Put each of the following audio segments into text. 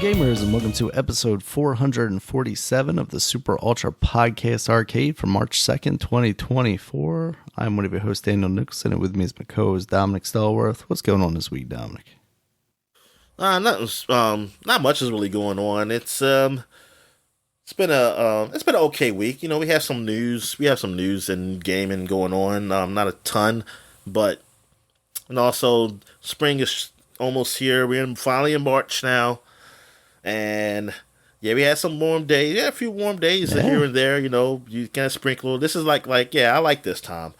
gamers, and welcome to episode 447 of the Super Ultra Podcast Arcade for March 2nd, 2024. I'm one of your hosts, Daniel Nicholson, and with me is my co-host, Dominic Stallworth. What's going on this week, Dominic? Not much is really going on. It's been an okay week. You know, we have some news. We have some news and gaming going on. Not a ton, but and also spring is almost here. We're finally in March now. And yeah, we had some warm days. Yeah, a few warm days here and there. You know, you kind of sprinkle. This is like I like this time.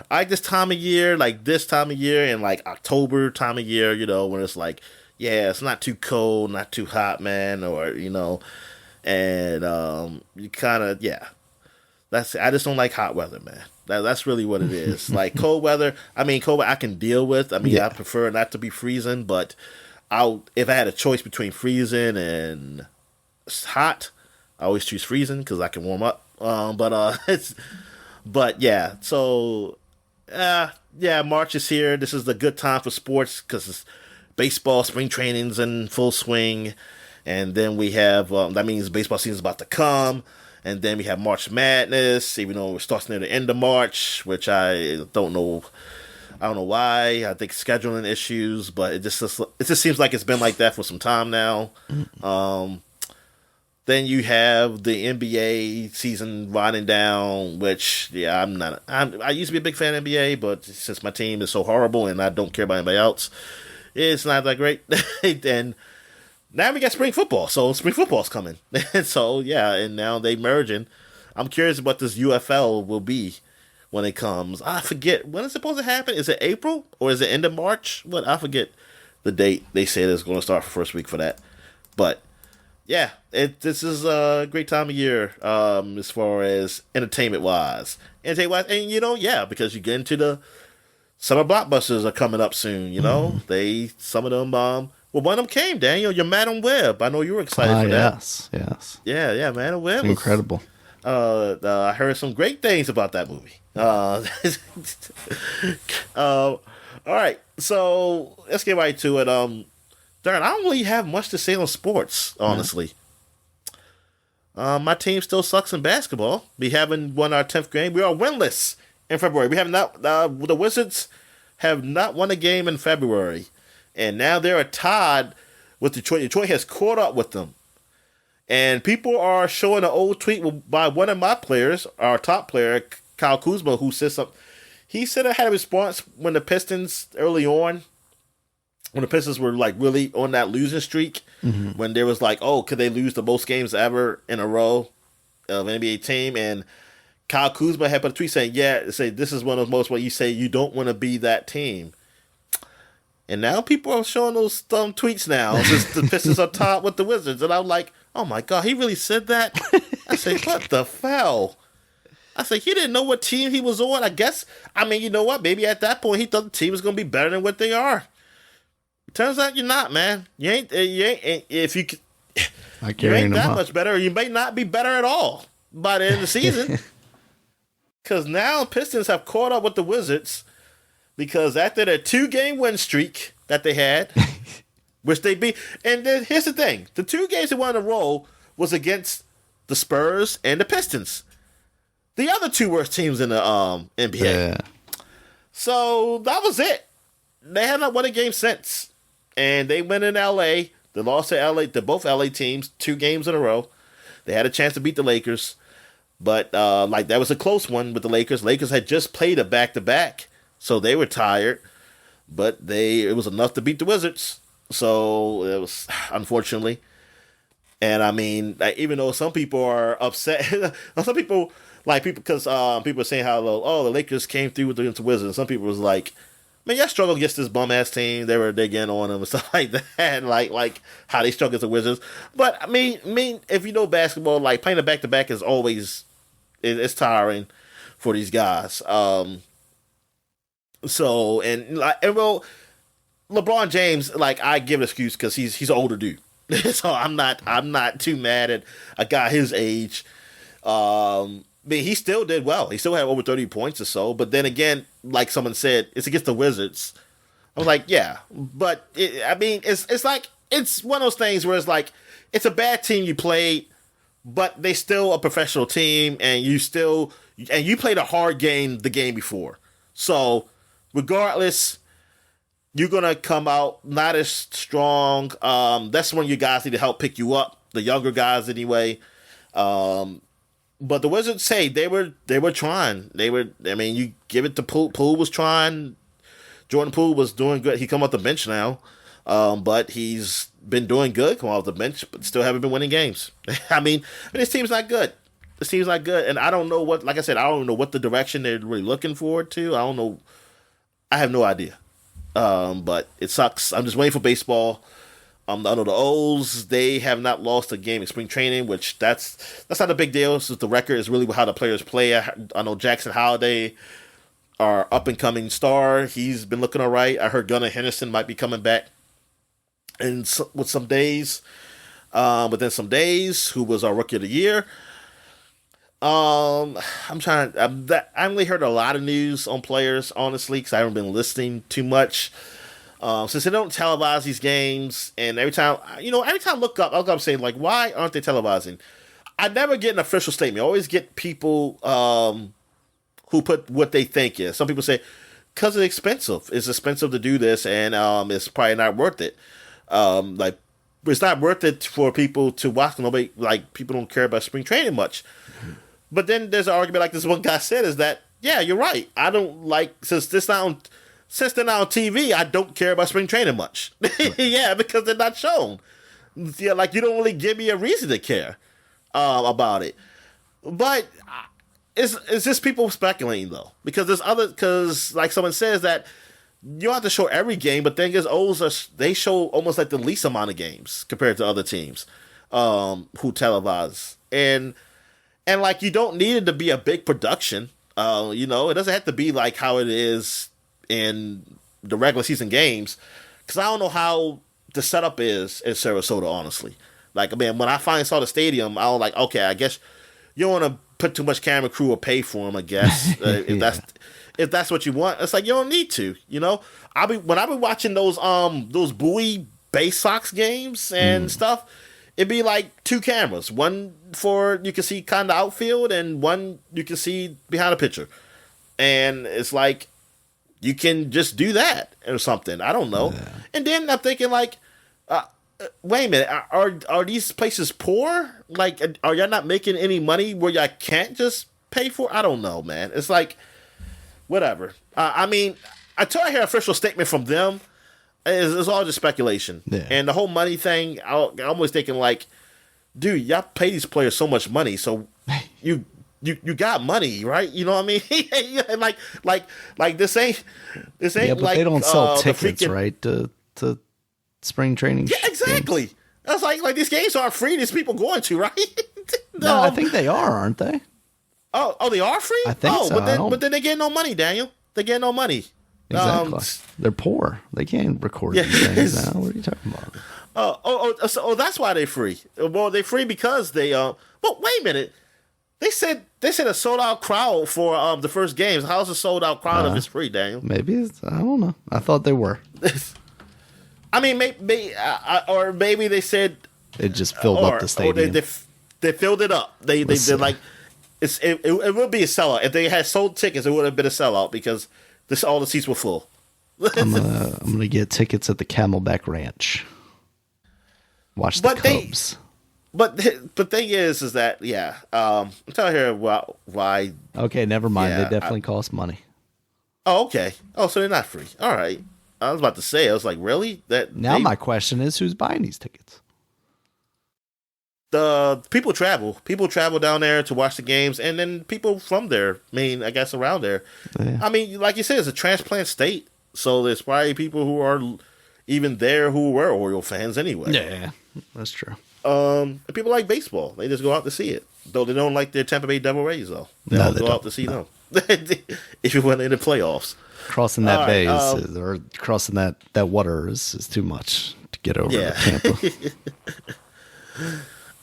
I like this time of year, like this time of year, and like October time of year. You know, when it's like, yeah, it's not too cold, not too hot, man, or you know, and you kind of I just don't like hot weather, man. That's really what it is. Like cold weather. I mean, cold weather I can deal with. I mean, I prefer not to be freezing, but if I had a choice between freezing and hot, I always choose freezing because I can warm up. March is here. This is the good time for sports because baseball spring training's in full swing, and then we have that means baseball season's about to come, and then we have March Madness. Even though it starts near the end of March, which I don't know. I don't know why. I think scheduling issues, but it just seems like it's been like that for some time now. Then you have the NBA season winding down, which I used to be a big fan of NBA, but since my team is so horrible and I don't care about anybody else, it's not that great. And now we got spring football, so spring football's coming. And now they merging. I'm curious what this UFL will be when it comes. I forget when it's supposed to happen. Is it April or is it end of March? I forget the date they said it's going to start for first week for that. But yeah, this is a great time of year as far as entertainment wise, and because you get into the summer blockbusters are coming up soon. You know, some of them. One of them came, Daniel. Your Madam Web. I know you were excited for that. Yes. Yeah, Madam Web. Incredible. I heard some great things about that movie. All right, so let's get right to it. Darren, I don't really have much to say on sports, honestly. My team still sucks in basketball. We haven't won our 10th game. We are winless in February. We have not. The Wizards have not won a game in February, and now they're tied with Detroit. Detroit has caught up with them. And people are showing an old tweet by one of my players, our top player, Kyle Kuzma, who said something. He said I had a response when the Pistons early on, when the Pistons were like really on that losing streak, when there was like, oh, could they lose the most games ever in a row of an NBA team? And Kyle Kuzma had put a tweet saying, this is one of the most what you say you don't want to be that team. And now people are showing those dumb tweets now since the Pistons are tied with the Wizards. And I'm like, oh my God, he really said that? I say, what the foul? I say, he didn't know what team he was on. I guess, you know what? Maybe at that point he thought the team was going to be better than what they are. Turns out you're not, man. You ain't if you ain't that much better. You may not be better at all by the end of the season. Because now Pistons have caught up with the Wizards. Because after their 2-game win streak that they had, which they beat, and then here's the thing: the 2 games they won in a row was against the Spurs and the Pistons, the other 2 worst teams in the NBA. Yeah. So that was it. They have not won a game since, and they went in LA. They lost to LA, to both LA teams, 2 games in a row. They had a chance to beat the Lakers, but that was a close one with the Lakers. Lakers had just played a back-to-back. So they were tired, but it was enough to beat the Wizards. So it was, unfortunately. And even though some people are upset, some people because people are saying how the Lakers came through against the Wizards. And some people was like, man, y'all struggle against this bum ass team. They getting on them and stuff like that, like how they struggle against the Wizards. But if you know basketball, like playing a back to back is always it's tiring for these guys. LeBron James, I give an excuse because he's an older dude, so I'm not too mad at a guy his age. He still did well. He still had over 30 points or so. But then again, like someone said, it's against the Wizards. I was like, yeah, but it's like it's one of those things where it's like it's a bad team you played, but they still a professional team, and you played a hard game the game before. So regardless, you're gonna come out not as strong. That's when you guys need to help pick you up, the younger guys anyway. But the Wizards say they were trying. You give it to Poole. Poole was trying. Jordan Poole was doing good. He come off the bench now, but he's been doing good. Come off the bench, but still haven't been winning games. This team's not good. This team's not good, and I don't know what. Like I said, I don't know what the direction they're really looking forward to. I don't know. I have no idea. But it sucks. I'm just waiting for baseball. I know the O's, they have not lost a game in spring training, which that's not a big deal. Since the record is really how the players play. I know Jackson Holiday, our up-and-coming star, he's been looking all right. I heard Gunnar Henderson might be coming back with some days. Within some days, who was our Rookie of the Year. I only heard a lot of news on players, honestly, because I haven't been listening too much. Since they don't televise these games, and every time I look up saying, like, why aren't they televising? I never get an official statement. I always get people who put what they think is. Some people say, because it's expensive. It's expensive to do this, and it's probably not worth it. It's not worth it for people to watch. Nobody, people don't care about spring training much. But then there's an argument, like this one guy said, is that, yeah, you're right. I don't since they're not on TV, I don't care about spring training much. Yeah, because they're not shown. Yeah, you don't really give me a reason to care about it. But it's just people speculating, though. Because like someone says that you don't have to show every game, but thing is, they show almost like the least amount of games compared to other teams who televise. And you don't need it to be a big production. It doesn't have to be like how it is in the regular season games, because I don't know how the setup is in Sarasota, honestly. When I finally saw the stadium, I was like, okay, I guess you don't want to put too much camera crew or pay for them, I guess. If that's what you want, it's like you don't need to. When I be watching those Bowie Bay Sox games and stuff, it'd be like two cameras, one for you can see kind of outfield, and one you can see behind a pitcher, and it's like, you can just do that or something. I don't know. Yeah. And then I'm thinking, wait a minute. Are these places poor? Are y'all not making any money where y'all can't just pay for? I don't know, man. It's like, whatever. Until I hear an official statement from them, it's all just speculation. Yeah. And the whole money thing, I'm always thinking, dude, y'all pay these players so much money, so you got money, right? You know what I mean? This ain't. Yeah, but they don't sell tickets, right? To spring training. Yeah, exactly. Games. That's like these games aren't free. These people going to, right? No, I think they are, aren't they? Oh, they are free. I think so. But then they get no money, Daniel. They get no money. Exactly. They're poor. They can't record these things now. What are you talking about? So that's why they're free. Well, they're free because they. But wait a minute. They said a sold out crowd for the first games. How's a sold out crowd if it's free, Daniel? Maybe I don't know. I thought they were. Or maybe they said they just filled up the stadium. Or they filled it up. They're like it would be a sellout if they had sold tickets. It would have been a sellout because all the seats were full. I'm gonna get tickets at the Camelback Ranch. Watch the Cubs. But the thing is that, I'm telling her why. Okay, never mind. They definitely cost money. Oh, okay. Oh, so they're not free. All right. I was about to say, I was like, really? My question is, who's buying these tickets? The people travel. People travel down there to watch the games, and then people from there, I guess around there. Yeah. Like you said, it's a transplant state, so there's probably people who are even there who were Oriole fans anyway. Yeah, that's true. People like baseball. They just go out to see it. Though they don't like their Tampa Bay Devil Rays, though. They go out to see them. If you went in the playoffs. Crossing that base or crossing that water is too much to get over to Tampa.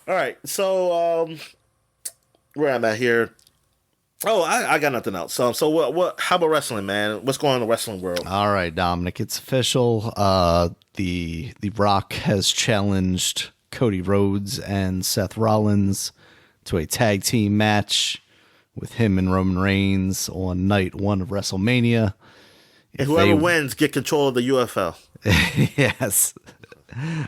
All right. So, where I'm at here. Oh, I got nothing else. So what? How about wrestling, man? What's going on in the wrestling world? All right, Dominic. It's official. the Rock has challenged Cody Rhodes and Seth Rollins to a tag team match with him and Roman Reigns on night 1 of WrestleMania. And whoever wins get control of the UFL. Yes.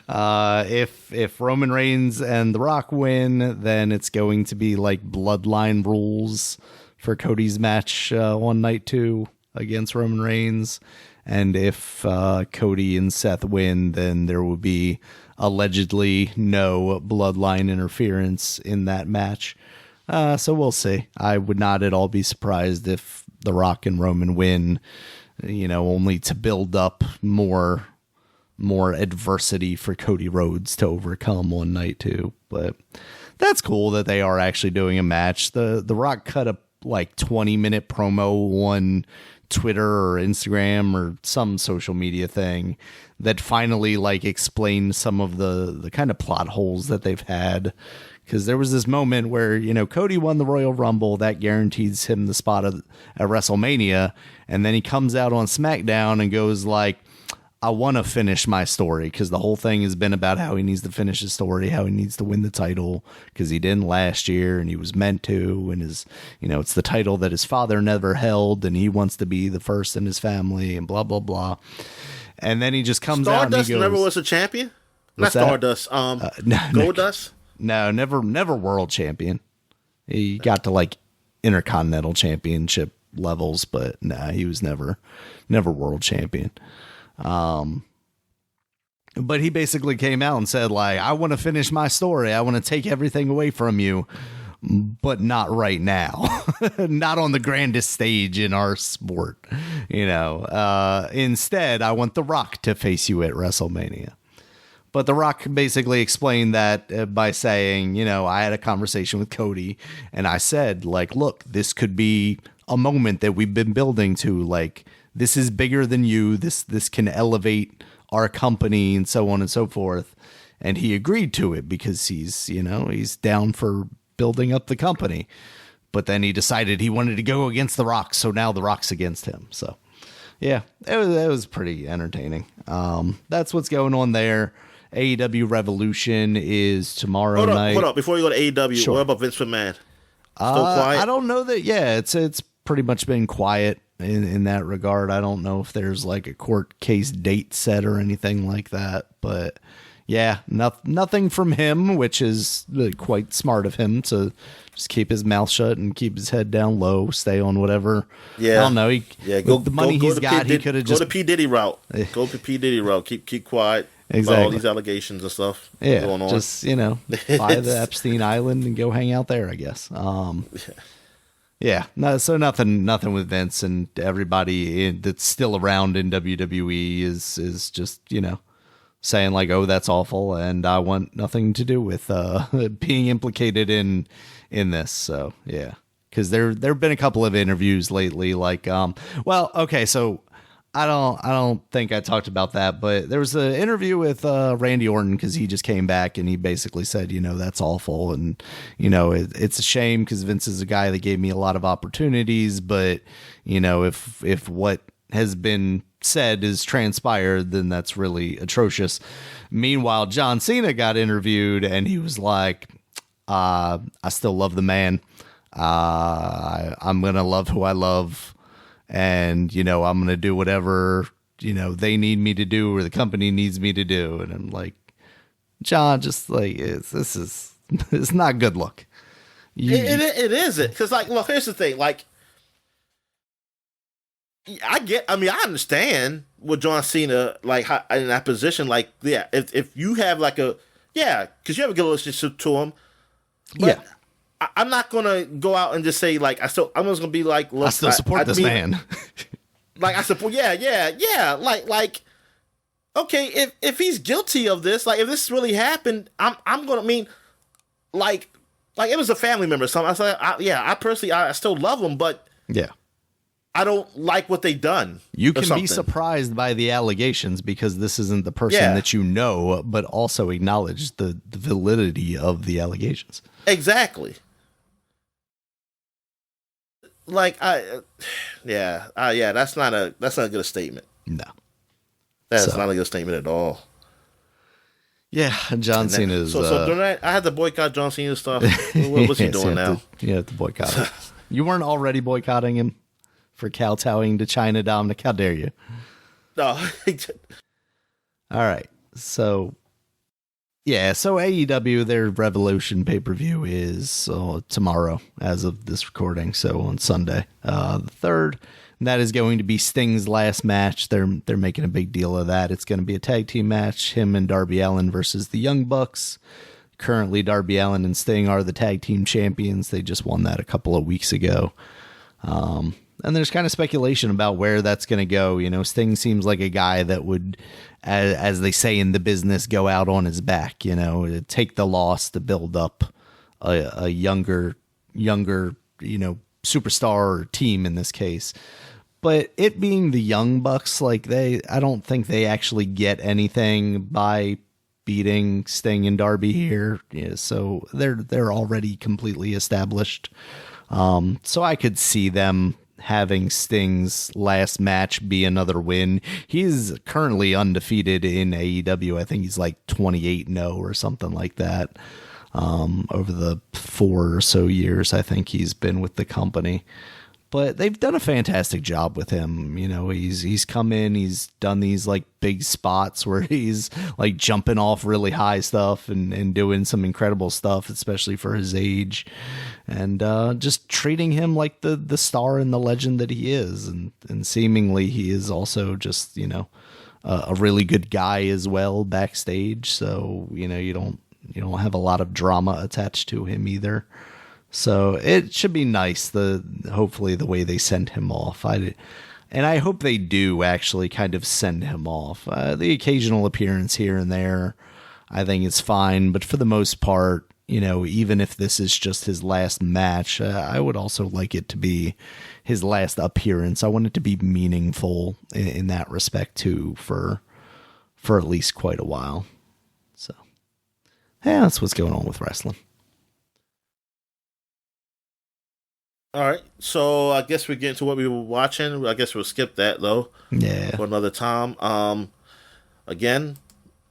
If Roman Reigns and The Rock win, then it's going to be like bloodline rules for Cody's match on night 2 against Roman Reigns. And if Cody and Seth win, then there will be allegedly no bloodline interference in that match. So we'll see. I would not at all be surprised if The Rock and Roman win, only to build up more adversity for Cody Rhodes to overcome on night 2. But that's cool that they are actually doing a match. The Rock cut a 20-minute promo on Twitter or Instagram or some social media thing that finally explained some of the kind of plot holes that they've had. Because there was this moment where, Cody won the Royal Rumble. That guarantees him the spot at WrestleMania. And then he comes out on SmackDown and goes I want to finish my story, because the whole thing has been about how he needs to finish his story, how he needs to win the title, because he didn't last year and he was meant to. And it's the title that his father never held and he wants to be the first in his family and blah, blah, blah. And then he just comes out and he goes... Stardust never was a champion? Not Stardust. Goldust? No, never world champion. He got to Intercontinental Championship levels, but he was never world champion. But he basically came out and said, I want to finish my story. I want to take everything away from you, but not right now. Not on the grandest stage in our sport. Instead, I want The Rock to face you at WrestleMania. But The Rock basically explained that by saying, I had a conversation with Cody and I said, look, this could be a moment that we've been building to. This is bigger than you. This can elevate our company and so on and so forth. And he agreed to it because he's down for building up the company. But then he decided he wanted to go against The Rock. So now The Rock's against him. So, yeah, it was pretty entertaining. That's what's going on there. AEW Revolution is tomorrow night. Hold up. Before you go to AEW, Sure. What about Vince McMahon? Still quiet? I don't know that. Yeah, it's pretty much been quiet in that regard. I don't know if there's a court case date set or anything like that. But yeah, nothing from him, which is quite smart of him to just keep his mouth shut and keep his head down low, stay on whatever. Yeah, I don't know. The money he's got, he could have just go the P Diddy route. Go the P Diddy route. Keep quiet. Exactly. About all these allegations and stuff going on. Just, buy the Epstein Island and go hang out there, I guess. Yeah. No, so nothing with Vince, and everybody that's still around in WWE is just, saying oh, that's awful. And I want nothing to do with being implicated in this. So, yeah, because there've been a couple of interviews lately, okay, so I don't think I talked about that, but there was an interview with Randy Orton because he just came back and he basically said, that's awful. And, it's a shame because Vince is a guy that gave me a lot of opportunities. But, if what has been said is transpired, then that's really atrocious. Meanwhile, John Cena got interviewed and he was like, I still love the man. I'm going to love who I love. And, I'm going to do whatever, they need me to do or the company needs me to do. And I'm like, John, just it's not a good look. It isn't. Because, look, here's the thing. I understand with John Cena, in that position, if you have because you have a good relationship to him. But yeah. I'm not gonna go out and just say I'm just gonna be look, I still support this man. I support, yeah. Okay, if he's guilty of this, if this really happened, I'm gonna it was a family member. So I personally I still love him, but yeah, I don't like what they've done. You can be surprised by the allegations because this isn't the person that but also acknowledge the validity of the allegations. Exactly. That's not a good statement. No. That's not a good statement at all. Yeah, John Cena's... So don't I had to boycott John Cena's stuff. What's he doing now? You have to boycott him. You weren't already boycotting him for kowtowing to China, Dominic? How dare you? No. All right. So, yeah. So AEW, their Revolution pay-per-view is tomorrow as of this recording. So on Sunday, the 3rd. And that is going to be Sting's last match. They're making a big deal of that. It's going to be a tag team match, him and Darby Allin versus the Young Bucks. Currently, Darby Allin and Sting are the tag team champions. They just won that a couple of weeks ago. And there's kind of speculation about where that's going to go. You know, Sting seems like a guy that would, as they say in the business, go out on his back, you know, take the loss to build up a younger, you know, superstar or team in this case. But it being the Young Bucks, like I don't think they actually get anything by beating Sting and Darby here. Yeah, so they're already completely established. So I could see them having Sting's last match be another win. He's currently undefeated in AEW. I think he's like 28-0 or something like that. Over the 4 or so years I think he's been with the company. But they've done a fantastic job with him. You know, he's come in, he's done these like big spots where he's like jumping off really high stuff and doing some incredible stuff, especially for his age, and just treating him like the star and the legend that he is. And seemingly he is also just, you know, a really good guy as well backstage. So, you know, you don't have a lot of drama attached to him either. So it should be nice, hopefully the way they send him off. And I hope they do actually kind of send him off. The occasional appearance here and there, I think it's fine. But for the most part, you know, even if this is just his last match, I would also like it to be his last appearance. I want it to be meaningful in that respect too, for at least quite a while. So, yeah, that's what's going on with wrestling. All right, so I guess we get into what we were watching. I guess we'll skip that though. Yeah. For another time. Again,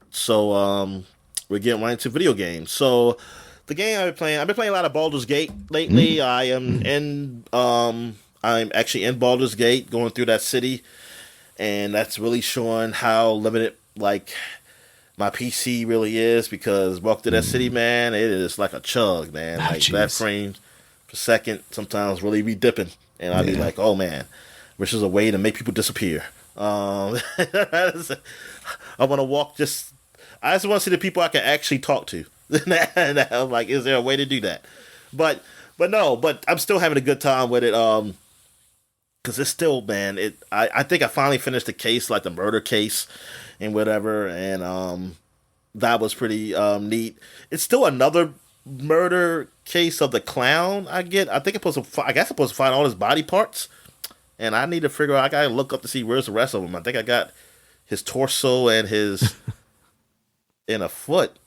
so we're getting right into video games. So the game I've been playing a lot of Baldur's Gate lately. I'm actually in Baldur's Gate, going through that city, and that's really showing how limited like my PC really is, because walk through that city, man, it is like a chug, man. Like that frame per second sometimes really be dipping, and I'd be like, oh man, which is a way to make people disappear. I want to walk I just want to see the people I can actually talk to. And I'm like, is there a way to do that? But I'm still having a good time with it. Cause it's still, man, I think I finally finished the case, like the murder case and whatever. And, that was pretty, neat. It's still another murder case of the clown. I guess I'm supposed to find all his body parts, and I need to figure out. I gotta look up to see where's the rest of them. I think I got his torso and his and a foot.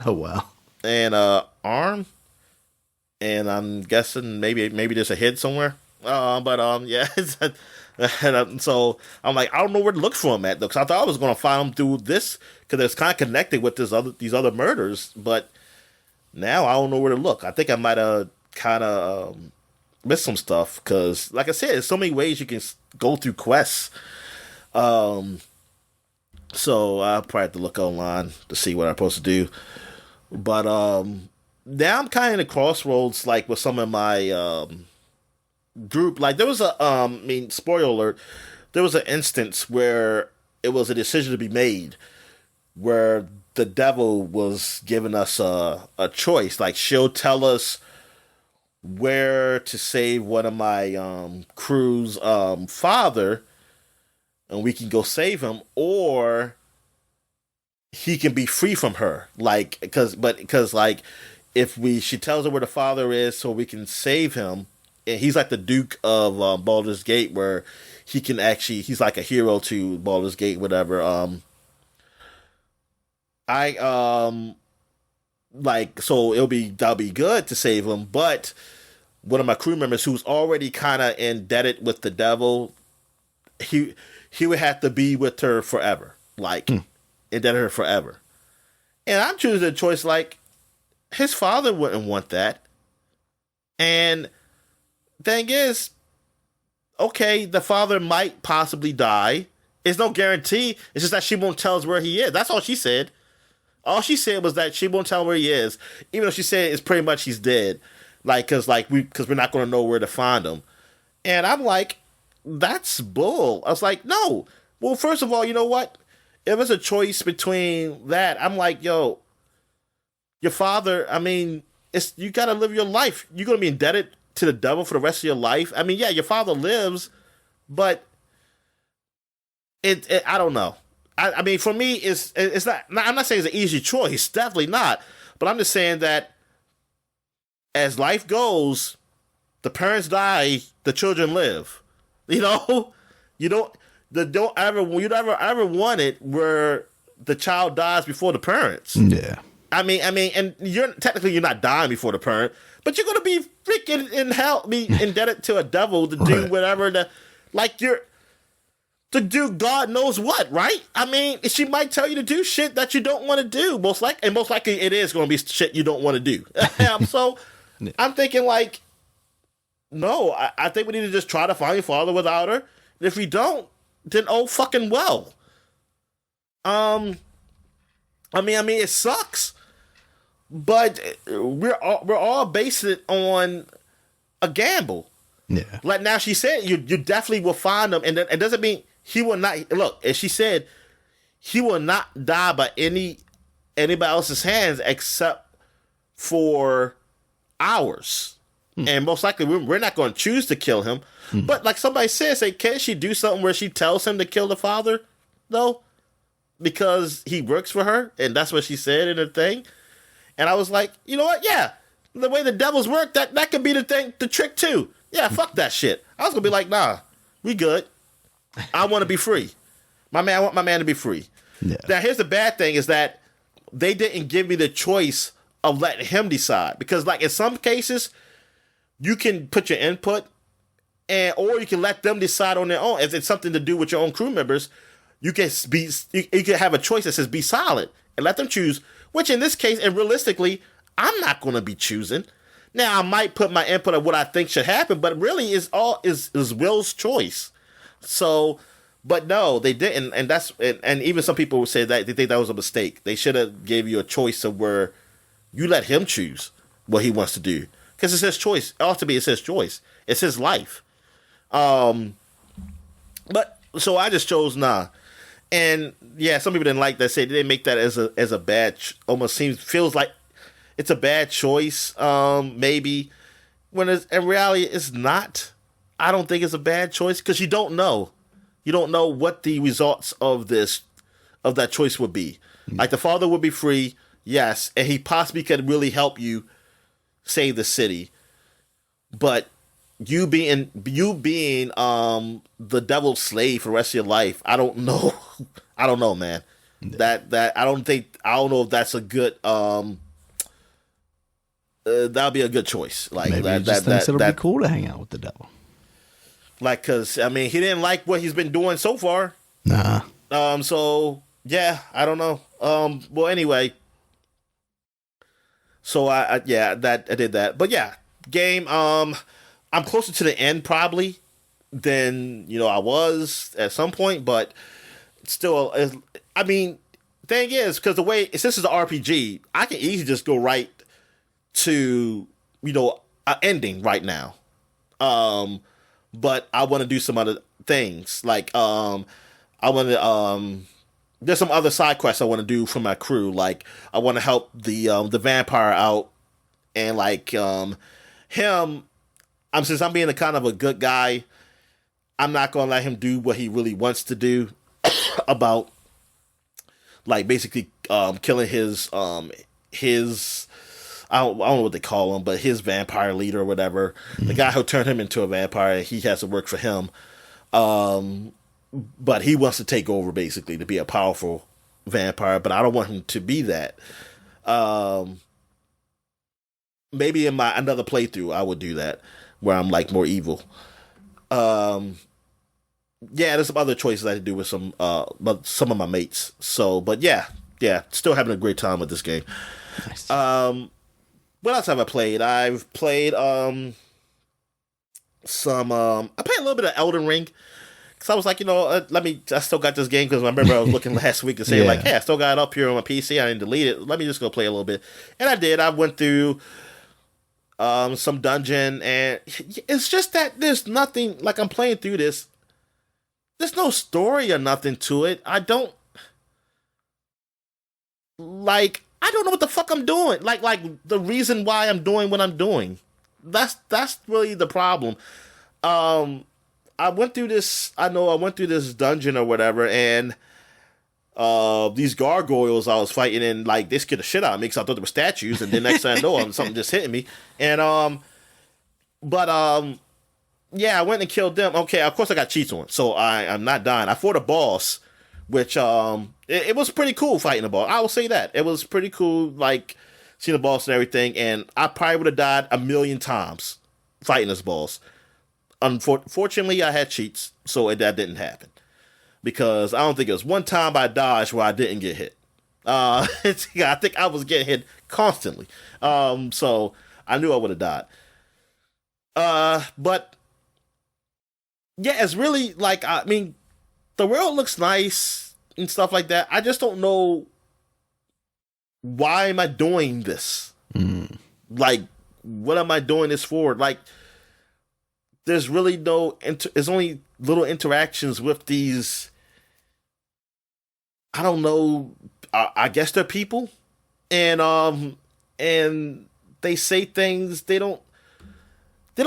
Oh wow! And arm, and I'm guessing maybe there's a head somewhere. Yeah. So I'm like, I don't know where to look for him at though, because I thought I was gonna find him through this, because it's kind of connected with these other murders, but now I don't know where to look. I think I might have kind of missed some stuff, because, like I said, there's so many ways you can go through quests. So I'll probably have to look online to see what I'm supposed to do. But now I'm kind of in a crossroads, like with some of my group. Like there was spoiler alert, there was an instance where it was a decision to be made, where the devil was giving us a choice. Like, she'll tell us where to save one of my crew's father, and we can go save him, or he can be free from her. Like, because like, if she tells her where the father is, so we can save him, and he's like the Duke of Baldur's Gate, where he can actually, he's like a hero to Baldur's Gate, whatever. So that'll be good to save him, but one of my crew members who's already kind of indebted with the devil, he would have to be with her forever. like indebted her forever. And I'm choosing a choice like his father wouldn't want that. And thing is, okay, the father might possibly die. It's no guarantee. It's just that she won't tell us where he is. That's all she said. All she said was that she won't tell where he is, even though she said it's pretty much he's dead. Because we're not going to know where to find him. And I'm like, that's bull. I was like, no. Well, first of all, you know what? If it's a choice between that, I'm like, yo, your father, I mean, you got to live your life. You're going to be indebted to the devil for the rest of your life. I mean, yeah, your father lives, but I don't know. I mean, for me, it's not. I'm not saying it's an easy choice. Definitely not. But I'm just saying that as life goes, the parents die, the children live. You know, you don't ever want it where the child dies before the parents. Yeah. I mean, and you're not dying before the parent, but you're gonna be freaking in hell, be indebted to a devil to do whatever to do God knows what, right? I mean, she might tell you to do shit that you don't want to do. Most likely it is going to be shit you don't want to do. So I'm thinking like, no, I think we need to just try to find your father without her. And if we don't, then oh fucking well. I mean, it sucks, but we're all basing it on a gamble. Yeah. Like now, she said you definitely will find him, and it doesn't mean he will not. Look, as she said, he will not die by anybody else's hands except for ours. And most likely, we're not going to choose to kill him. But like somebody says, can't she do something where she tells him to kill the father, though? Because he works for her, and that's what she said in her thing. And I was like, you know what? Yeah, the way the devils work, that could be the trick too. Yeah, fuck that shit. I was gonna be like, nah, we good. I want to be free. I want my man to be free. Yeah. Now, here's the bad thing is that they didn't give me the choice of letting him decide. Because, like, in some cases, you can put your input, or you can let them decide on their own. If it's something to do with your own crew members, you can have a choice that says be silent and let them choose. Which, in this case, and realistically, I'm not going to be choosing. Now, I might put my input of what I think should happen, but really, is Will's choice. So, but no, they didn't, and even some people would say that they think that was a mistake. They should have gave you a choice of where you let him choose what he wants to do, because it's his choice. Ultimately, it's his choice. It's his life. But so I just chose nah, and yeah, some people didn't like that. Say they didn't make that as a bad. Almost feels like it's a bad choice. Maybe when in reality it's not. I don't think it's a bad choice because you don't know. You don't know what the results of that choice would be. Like the father would be free, yes, and he possibly could really help you save the city. But you being the devil's slave for the rest of your life, I don't know. I don't know, man. That I don't know if that's a good that'll be a good choice. Like maybe he just thinks it'll be cool to hang out with the devil. Like, cause I mean, he didn't like what he's been doing so far. Nah. So yeah, I don't know. Well, anyway. So I did that, but yeah, game. I'm closer to the end probably than I was at some point, but still, I mean, thing is, because the way this is an RPG, I can easily just go right to an ending right now. But I want to do some other things. Like, I want to, there's some other side quests I want to do for my crew. Like, I want to help the vampire out. And, like, him, since I'm being a kind of a good guy, I'm not going to let him do what he really wants to do about, like, basically, killing his I don't know what they call him, but his vampire leader or whatever, the guy who turned him into a vampire, he has to work for him. But he wants to take over basically to be a powerful vampire, but I don't want him to be that. Maybe in my another playthrough, I would do that where I'm like more evil. yeah, there's some other choices I had to do with some of my mates. So, but yeah, still having a great time with this game. Nice. What else have I played? I've played I played a little bit of Elden Ring. Cause I was like, I still got this game because I remember I was looking last week and saying like, hey, I still got it up here on my PC. I didn't delete it. Let me just go play a little bit. And I did. I went through some dungeon, and it's just that there's nothing, like I'm playing through this. There's no story or nothing to it. I don't know what the fuck I'm doing. Like the reason why I'm doing what I'm doing. That's really the problem. I went through this dungeon or whatever, and these gargoyles I was fighting, and like they scared the shit out of me because I thought they were statues, and then next thing I know, something just hitting me. And yeah, I went and killed them. Okay, of course I got cheats on, so I'm not dying. I fought a boss, which it was pretty cool fighting the boss. I will say that it was pretty cool, like seeing the boss and everything. And I probably would have died 1,000,000 times fighting this boss. Unfortunately, I had cheats, so that didn't happen. Because I don't think it was one time I dodged where I didn't get hit. I think I was getting hit constantly. So I knew I would have died. But yeah, it's really like, I mean, the world looks nice and stuff like that. I just don't know, why am I doing this? Like, what am I doing this for? Like, there's really there's only little interactions with these, I don't know, I guess they're people, and they say things, they don't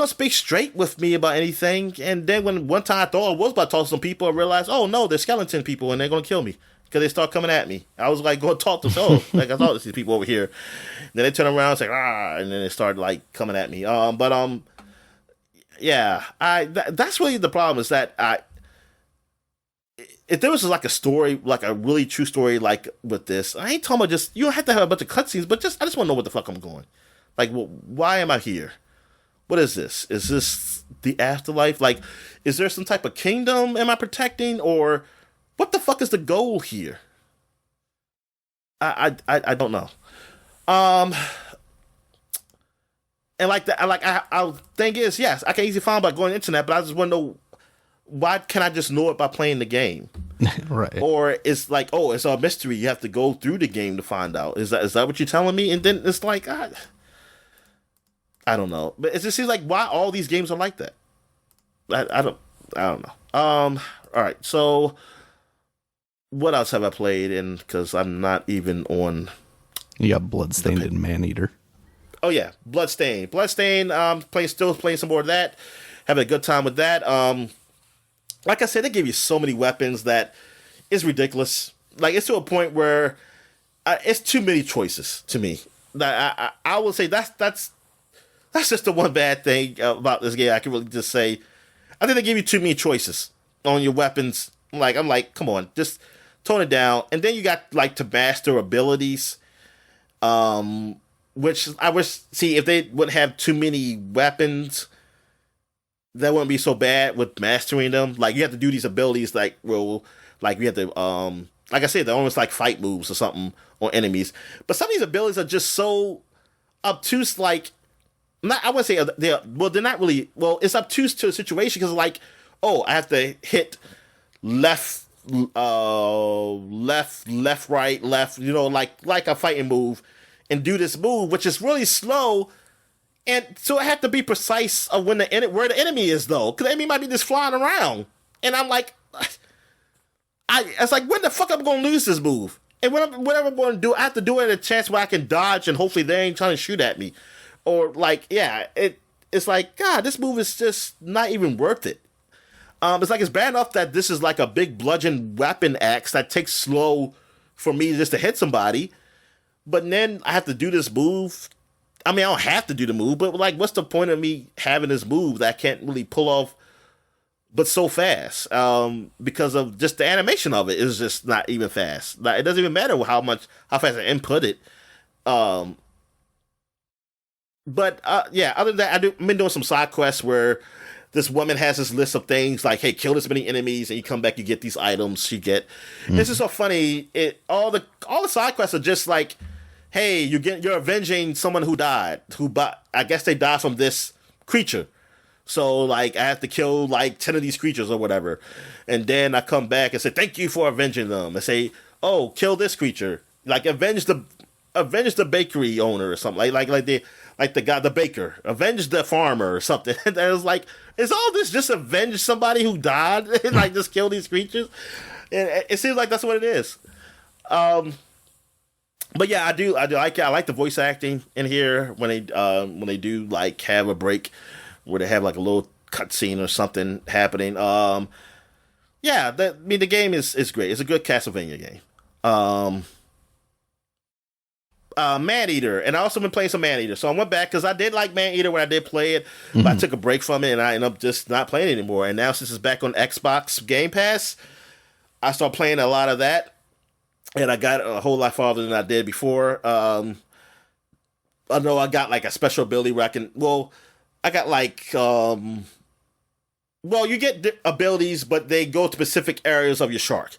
speak straight with me about anything. And then when one time I thought I was about to talk to some people, I realized, oh no, they're skeleton people and they're gonna kill me because they start coming at me. I was like, go talk to them. Like I thought to these people over here. Then they turn around and say, and then they start like coming at me. Yeah, that's really the problem, is that if there was like a story, like a really true story, like with this, I ain't talking about just, you don't have to have a bunch of cutscenes, but I just want to know what the fuck I'm going. Like, why am I here? What is this? Is this the afterlife? Like, is there some type of kingdom am I protecting, or what the fuck is the goal here? I don't know. And like that, I thing is, yes, I can easily find by going on the internet, but I just want to know, why can't I just know it by playing the game? Right. Or it's like, oh, it's a mystery. You have to go through the game to find out. Is that what you're telling me? And then it's like, I don't know, but it just seems like, why all these games are like that. I don't know. All right, so what else have I played? And because I'm not even on. You got Bloodstained and Maneater. Oh yeah, Bloodstained. Still playing some more of that. Having a good time with that. Like I said, they give you so many weapons that it's ridiculous. Like, it's to a point where it's too many choices to me. That I will say that's just the one bad thing about this game. I can really just say, I think they give you too many choices on your weapons. Like, I'm like, come on, just tone it down. And then you got like to master abilities, which I wish, see, if they wouldn't have too many weapons, that wouldn't be so bad with mastering them. Like, you have to do these abilities, like, well, like you have to, like I said, they're almost like fight moves or something on enemies. But some of these abilities are just so obtuse, like, I wouldn't say they're not really, well, it's obtuse to a situation because, like, oh, I have to hit left, right, left, like a fighting move, and do this move, which is really slow. And so I have to be precise of where the enemy is, though, because the enemy might be just flying around. And I'm like, it's like, when the fuck am I going to lose this move? And whatever I'm going to do, I have to do it at a chance where I can dodge, and hopefully they ain't trying to shoot at me. Or, like, yeah, it's like, God, this move is just not even worth it. It's like, it's bad enough that this is like a big bludgeon weapon axe that takes slow for me just to hit somebody. But then I have to do this move. I mean, I don't have to do the move, but, like, what's the point of me having this move that I can't really pull off, but so fast? Because of just the animation of it is just not even fast. Like, it doesn't even matter how fast I input it. But yeah, other than that, I've been doing some side quests where this woman has this list of things like, hey, kill this many enemies, and you come back, you get these items. You get. It's just so funny. All the side quests are just like, hey, you're avenging someone who died. I guess they died from this creature. So like I have to kill like 10 of these creatures or whatever, and then I come back and say thank you for avenging them. And say, oh, kill this creature. Like avenge the bakery owner or something. Like the guy, the baker. Avenge the farmer or something. And it was like, is all this just avenge somebody who died? Like just kill these creatures? And it seems like that's what it is. But yeah, I do like it. I like the voice acting in here when they do like have a break where they have like a little cutscene or something happening. Yeah, the game is great. It's a good Castlevania game. Maneater, and I also been playing some Maneater. So I went back because I did like Maneater when I did play it, but I took a break from it and I ended up just not playing it anymore. And now since it's back on Xbox Game Pass, I started playing a lot of that, and I got a whole lot farther than I did before. I know I got like a special ability where I got like you get abilities, but they go to specific areas of your shark.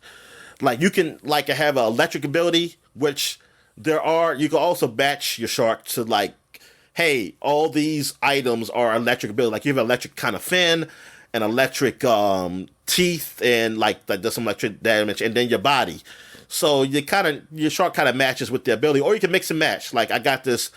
Like you can like have an electric ability, which you can also match your shark to like, hey, all these items are electric ability. Like you have an electric kind of fin, an electric teeth, and like that does some electric damage, and then your body. So your shark kind of matches with the ability, or you can mix and match. Like I got this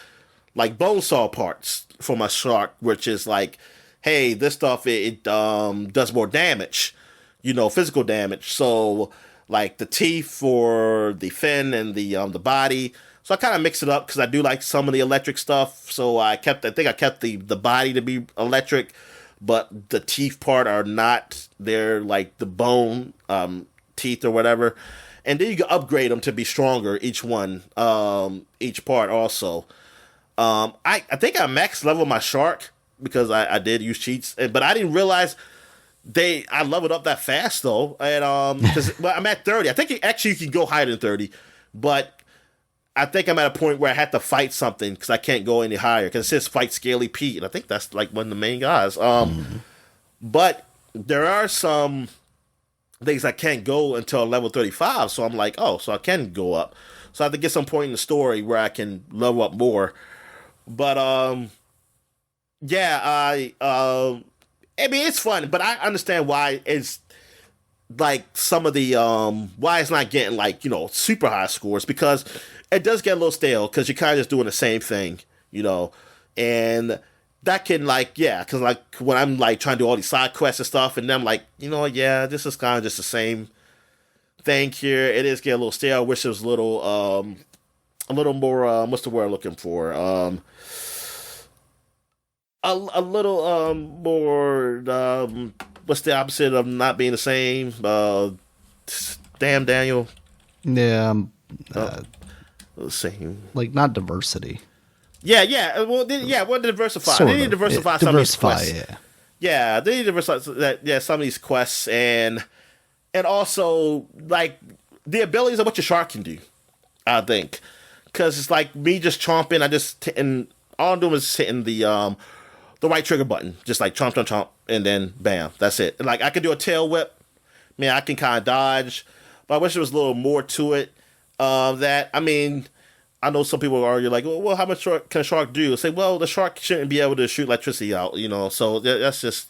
like bone saw parts for my shark, which is like, hey, this stuff it does more damage, physical damage. So like the teeth for the fin and the body. So I kind of mix it up because I do like some of the electric stuff. So I think I kept the body to be electric, but the teeth part are not. They're like the bone teeth or whatever. And then you can upgrade them to be stronger, each one, each part also. I think I max level my shark because I did use cheats, but I didn't realize I leveled up that fast though. And because I'm at 30. I think you can go higher than 30, but I think I'm at a point where I have to fight something because I can't go any higher because it says fight Scaly Pete, and I think that's like one of the main guys. But there are some things I can't go until level 35, so I'm like, oh, so I can go up. So I have to get some point in the story where I can level up more. But yeah, I mean it's fun, but I understand why it's like some of the why it's not getting like super high scores, because it does get a little stale because you're kind of just doing the same thing, and that can because like when I'm like trying to do all these side quests and stuff, and then I'm like, this is kind of just the same thing here. It is getting a little stale. I wish it was a little more what's the word I'm looking for? A little more what's the opposite of not being the same? Damn, Daniel. Yeah, same. Like not diversity. Yeah. Well, well, diversify. They need to diversify some of these quests. Yeah, they need to diversify. Some of these quests, and also like the abilities of what your shark can do. I think because it's like me just chomping. And all I'm doing is hitting the right trigger button, just like chomp, chomp, chomp, and then bam, that's it. Like I could do a tail whip. Man, I can kind of dodge, but I wish there was a little more to it. I know some people argue like, well, how much can a shark do? Say, well, the shark shouldn't be able to shoot electricity out, So let's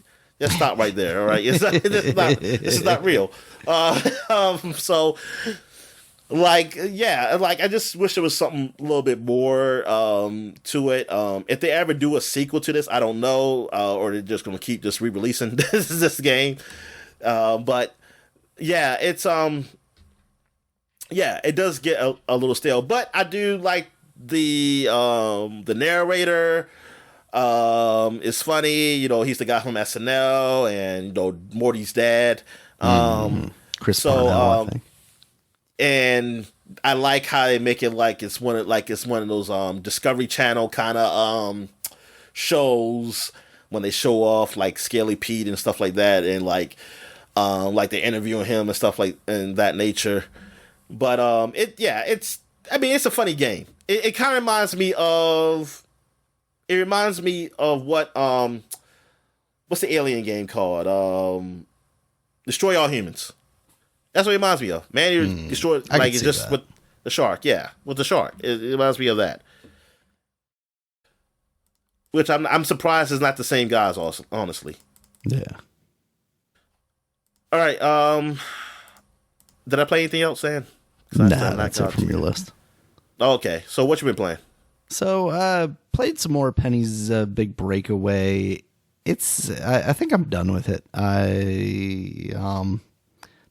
stop right there. All right, this is not real. So. I just wish there was something a little bit more to it. If they ever do a sequel to this, I don't know, or they're just gonna keep just re-releasing this game. But yeah, it's it does get a little stale. But I do like the narrator. Is funny. He's the guy from SNL and Morty's dad. Chris Parnell, I think. And I like how they make it like it's one of those Discovery Channel kind of shows when they show off like Scaly Pete and stuff like that, and like they're interviewing him and stuff like in that nature. But it's a funny game. It kind of reminds me of what what's the alien game called? Destroy All Humans. That's what it reminds me of. Man, you destroy like it's just with the shark. Yeah, with the shark. It reminds me of that. Which I'm surprised is not the same guys. Also, honestly. Yeah. All right. Did I play anything else, Sam? Nah, that's it from your list. Okay, so what you been playing? So, played some more Penny's Big Breakaway. I think I'm done with it. I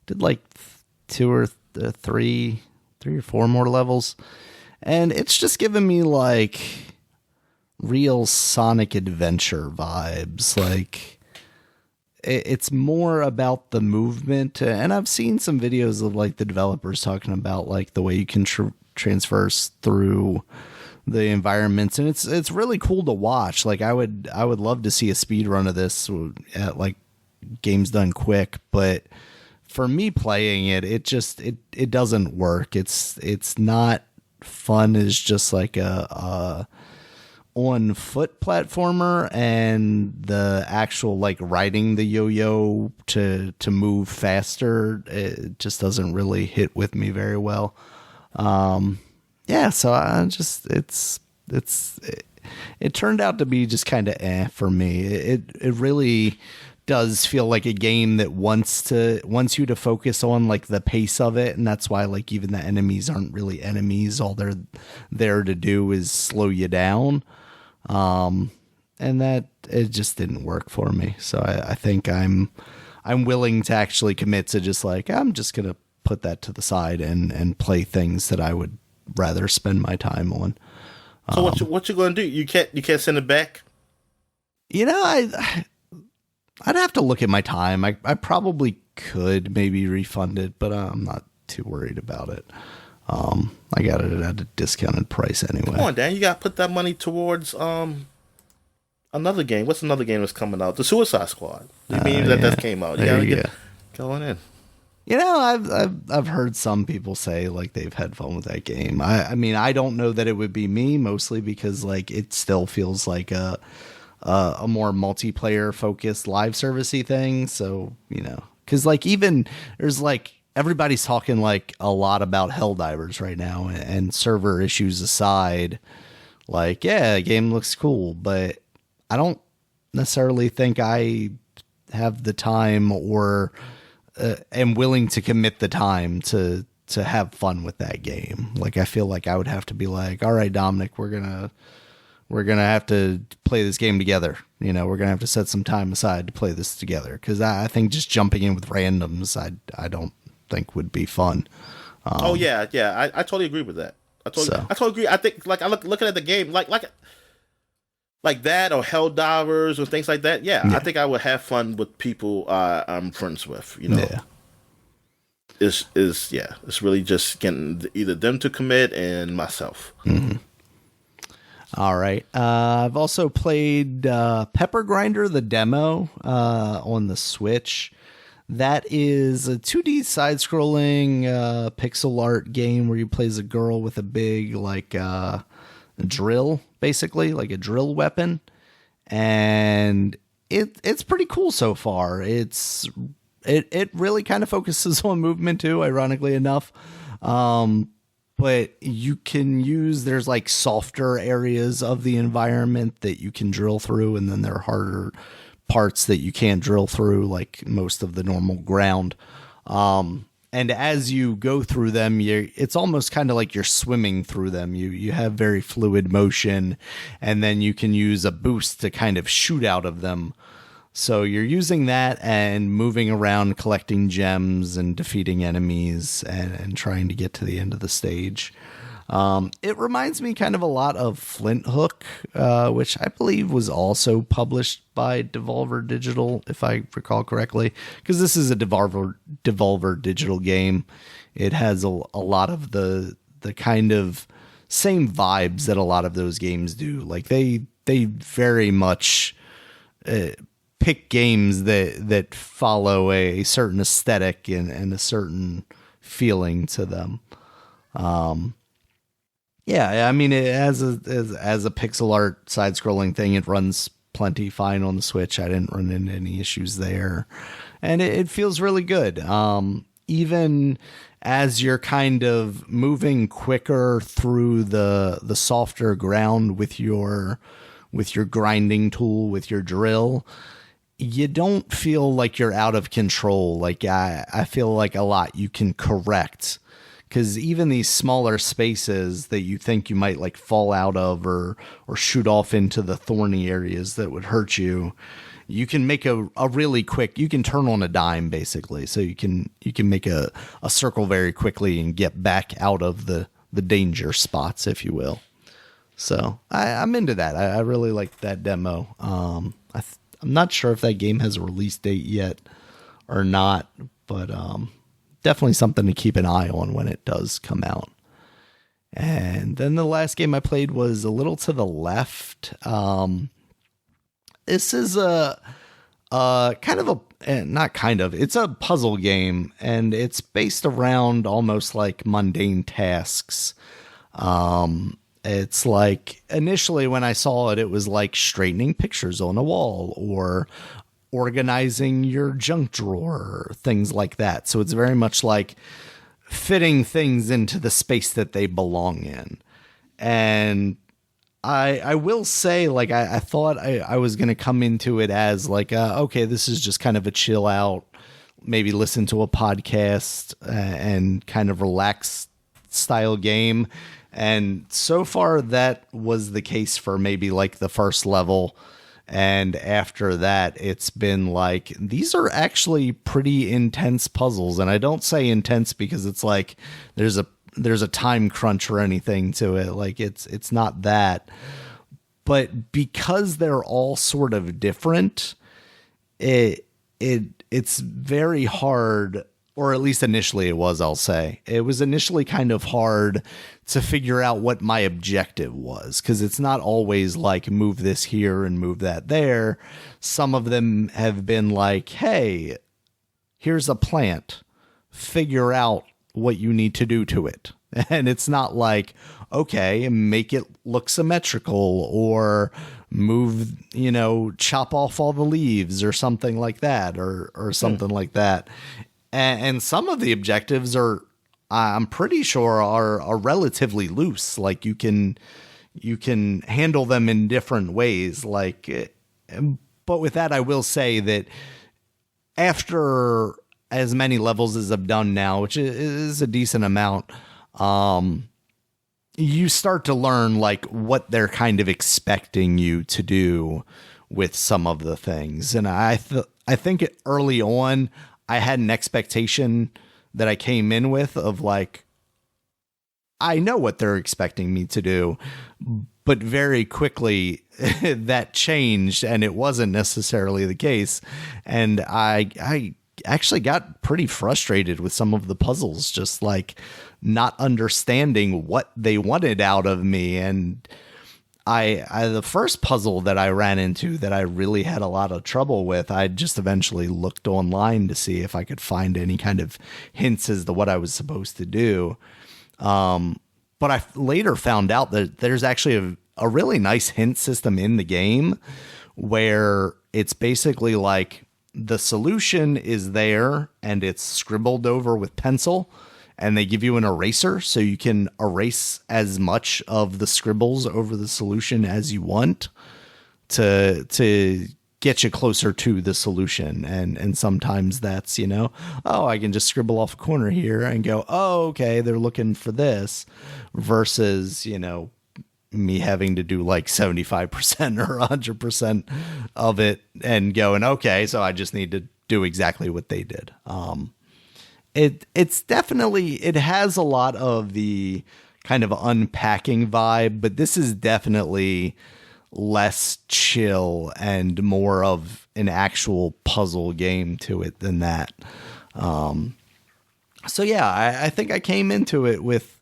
did like three or four more levels, and it's just giving me like real Sonic Adventure vibes. Like it's more about the movement, and I've seen some videos of like the developers talking about like the way you can transverse through the environments, and it's really cool to watch. Like I would love to see a speed run of this at like Games Done Quick, but for me playing it doesn't work. It's not fun as just like a on foot platformer, and the actual like riding the yo-yo to move faster, it just doesn't really hit with me very well. Yeah, so I just it turned out to be just kind of for me. It really does feel like a game that wants you to focus on like the pace of it, and that's why like even the enemies aren't really enemies. All they're there to do is slow you down. And that it just didn't work for me. So I think I'm willing to actually commit to just like, I'm just going to put that to the side and play things that I would rather spend my time on. So what you going to do? You can't send it back? You know, I'd have to look at my time. I probably could maybe refund it, but I'm not too worried about it. I got it at a discounted price anyway. Come on, Dan, you got to put that money towards another game. What's another game that's coming out? The Suicide Squad. You mean that came out? You got to get going in. You know, I've heard some people say like they've had fun with that game. I mean, I don't know that it would be me, mostly because like it still feels like a more multiplayer focused live servicey thing. So, you know, because like even there's like everybody's talking like a lot about Helldivers right now, and server issues aside, like, yeah, the game looks cool, but I don't necessarily think I have the time or am willing to commit the time to have fun with that game. Like, I feel like I would have to be like, all right, Dominic, we're gonna have to play this game together. You know, we're gonna have to set some time aside to play this together, because I think just jumping in with randoms, I don't think would be fun. I totally agree with that. I totally agree. I think like I looking at the game like that, or Helldivers or things like that. Yeah, I think I would have fun with people I'm friends with. You know, it's really just getting either them to commit and myself. Mm-hmm. All right. I've also played Pepper Grinder, the demo, on the Switch. That is a 2D side-scrolling pixel art game where you play as a girl with a big like drill, basically like a drill weapon, and it's pretty cool so far. It really kind of focuses on movement too, ironically enough. But you can there's like softer areas of the environment that you can drill through, and then there are harder parts that you can't drill through, like most of the normal ground. And as you go through them, it's almost kind of like you're swimming through them. You have very fluid motion, and then you can use a boost to kind of shoot out of them. So you're using that and moving around, collecting gems and defeating enemies and trying to get to the end of the stage. It reminds me kind of a lot of Flint Hook, which I believe was also published by Devolver Digital, if I recall correctly, because this is a Devolver Digital game. It has a lot of the kind of same vibes that a lot of those games do. Like they very much pick games that follow a certain aesthetic and a certain feeling to them. Yeah, I mean, as a pixel art side-scrolling thing, it runs plenty fine on the Switch. I didn't run into any issues there. And it feels really good. Even as you're kind of moving quicker through the softer ground with your grinding tool, with your drill, you don't feel like you're out of control. Like I feel like a lot you can correct, because even these smaller spaces that you think you might like fall out of or shoot off into the thorny areas that would hurt you, you can make a really quick, you can turn on a dime basically. So you can make a circle very quickly and get back out of the danger spots, if you will. So I'm into that. I really like that demo. I'm not sure if that game has a release date yet or not, but definitely something to keep an eye on when it does come out. And then the last game I played was A Little to the Left. This is it's a puzzle game, and it's based around almost like mundane tasks. It's like, initially when I saw it, it was like straightening pictures on a wall or organizing your junk drawer, things like that. So it's very much like fitting things into the space that they belong in. And I will say, like, I thought I was going to come into it as like, okay, this is just kind of a chill out, maybe listen to a podcast and kind of relax style game. And so far that was the case for maybe like the first level. And after that, it's been like, these are actually pretty intense puzzles. And I don't say intense because it's like there's a time crunch or anything to it. Like it's not that. But because they're all sort of different, it's very hard, or at least initially it was, I'll say. It was initially kind of hard to figure out what my objective was, because it's not always like move this here and move that there. Some of them have been like, hey, here's a plant. Figure out what you need to do to it. And it's not like, okay, make it look symmetrical or move, chop off all the leaves or something like that or something like that. And some of the objectives are, I'm pretty sure, are relatively loose. Like you can handle them in different ways. Like, but with that, I will say that after as many levels as I've done now, which is a decent amount, you start to learn like what they're kind of expecting you to do with some of the things. And I think early on, I had an expectation that I came in with of like, I know what they're expecting me to do, but very quickly that changed and it wasn't necessarily the case. And I actually got pretty frustrated with some of the puzzles, just like not understanding what they wanted out of me. And the first puzzle that I ran into that I really had a lot of trouble with, I just eventually looked online to see if I could find any kind of hints as to what I was supposed to do. But I later found out that there's actually a really nice hint system in the game where it's basically like the solution is there and it's scribbled over with pencil. And they give you an eraser so you can erase as much of the scribbles over the solution as you want to get you closer to the solution. And sometimes that's, I can just scribble off a corner here and go, oh, okay, they're looking for this, versus, me having to do like 75% or 100% of it and going, okay, so I just need to do exactly what they did. It's definitely, it has a lot of the kind of unpacking vibe, but this is definitely less chill and more of an actual puzzle game to it than that. So yeah, I think I came into it with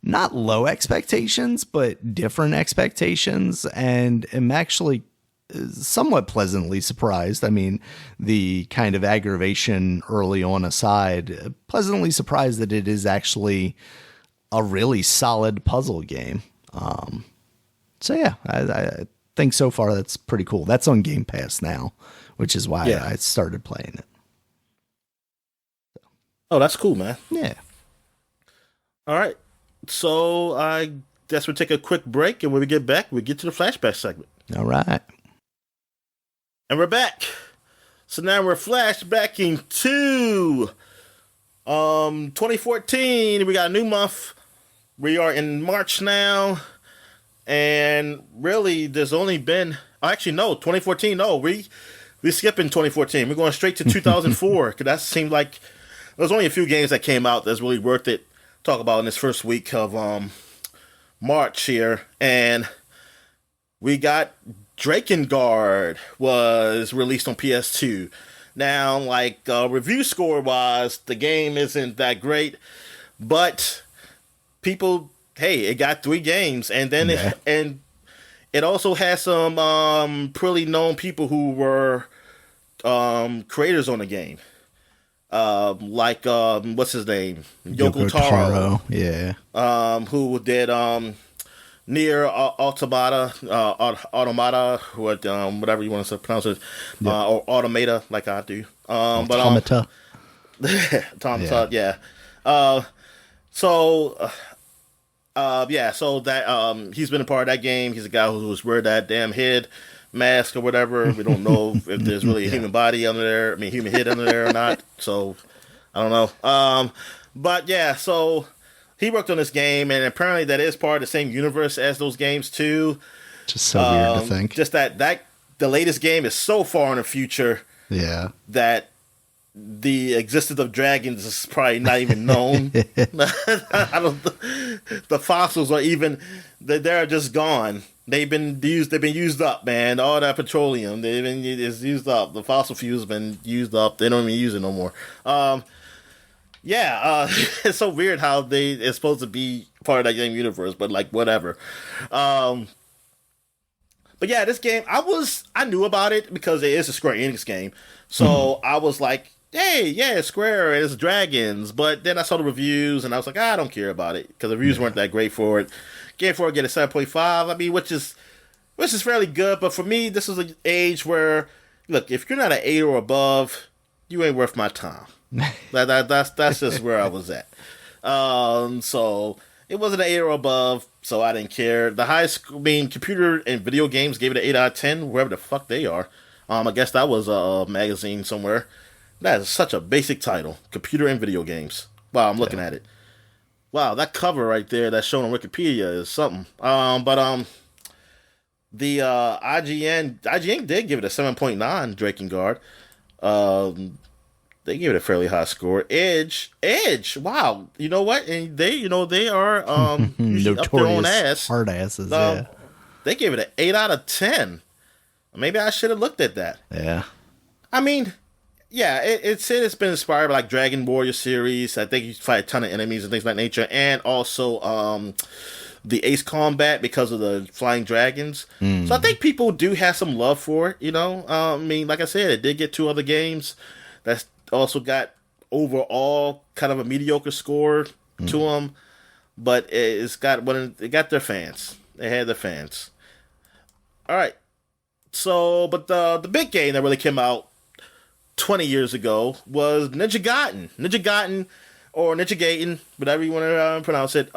not low expectations, but different expectations, and am actually somewhat pleasantly surprised. I mean, the kind of aggravation early on aside, pleasantly surprised that it is actually a really solid puzzle game. So yeah, think so far that's pretty cool. That's on Game Pass now, which is why Yeah. I started playing it. Oh, that's cool, man. Yeah. All right. So I guess we'll take a quick break, and when we get back, we'll get to the flashback segment. All right. And we're back. So now we're flashbacking to 2014. We got a new month. We are in March now. And really, there's only been... Oh, actually, no. 2014, no. We're skipping 2014. We're going straight to 2004. Because that seemed like... There's only a few games that came out that's really worth it. Talk about in this first week of March here. And we got Drakengard was released on PS2. Now, like, review score-wise, the game isn't that great. But people... Hey, it got 3 games, and then it also has some pretty known people who were creators on the game, like what's his name, Yoko Taro, yeah, who did Nier Automata, whatever you want to pronounce it, or Automata, like I do, Automata, Automata, yeah. So that he's been a part of that game. He's a guy who was wearing that damn head mask or whatever. We don't know if there's really a human body under there. I mean, human head under there or not. So I don't know. But yeah, so he worked on this game, and apparently that is part of the same universe as those games too. Just so weird to think. Just that the latest game is so far in the future. Yeah. That the existence of dragons is probably not even known. The fossils are even they're just gone. They've been used up, man. All that petroleum is used up. The fossil fuel's been used up. They don't even use it no more. It's so weird how it's supposed to be part of that game universe, but like whatever. But yeah, this game I knew about it because it is a Square Enix game. So I was like, hey, yeah, Square, it's dragons. But then I saw the reviews, and I was like, I don't care about it, because the reviews weren't that great for it. Get a 7.5, I mean, which is fairly good. But for me, this is an age where, look, if you're not an 8 or above, you ain't worth my time. That's just where I was at. So it wasn't an 8 or above, so I didn't care. The highest, computer and video games gave it an 8 out of 10, wherever the fuck they are. I guess that was a magazine somewhere. That is such a basic title. Computer and video games. Wow, I'm looking at it. Wow, that cover right there that's shown on Wikipedia is something. The IGN did give it a 7.9, Drakengard. They gave it a fairly high score. Edge, wow. You know what? And they are usually up their own ass. Hard asses, yeah. They gave it an 8 out of 10. Maybe I should have looked at that. Yeah. I mean, yeah, it's been inspired by like Dragon Warrior series. I think you fight a ton of enemies and things like nature, and also the Ace Combat because of the flying dragons. So I think people do have some love for it. You know, I mean, like I said, it did get 2 other games that's also got overall kind of a mediocre score to them, but it got their fans. They had their fans. All right. So, but the big game that really came out 20 years ago was Ninja Gaiden. Ninja Gaiden, or Ninja Gaiden, whatever you want to pronounce it,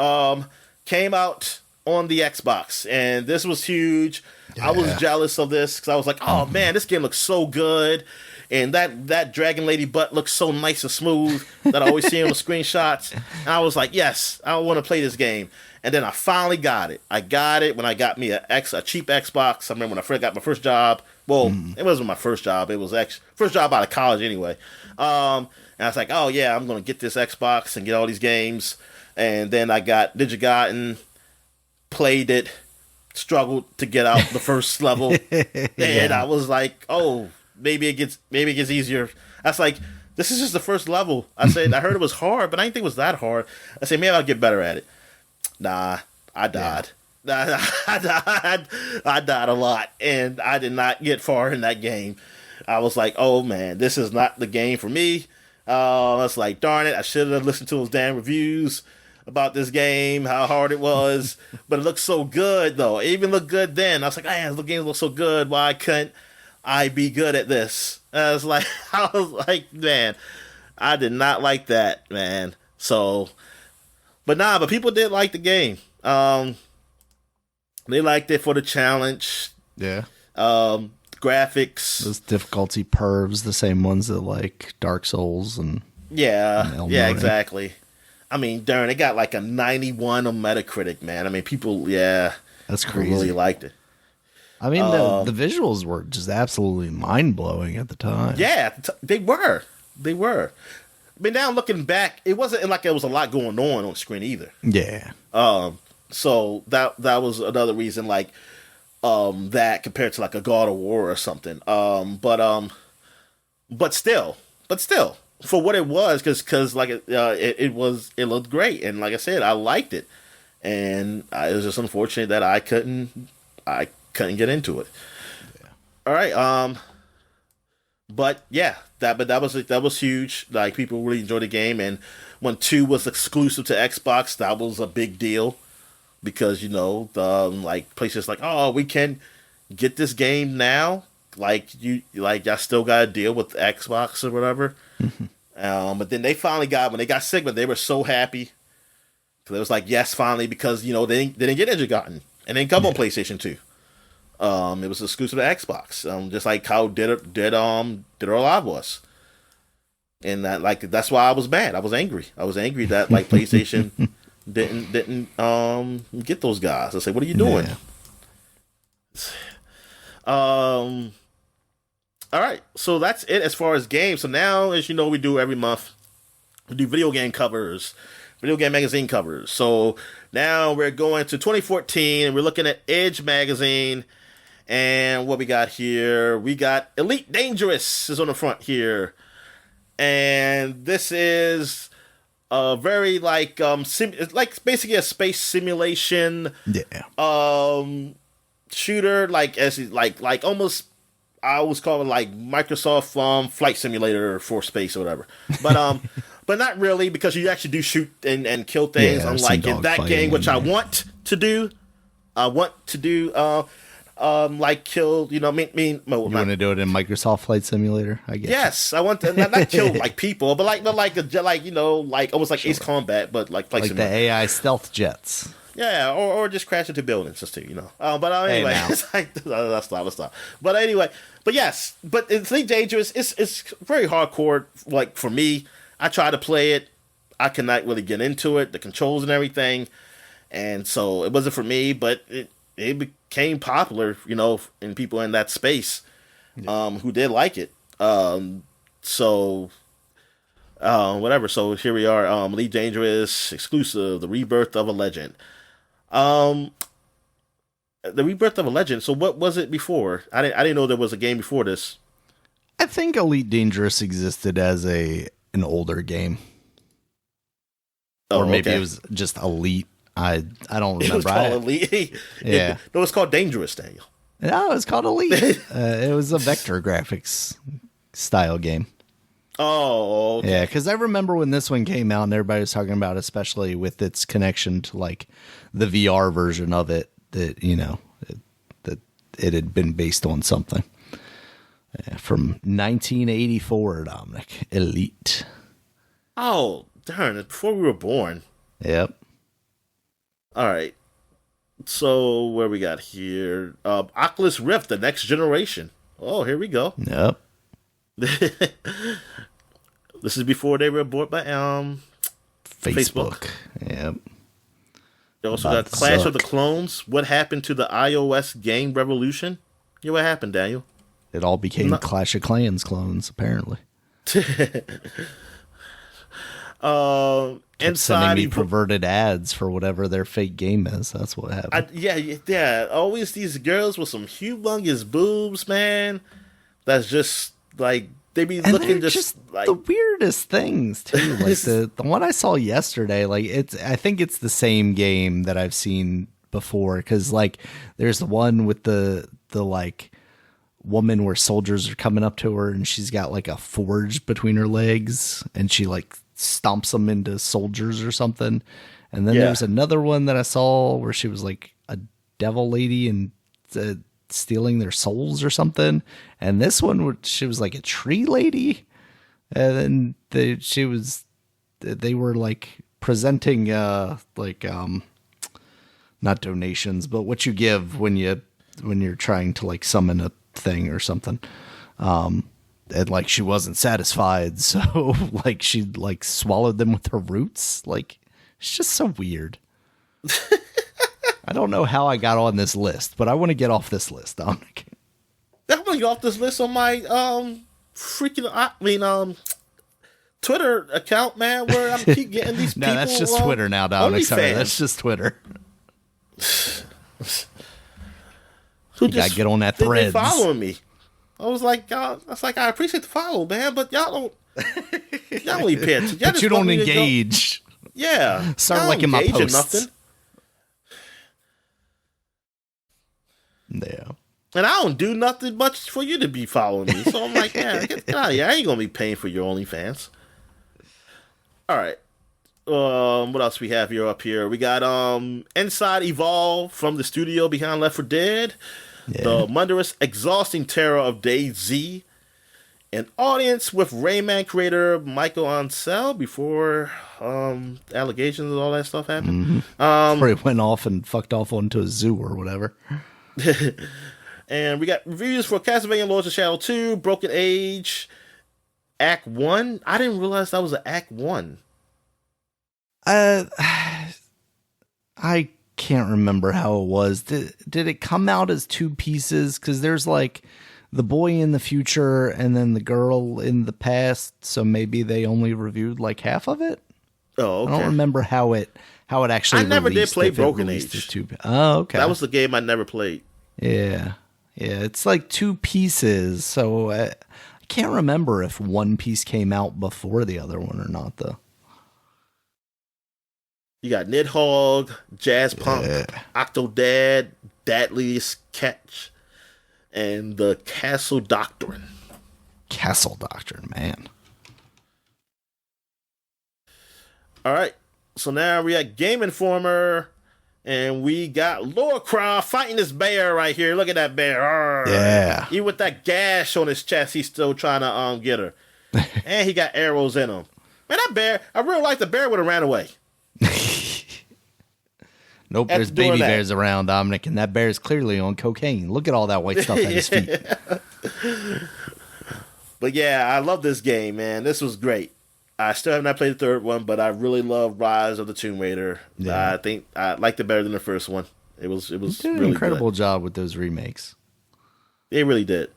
came out on the Xbox, and this was huge. Yeah. I was jealous of this because I was like, oh man, this game looks so good, and that dragon lady butt looks so nice and smooth that I always see on the screenshots. And I was like, yes, I want to play this game. And then I finally got it. I got it when I got me a cheap Xbox. I remember when I first got my first job. Well, it wasn't my first job. It was actually first job out of college anyway. And I was like, oh yeah, I'm going to get this Xbox and get all these games. And then I got Ninja Gaiden, played it, struggled to get out the first level. And I was like, oh, maybe it gets easier. I was like, this is just the first level. I said, I heard it was hard, but I didn't think it was that hard. I said, maybe I'll get better at it. Nah, I died. Yeah. I died a lot, and I did not get far in that game. I was like, oh man, this is not the game for me. I was like, darn it, I should have listened to those damn reviews. about this game, how hard it was, but it looked so good though. It even looked good then. I was like, man, the game looks so good. Why couldn't I be good at this? I was like, man, I did not like that, man. So, but people did like the game. They liked it for the challenge. Yeah. Graphics. Those difficulty pervs, the same ones that like Dark Souls and exactly. I mean, darn, it got like a 91 on Metacritic, man. I mean, people, that's crazy. Really liked it. I mean, the visuals were just absolutely mind blowing at the time. Yeah, they were. They were. I mean, now looking back, it wasn't like there was a lot going on screen either. Yeah. So that was another reason, like, that compared to like a God of War or something. But still, for what it was, because like it looked great, and like I said, I liked it, and it was just unfortunate that I couldn't get into it. Yeah. All right. But yeah, that was huge. Like, people really enjoyed the game, and when 2 was exclusive to Xbox, that was a big deal. Because, like, places like, oh, we can get this game now. Like, I still got to deal with Xbox or whatever. Mm-hmm. But then when they got Segment, they were so happy. Because it was like, yes, finally, because, they didn't get Ninja Gaiden. And then come on PlayStation 2. It was exclusive to Xbox. Just like how Dead or Alive was. And that's why I was mad. I was angry. That, like, PlayStation didn't get those guys. I say, what are you doing? Yeah. All right, so that's it as far as games. So now, as you know, we do every month, we do video game magazine covers. So now we're going to 2014, and we're looking at Edge magazine. And what we got here, we got Elite Dangerous is on the front here, and this is a very it's like basically a space simulation shooter, like almost, I always call it like Microsoft Flight Simulator for space or whatever, but but not really, because you actually do shoot and kill things, unlike in that game, which I want to do like kill, you want to do it in Microsoft Flight Simulator, I guess. Yes, I want to not kill like people, but like almost like Ace Combat, but like Flight Simulator. The AI stealth jets. Yeah, or just crash into buildings just to, But anyway, it's like, let's stop. But anyway, but it's Elite Dangerous. It's very hardcore. Like, for me, I try to play it. I cannot really get into it, the controls and everything, and so it wasn't for me. But it became popular, in people in that space, who did like it. So whatever. So here we are, Elite Dangerous exclusive, The Rebirth of a Legend. The Rebirth of a Legend. So what was it before? I didn't know there was a game before this. I think Elite Dangerous existed as an older game, or maybe it was just Elite. I don't remember. It was called Elite. Yeah. No, it's called Dangerous, Daniel. No, it's called Elite. It was a vector graphics style game. Oh, okay. Yeah, because I remember when this one came out and everybody was talking about, especially with its connection to like the VR version of it, that that it had been based on something. From 1984, Dominic. Elite. Oh, darn it! Before we were born. Yep. All right. So where we got here? Oculus Rift, the next generation. Oh, here we go. Yep. This is before they were bought by Facebook. Yep. They also got Clash of the Clones. What happened to the iOS game revolution? Yeah, what happened, Daniel? It all became Clash of Clans clones, apparently. Sending me perverted ads for whatever their fake game is. That's what happened. Yeah. Always these girls with some humongous boobs, man. That's just like, they be looking just like the weirdest things too. Like the one I saw yesterday. Like I think it's the same game that I've seen before. Because like there's the one with the like woman where soldiers are coming up to her and she's got like a forge between her legs and she like stomps them into soldiers or something, And then Yeah. there's another one that I saw where she was like a devil lady and stealing their souls or something. And this one, she was like a tree lady. And then they were like presenting not donations, but what you give when you're trying to like summon a thing or something. And like she wasn't satisfied, so like she like swallowed them with her roots. Like it's just so weird. I don't know how I got on this list, but I want to get off this list, Dominic. I'm gonna get off this list on my Twitter account, man, where I'm keep getting these No, people. that's just Twitter now, Dominic. Sorry, OnlyFans. that's just Twitter. Who You gotta get on that Threads. They following me. I was like, I appreciate the follow, man, but y'all only pay attention. But you don't engage. Yeah. Start liking my engage in posts. nothing. Yeah. And I don't do nothing much for you to be following me. So I'm like, yeah, get out of here. I ain't gonna be paying for your OnlyFans. All right. What else we have here up here? We got Inside Evolve from the studio behind Left 4 Dead. Yeah. The murderous, exhausting terror of DayZ. An audience with Rayman creator Michael Ansel before allegations and all that stuff happened. Before he went off and fucked off onto a zoo or whatever. And we got reviews for Castlevania Lords of Shadow 2, Broken Age, Act 1. I didn't realize that was an Act 1. I can't remember how it was. Did it come out as two pieces? Because there's like the boy in the future and then the girl in the past. So maybe they only reviewed like half of it. Oh, okay. I don't remember how it actually. I never did released, play if it Broken released Age. as two. Oh, okay. That was the game I never played. Yeah. It's like two pieces. So I can't remember if one piece came out before the other one or not, though. You got Nidhogg, Jazz Punk, Octodad, Dadley's Catch, and the Castle Doctrine. Castle Doctrine, man. All right. So now we got Game Informer, and we got Lorcraw fighting this bear right here. Look at that bear. Arr. Yeah. Even with that gash on his chest, he's still trying to get her. And he got arrows in him. Man, that bear, I really like the bear would have ran away. Nope, there's baby bears around, Dominic, and that bear is clearly on cocaine. Look at all that white stuff at his feet. But yeah, I love this game, man. This was great. I still have not played the third one, but I really love Rise of the Tomb Raider. Yeah. I think I liked it better than the first one. It was did really an incredible good. job with those remakes. They really did.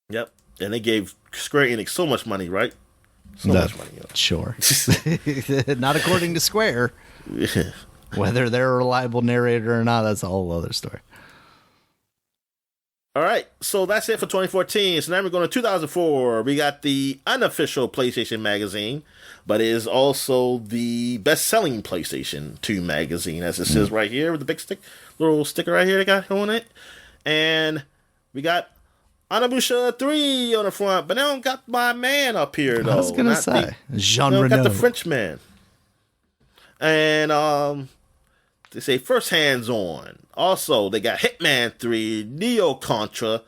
Yep, and they gave Square Enix so much money, right? So much money. Sure. Not according to Square. Whether they're a reliable narrator or not, that's a whole other story. All right, so that's it for 2014. So now we're going to 2004. We got the unofficial PlayStation magazine, but it is also the best-selling PlayStation 2 magazine, as it says right here with the big little sticker right here they got on it. And we got Onimusha 3 on the front, but they don't got my man up here, though. I was going to say, Jean They don't got Renault. the French man. And they say first hands-on. Also, they got Hitman 3, Neo Contra,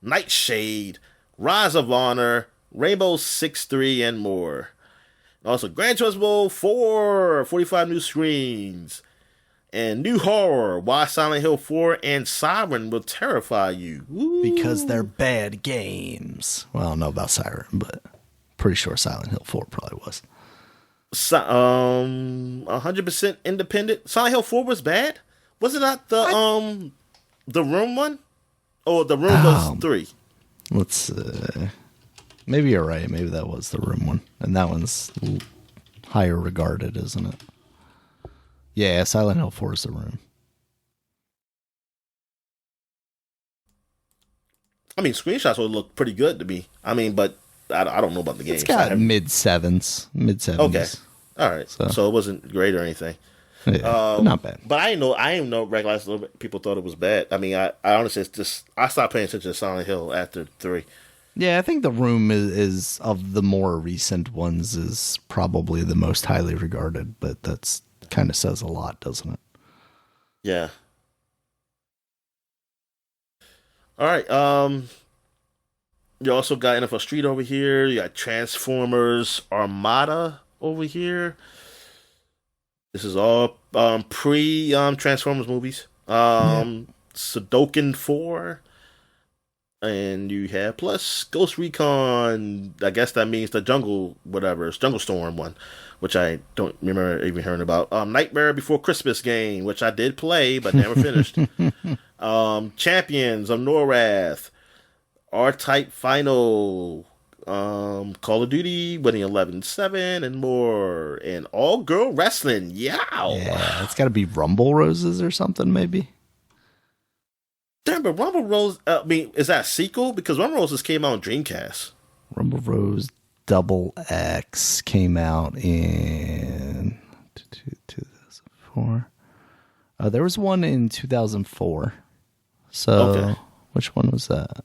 Nightshade, Rise of Honor, Rainbow Six 3, and more. Also, Gran Turismo 4, 45 new screens. And new horror, Why Silent Hill 4 and Siren Will Terrify You. Woo. Because they're bad games. Well, I don't know about Siren, but pretty sure Silent Hill 4 probably was. 100% independent. Silent Hill 4 was bad? Was it not the Room one? Or the Room was 3? Let's maybe you're right. Maybe that was the Room one. And that one's higher regarded, isn't it? Yeah, Silent Hill 4 is the Room. I mean, screenshots would look pretty good to me. I mean, but I don't know about the game. It's got mid-sevens. Okay. All right. So it wasn't great or anything. Yeah, not bad. But I didn't know recognize people thought it was bad. I mean, I honestly, it's just I stopped paying attention to Silent Hill after 3. Yeah, I think The Room is of the more recent ones is probably the most highly regarded, but that's kind of says a lot, doesn't it? Yeah. All right. You also got NFL Street over here. You got Transformers Armada over here. This is all pre Transformers movies. Sudoku 4. And you have plus Ghost Recon. I guess that means the jungle, whatever. It's Jungle Storm one, which I don't remember even hearing about. Nightmare Before Christmas game, which I did play but never finished. Champions of Norath. R-Type Final. Call of Duty, Winning 11-7, and more. And all-girl wrestling. Yow! Yeah, it's got to be Rumble Roses or something, maybe. Damn, but Rumble Rose, is that a sequel? Because Rumble Roses came out on Dreamcast. Rumble Rose Double X came out in 2004. There was one in 2004. So, okay. Which one was that?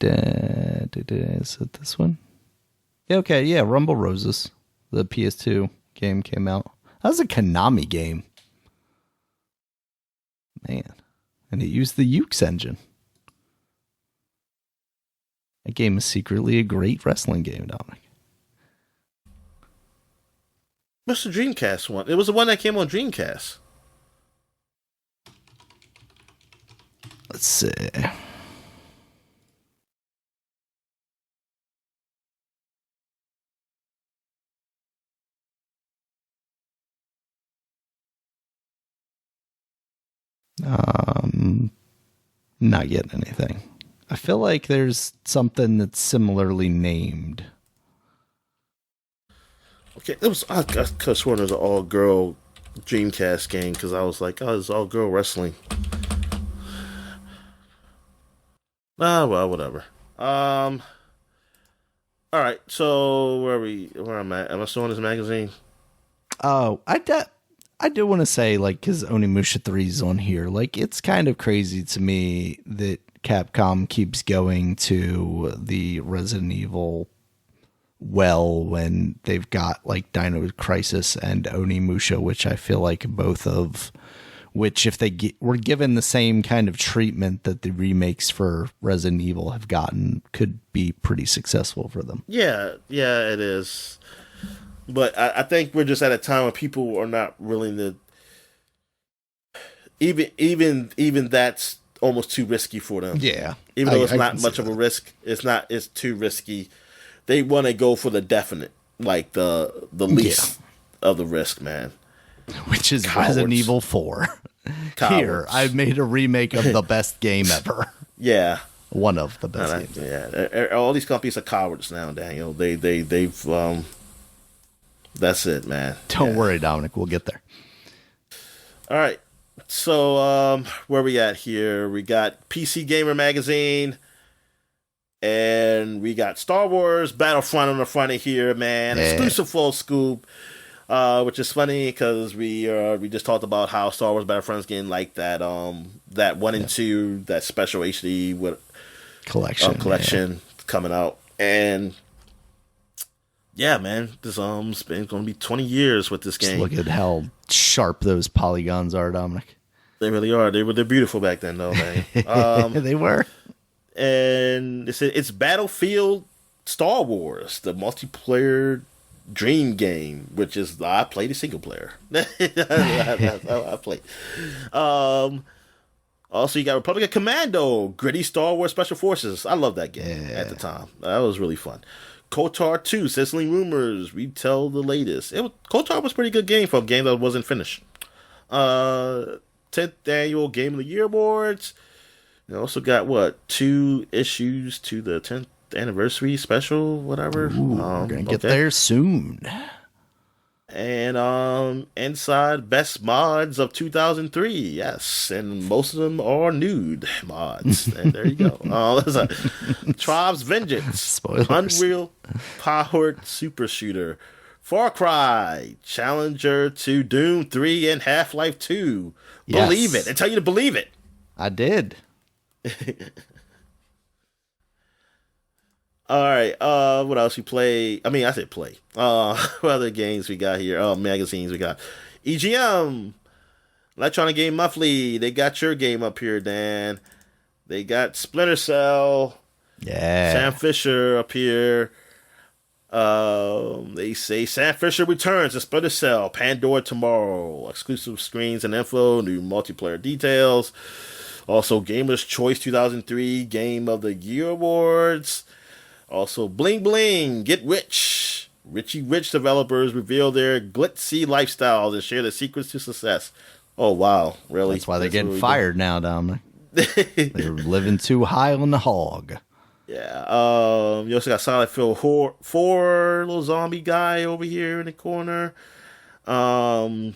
Is it this one? Yeah, okay, yeah, Rumble Roses. The PS2 game came out. That was a Konami game. Man. And it used the Ukes engine. That game is secretly a great wrestling game, Dominic. What's the Dreamcast one? It was the one that came on Dreamcast. Let's see. Not getting anything. I feel like there's something that's similarly named. Okay, it was. I could have sworn it was an all-girl Dreamcast game because I was like, oh, it's all-girl wrestling. Well, whatever. All right. So where am I? Am I still in this magazine? Oh, I do want to say, like, because Onimusha 3 is on here, like, it's kind of crazy to me that Capcom keeps going to the Resident Evil well when they've got, like, Dino Crisis and Onimusha, which I feel like both of which, if they were given the same kind of treatment that the remakes for Resident Evil have gotten, could be pretty successful for them. Yeah, it is. But I think we're just at a time when people are not willing to. Even that's almost too risky for them. Yeah, even though it's not much of a risk, it's too risky. They want to go for the definite, like the least of the risk, man. Which is Cowards. Resident Evil 4. Here, I've made a remake of the best game ever. Yeah. One of the best games. Yeah. All these companies are cowards now, Daniel. They've that's it, man. Don't worry, Dominic. We'll get there. All right. So, where we at here? We got PC Gamer Magazine. And we got Star Wars Battlefront on the front of here, man. Yeah. Exclusive full scoop. Which is funny because we just talked about how Star Wars Battlefront is getting like that 1 and 2, that special HD with collection coming out. And yeah, man, this it's been going to be 20 years with this game. Just look at how sharp those polygons are, Dominic. They really are. They're beautiful back then, though, man. They were. And it's Battlefield Star Wars, the multiplayer dream game, which is I played a single player. I played. Also, you got Republic of Commando, gritty Star Wars Special Forces. I love that game at the time. That was really fun. KOTOR 2, Sizzling Rumors, Retell the Latest. KOTOR was a pretty good game for a game that wasn't finished. 10th Annual Game of the Year Awards. You also got, 2 issues to the 10th anniversary special, whatever. Ooh, we're gonna get there soon. And inside best mods of 2003, yes, and most of them are nude mods. And there you go. Tribes Vengeance, spoilers. Unreal Powered Super Shooter, Far Cry, Challenger to Doom 3 and Half-Life 2. Yes. Believe it. I tell you to believe it. I did. All right. What else we play? I mean, I said play. What other games we got here? Oh, magazines we got. EGM, Electronic Game Monthly. They got your game up here, Dan. They got Splinter Cell. Yeah. Sam Fisher up here. They say Sam Fisher returns to Splinter Cell, Pandora tomorrow. Exclusive screens and info, new multiplayer details. Also, Gamer's Choice 2003 Game of the Year Awards. Also, Bling Bling, Get Rich. Richie Rich developers reveal their glitzy lifestyles and share the secrets to success. Oh, wow. Really? That's why they're getting fired now, Dominic. They're living too high on the hog. Yeah. You also got Silent Hill 4, little zombie guy over here in the corner. Then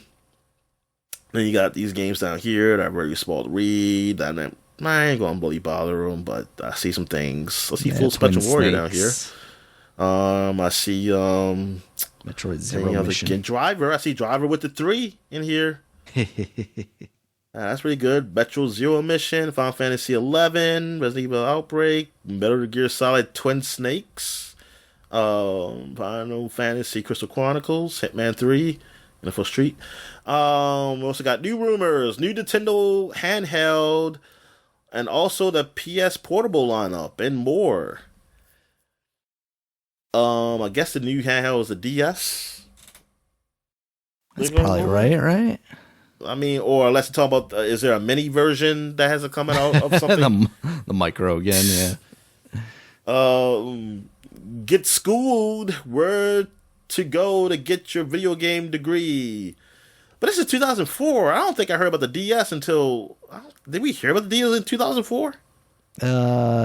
you got these games down here that are very small to read. I ain't going to really bother them, but I see some things. I see Full Spectrum Warrior down here. I see Metroid Zero Mission. Driver. I see Driver with the 3 in here. That's pretty good. Metro Zero Mission, Final Fantasy 11, Resident Evil Outbreak, Metal Gear Solid Twin Snakes, Final Fantasy Crystal Chronicles, Hitman 3, Info Street. We also got new rumors, new Nintendo handheld, and also the PS Portable lineup, and more. I guess the new handheld is the DS. That's probably right? I mean, or unless you talk about, is there a mini version that hasn't come out of something? the micro again, yeah. Get schooled. Where to go to get your video game degree? But this is 2004. I don't think I heard about the DS until. Did we hear about the DS in 2004?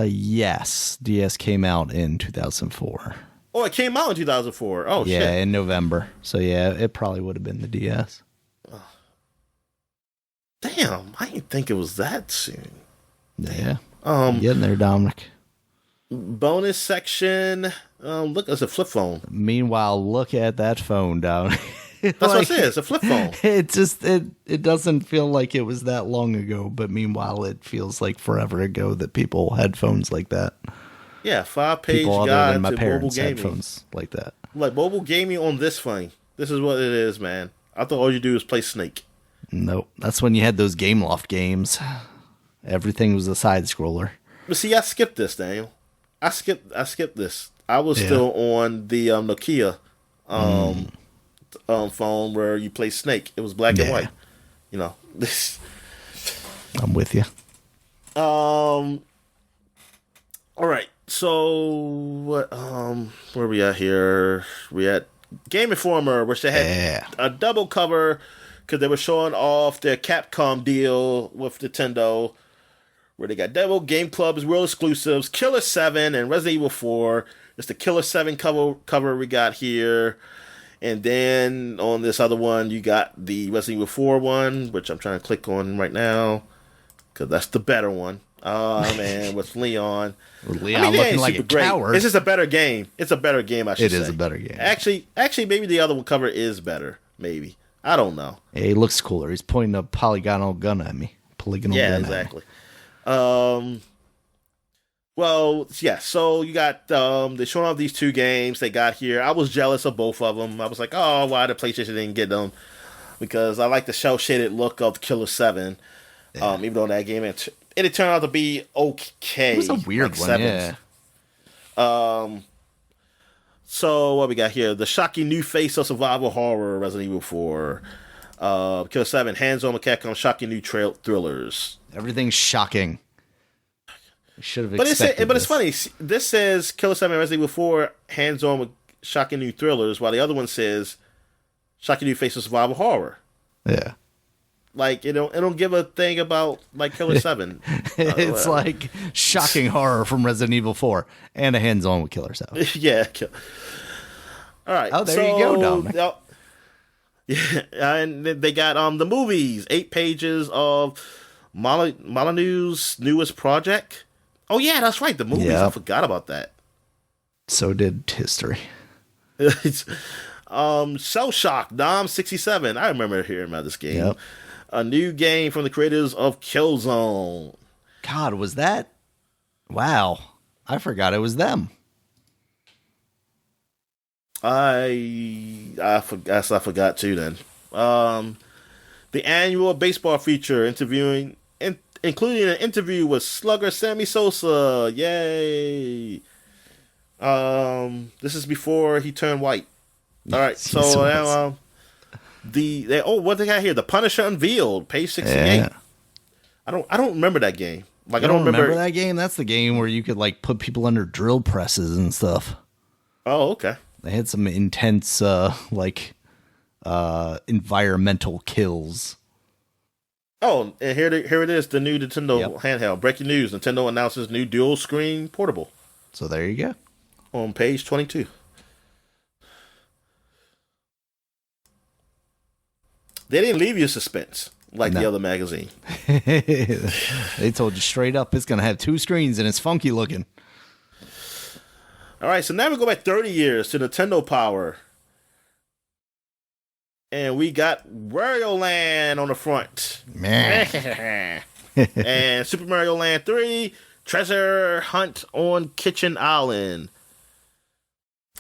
Yes. DS came out in 2004. Oh, it came out in 2004. Oh, yeah, shit. Yeah, in November. So, yeah, it probably would have been the DS. Damn, I didn't think it was that soon. Yeah. Getting there, Dominic. Bonus section. Look, it's a flip phone. Meanwhile, look at that phone, Dominic. That's what I said. It's a flip phone. It doesn't feel like it was that long ago, but meanwhile, it feels like forever ago that people had phones like that. Yeah, 5-page people guide other than my to parents mobile had gaming. phones like that. Like mobile gaming on this phone. This is what it is, man. I thought all you do is play Snake. Nope. That's when you had those Game Loft games. Everything was a side scroller. But see, I skipped this, Daniel. I skipped this. I was still on the Nokia phone where you play Snake. It was black and white. You know. I'm with you. All right. So what? Where are we at here? We at Game Informer, which they had a double cover because they were showing off their Capcom deal with Nintendo, where they got Devil Game Club's world exclusives, Killer 7 and Resident Evil 4. It's the Killer 7 cover we got here. And then on this other one, you got the Resident Evil 4 one, which I'm trying to click on right now because that's the better one. Oh, man, with Leon. Leon looking like a coward. It's just a better game. It's a better game, I should say. It is a better game. Actually, maybe the other one cover is better. Maybe. I don't know. Yeah, he looks cooler. He's pointing a polygonal gun at me. Yeah, exactly. Well, yeah, so you got, they're showing off these two games they got here. I was jealous of both of them. I was like, oh, why the PlayStation didn't get them? Because I like the shell-shaded look of Killer 7, even though that game, it turned out to be okay. It was a weird one, yeah. So, what we got here? The shocking new face of survival horror, Resident Evil 4. Killer 7, hands-on with Capcom, shocking new thrillers. Everything's shocking. I should have expected But it's funny. This says Killer 7 Resident Evil 4, hands-on with shocking new thrillers, while the other one says shocking new face of survival horror. Yeah. Like, it don't give a thing about, like, Killer 7. It's like shocking horror from Resident Evil 4 and a hands-on with Killer 7. Yeah. All right. Oh, there you go, Dominic. Yeah, and they got the movies. 8 pages of Molyneux's newest project. Oh, yeah, that's right. The movies. Yep. I forgot about that. So did history. Cell Shock, Dom 67. I remember hearing about this game. Yep. A new game from the creators of Killzone. God, was that? Wow. I forgot it was them. I forgot too. Then, the annual baseball feature including an interview with slugger Sammy Sosa. Yay! This is before he turned white. All right, so now what they got here? The Punisher Unveiled, page 68. Yeah. I don't remember that game. Like, I don't remember that game. That's the game where you could like put people under drill presses and stuff. Oh, okay. They had some intense environmental kills. Oh, and here it is, the new Nintendo handheld. Breaking news: Nintendo announces new dual screen portable. So there you go. On page 22. They didn't leave you suspense like the other magazine. They told you straight up it's going to have 2 screens and it's funky looking. All right, so now we go back 30 years to Nintendo Power. And we got Wario Land on the front. And Super Mario Land 3, Treasure Hunt on Kitchen Island.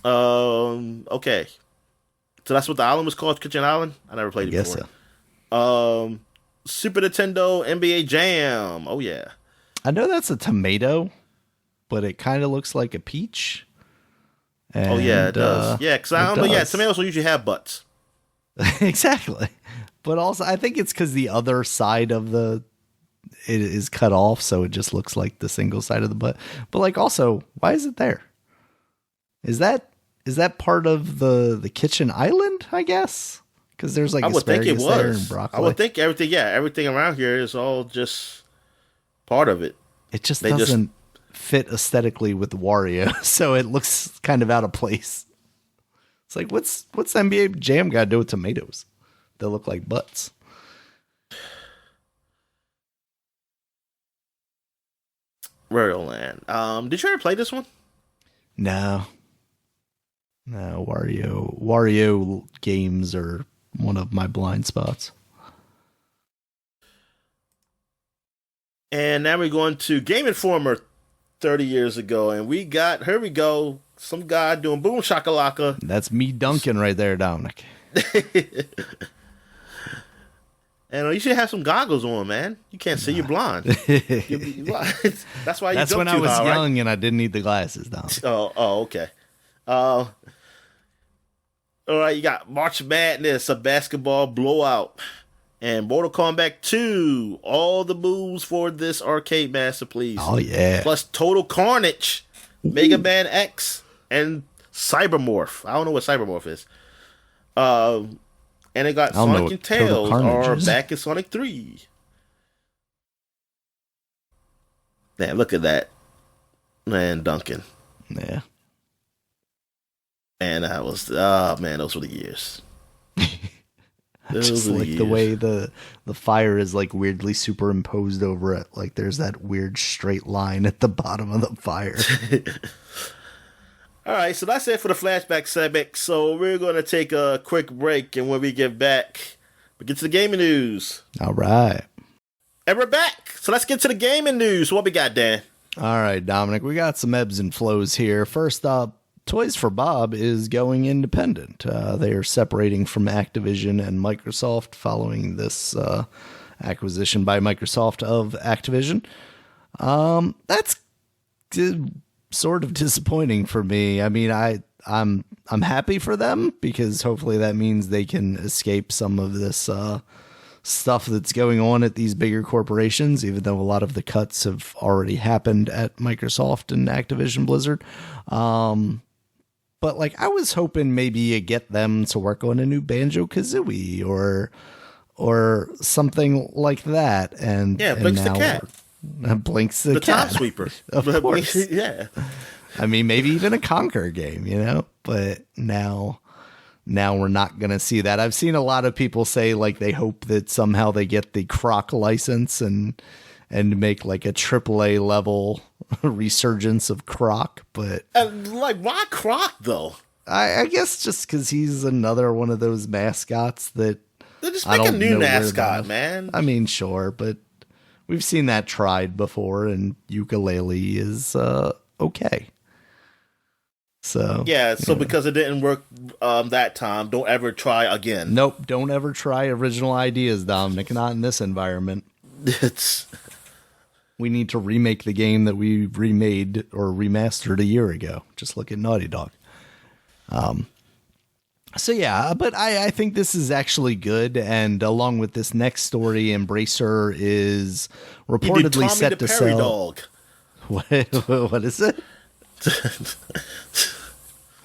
Okay. So that's what the island was called, Kitchen Island? I never played it before. So. Super Nintendo NBA Jam. Oh, yeah. I know that's a tomato, but it kind of looks like a peach. And, oh, yeah, it does. Yeah, because I don't know. Yeah, tomatoes will usually have butts. Exactly. But also, I think it's because the other side of it is cut off, so it just looks like the single side of the butt. But, like, also, why is it there? Is that part of the kitchen island, I guess? Because there's like asparagus there and broccoli. I would think everything around here is all just part of it. It just doesn't fit aesthetically with Wario, so it looks kind of out of place. It's like, what's NBA Jam got to do with tomatoes? They look like butts. Wario Land. Did you ever play this one? No, Wario games are one of my blind spots. And now we're going to Game Informer 30 years ago, and here we go, some guy doing boom shakalaka. That's me dunking right there, Dominic. And you should have some goggles on, man. You can't see, you're blind. That's why you That's when I was young, right? And I didn't need the glasses, Dominic. Oh, okay. All right, you got March Madness, a basketball blowout, and Mortal Kombat 2. All the moves for this arcade master, please. Oh, yeah. Plus Total Carnage, Mega Man X, and Cybermorph. I don't know what Cybermorph is. And it got Sonic and Tails are back in Sonic 3. Man, look at that. Man, Duncan. Yeah. And I was, those were the years. Just like the way the fire is like weirdly superimposed over it. Like there's that weird straight line at the bottom of the fire. All right, so that's it for the Flashback Segment. So we're going to take a quick break, and when we get back, we get to the gaming news. All right. And we're back. So let's get to the gaming news. What we got, Dan? All right, Dominic, we got some ebbs and flows here. First up, Toys for Bob is going independent. They are separating from Activision and Microsoft following this acquisition by Microsoft of Activision. That's sort of disappointing for me. I mean, I'm happy for them because hopefully that means they can escape some of this stuff that's going on at these bigger corporations, even though a lot of the cuts have already happened at Microsoft and Activision Blizzard. But like, I was hoping maybe you get them to work on a new Banjo-Kazooie or something like that. And Blinks the cat. Blinks the cat. The Time Sweeper. Of course. Yeah. I mean, maybe even a Conquer game, you know? But now we're not going to see that. I've seen a lot of people say like they hope that somehow they get the Croc license and make like a AAA level resurgence of Croc, but like, why Croc though? I guess just because he's another one of those mascots that they just make a new mascot, man. I mean, sure, but we've seen that tried before, and Ukulele is okay. So yeah, so because it didn't work that time, don't ever try again. Nope, don't ever try original ideas, Dominic. Not in this environment. We need to remake the game that we remade or remastered a year ago. Just look at Naughty Dog. So yeah, but I think this is actually good, and along with this next story, Embracer is reportedly set to sell. Dog. What is it?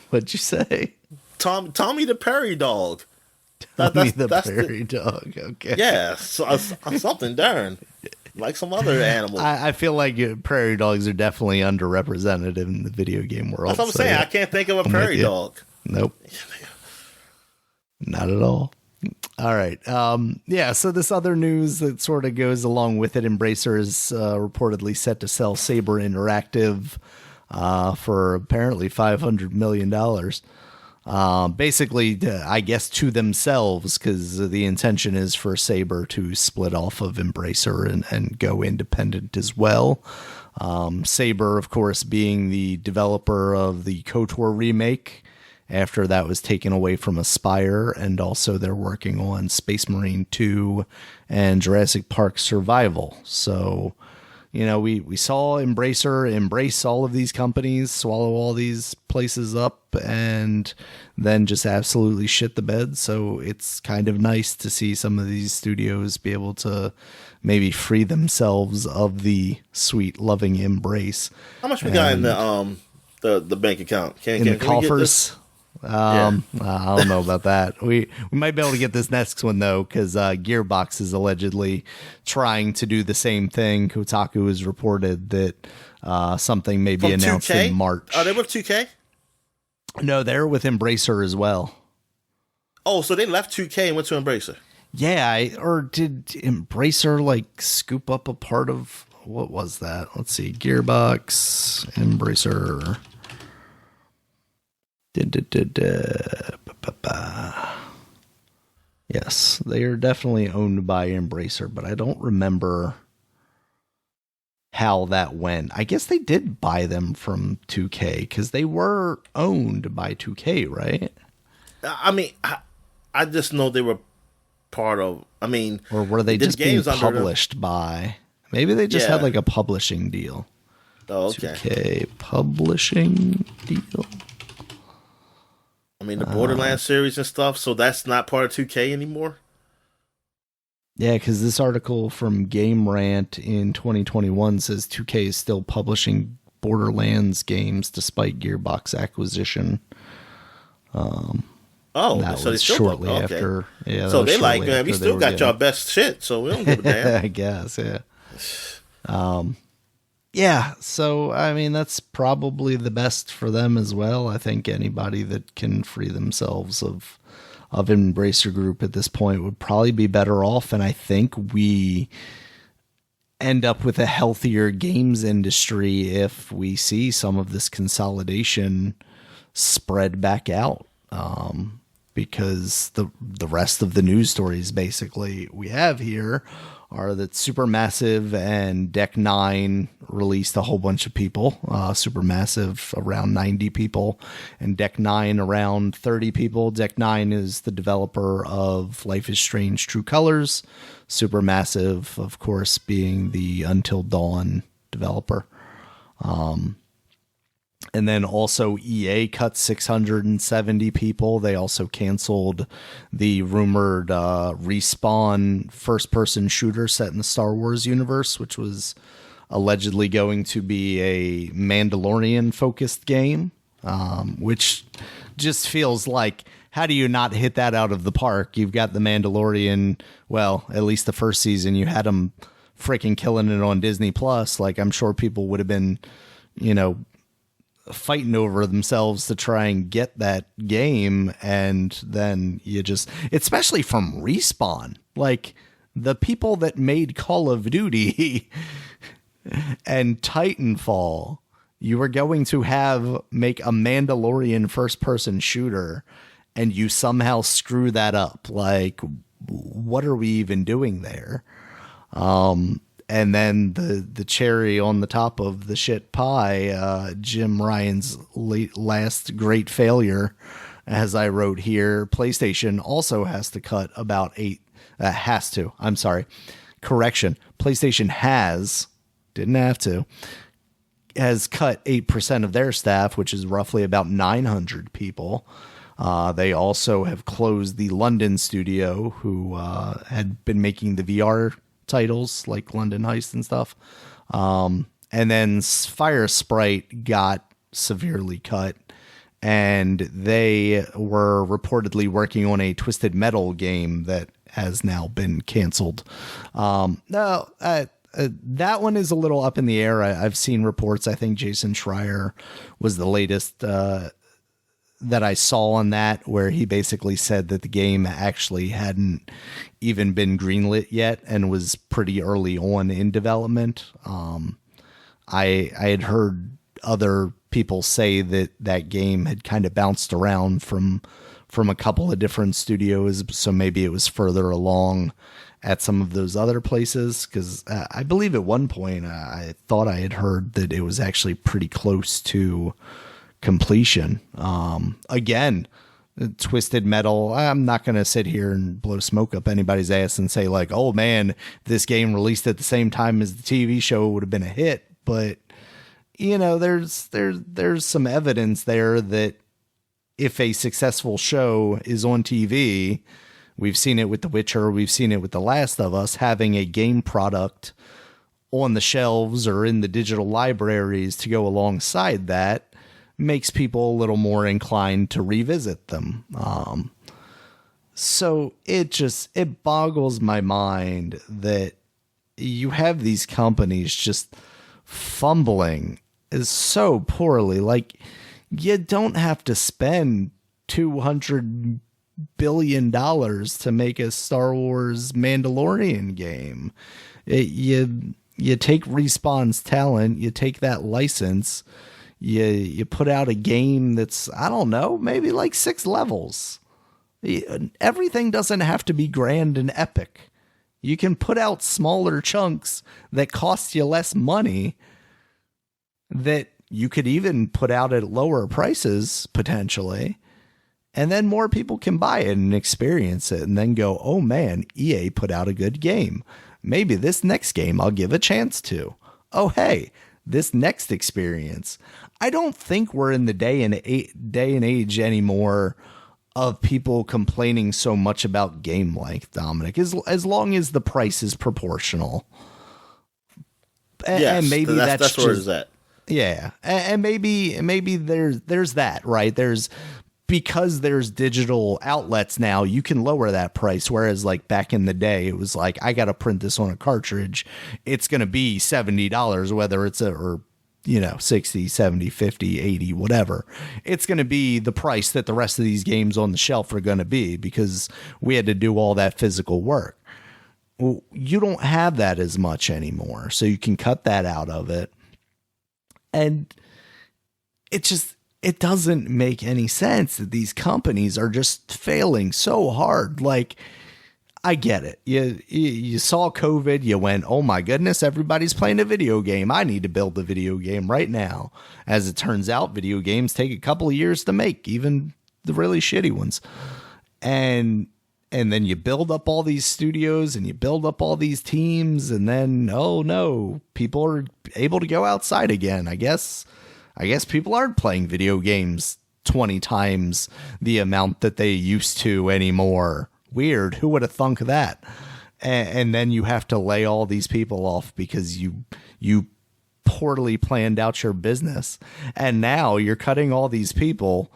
What'd you say? Tommy the Perry Dog. Tommy the Perry Dog. Okay. Yeah, something darn like some other animal. I feel like prairie dogs are definitely underrepresented in the video game world. That's what I'm saying. I can't think of a prairie dog. Nope. Not at all. All right. Yeah, so this other news that sort of goes along with it, Embracer is reportedly set to sell Saber Interactive for apparently $500 million. Basically, I guess to themselves, because the intention is for Saber to split off of Embracer and go independent as well. Saber, of course, being the developer of the KOTOR remake, after that was taken away from Aspyr, and also they're working on Space Marine 2 and Jurassic Park Survival. So, you know, we saw Embracer embrace all of these companies, swallow all these places up, and then just absolutely shit the bed. So it's kind of nice to see some of these studios be able to maybe free themselves of the sweet, loving embrace. How much we got in the bank account? In the coffers? I don't know about that. We might be able to get this next one, though, because Gearbox is allegedly trying to do the same thing. Kotaku has reported that something may be From announced 2K? in March. Are they with 2K? No, they're with Embracer as well. Oh, so they left 2K and went to Embracer. Yeah, or did Embracer like scoop up a part of, what was that? Let's see, Gearbox, Embracer. Yes, they are definitely owned by Embracer, but I don't remember how that went. I guess they did buy them from 2K because they were owned by 2K, right? I mean, I just know they were part of. I mean, or were they just being published by? Maybe they just had like a publishing deal. Oh, okay. 2K publishing deal. I mean, the Borderlands series and stuff, so that's not part of 2K anymore? Yeah, because this article from Game Rant in 2021 says 2K is still publishing Borderlands games despite Gearbox acquisition. So that was shortly after. Yeah, so they like, man, we still got y'all best shit, so we don't give a damn. I guess, yeah. Yeah, so, I mean, that's probably the best for them as well. I think anybody that can free themselves of Embracer Group at this point would probably be better off, and I think we end up with a healthier games industry if we see some of this consolidation spread back out, because the rest of the news stories basically we have here are that Supermassive and Deck 9 released a whole bunch of people. Supermassive around 90 people, and Deck 9 around 30 people. Deck 9 is the developer of Life is Strange True Colors. Supermassive, of course, being the Until Dawn developer. And then also EA cut 670 people. They also canceled the rumored Respawn first-person shooter set in the Star Wars universe, which was allegedly going to be a Mandalorian-focused game, which just feels like, how do you not hit that out of the park? You've got the Mandalorian, well, at least the first season, you had him freaking killing it on Disney+. Like, I'm sure people would have been, you know, fighting over themselves to try and get that game, and then you just, especially from Respawn, like the people that made Call of Duty and Titanfall, you were going to make a Mandalorian first-person shooter, and you somehow screw that up. Like, what are we even doing there? And then the cherry on the top of the shit pie, Jim Ryan's last great failure, as I wrote here, PlayStation also has to cut about PlayStation didn't have to, has cut 8% of their staff, which is roughly about 900 people. They also have closed the London studio, who had been making the VR titles like London Heist and stuff. And then Fire Sprite got severely cut, and they were reportedly working on a Twisted Metal game that has now been canceled. That one is a little up in the air. I've seen reports. I think Jason Schreier was the latest that I saw on that, where he basically said that the game actually hadn't even been greenlit yet and was pretty early on in development. I had heard other people say that game had kind of bounced around from a couple of different studios, so maybe it was further along at some of those other places, because I believe at one point I thought I had heard that it was actually pretty close to completion. Again, Twisted Metal, I'm not going to sit here and blow smoke up anybody's ass and say like, oh man, this game released at the same time as the TV show would have been a hit. But you know, there's some evidence there that if a successful show is on TV, we've seen it with The Witcher, we've seen it with The Last of Us, having a game product on the shelves or in the digital libraries to go alongside that makes people a little more inclined to revisit them. So it boggles my mind that you have these companies just fumbling so poorly. Like, you don't have to spend $200 billion to make a Star Wars Mandalorian game. You take Respawn's talent, you take that license, you put out a game that's, I don't know, maybe like 6 levels. Everything doesn't have to be grand and epic. You can put out smaller chunks that cost you less money, that you could even put out at lower prices potentially, and then more people can buy it and experience it and then go, oh man, EA put out a good game. Maybe this next game I'll give a chance to. Oh, hey, this next experience. I don't think we're in the day and age anymore of people complaining so much about game length, Dominic, as long as the price is proportional. Yes, and maybe that's where it's at. Yeah. And maybe there's that, right? Because there's digital outlets now, you can lower that price. Whereas like back in the day, it was like, I got to print this on a cartridge. It's going to be $70, whether it's or 60, 70, 50, 80, whatever. It's going to be the price that the rest of these games on the shelf are going to be, because we had to do all that physical work. Well, you don't have that as much anymore. So you can cut that out of it. And it doesn't make any sense that these companies are just failing so hard. Like, I get it. You saw COVID, you went, oh my goodness, everybody's playing a video game. I need to build a video game right now. As it turns out, video games take a couple of years to make, even the really shitty ones. And then you build up all these studios and you build up all these teams, and then, oh no, people are able to go outside again. I guess people aren't playing video games 20 times the amount that they used to anymore. Weird. Who would have thunk that? And then you have to lay all these people off because you poorly planned out your business. And now you're cutting all these people.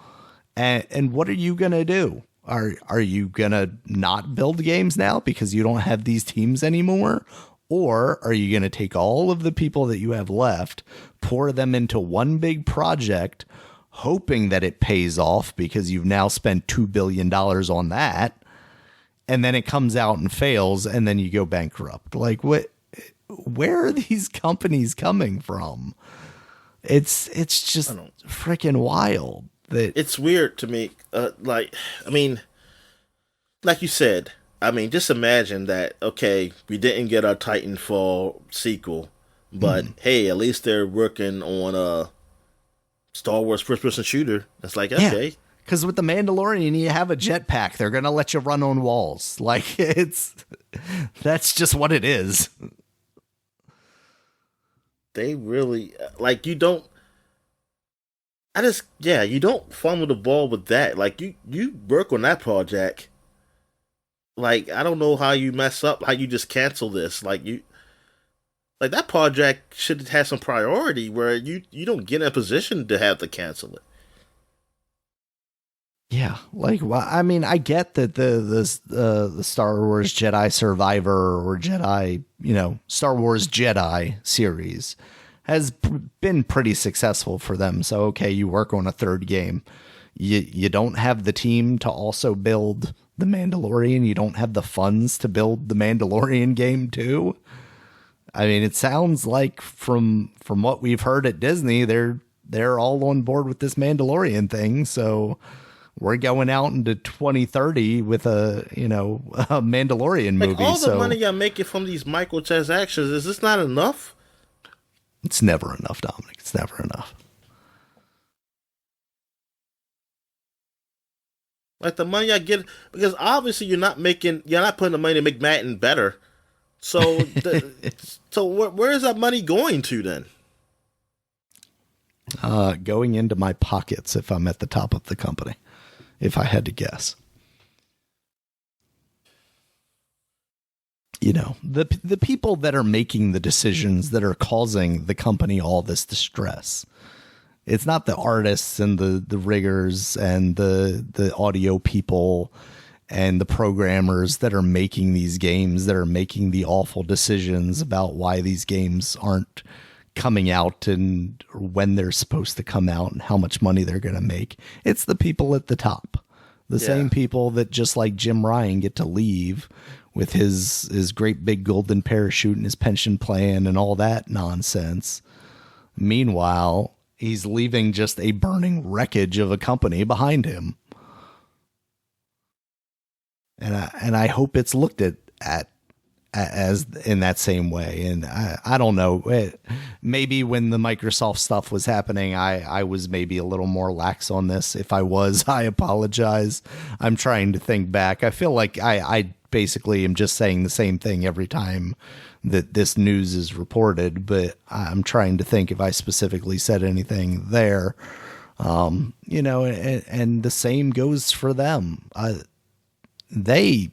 And what are you going to do? Are you going to not build games now because you don't have these teams anymore? Or are you going to take all of the people that you have left, pour them into one big project, hoping that it pays off because you've now spent $2 billion on that, and then it comes out and fails, and then you go bankrupt? Like, where are these companies coming from? It's just freaking wild. It's weird to me. Like you said, I mean, just imagine that. Okay, we didn't get our Titanfall sequel, but hey, at least they're working on a Star Wars first-person shooter. It's like, okay. Yeah. Because with the Mandalorian, you have a jetpack. They're going to let you run on walls. Like, that's just what it is. They really, like, you don't fumble the ball with that. Like, you work on that project. Like, I don't know how you mess up, how you just cancel this. Like, that project should have some priority where you don't get in a position to have to cancel it. Yeah, like, well, I mean, I get that the Star Wars Jedi Survivor or Jedi, Star Wars Jedi series has been pretty successful for them. So, okay, you work on a third game. You don't have the team to also build the Mandalorian. You don't have the funds to build the Mandalorian game too. I mean, it sounds like from what we've heard at Disney, they're all on board with this Mandalorian thing. So we're going out into 2030 with a Mandalorian movie. Like, all the money you're making from these microtransactions, is this not enough? It's never enough, Dominic. It's never enough. Like, the money I get, because obviously you're not putting the money to make Madden better. So, where is that money going to then? Going into my pockets if I'm at the top of the company, if I had to guess. The people that are making the decisions that are causing the company all this distress. It's not the artists and the riggers and the audio people and the programmers that are making these games, that are making the awful decisions about why these games aren't coming out and when they're supposed to come out and how much money they're going to make. It's the people at the top. The same people that, just like Jim Ryan, get to leave with his great big golden parachute and his pension plan and all that nonsense. Meanwhile, he's leaving just a burning wreckage of a company behind him. And I hope it's looked at as in that same way. And I don't know. Maybe when the Microsoft stuff was happening, I was maybe a little more lax on this. If I was, I apologize. I'm trying to think back. I feel like I basically am just saying the same thing every time that this news is reported, but I'm trying to think if I specifically said anything there. And the same goes for them. They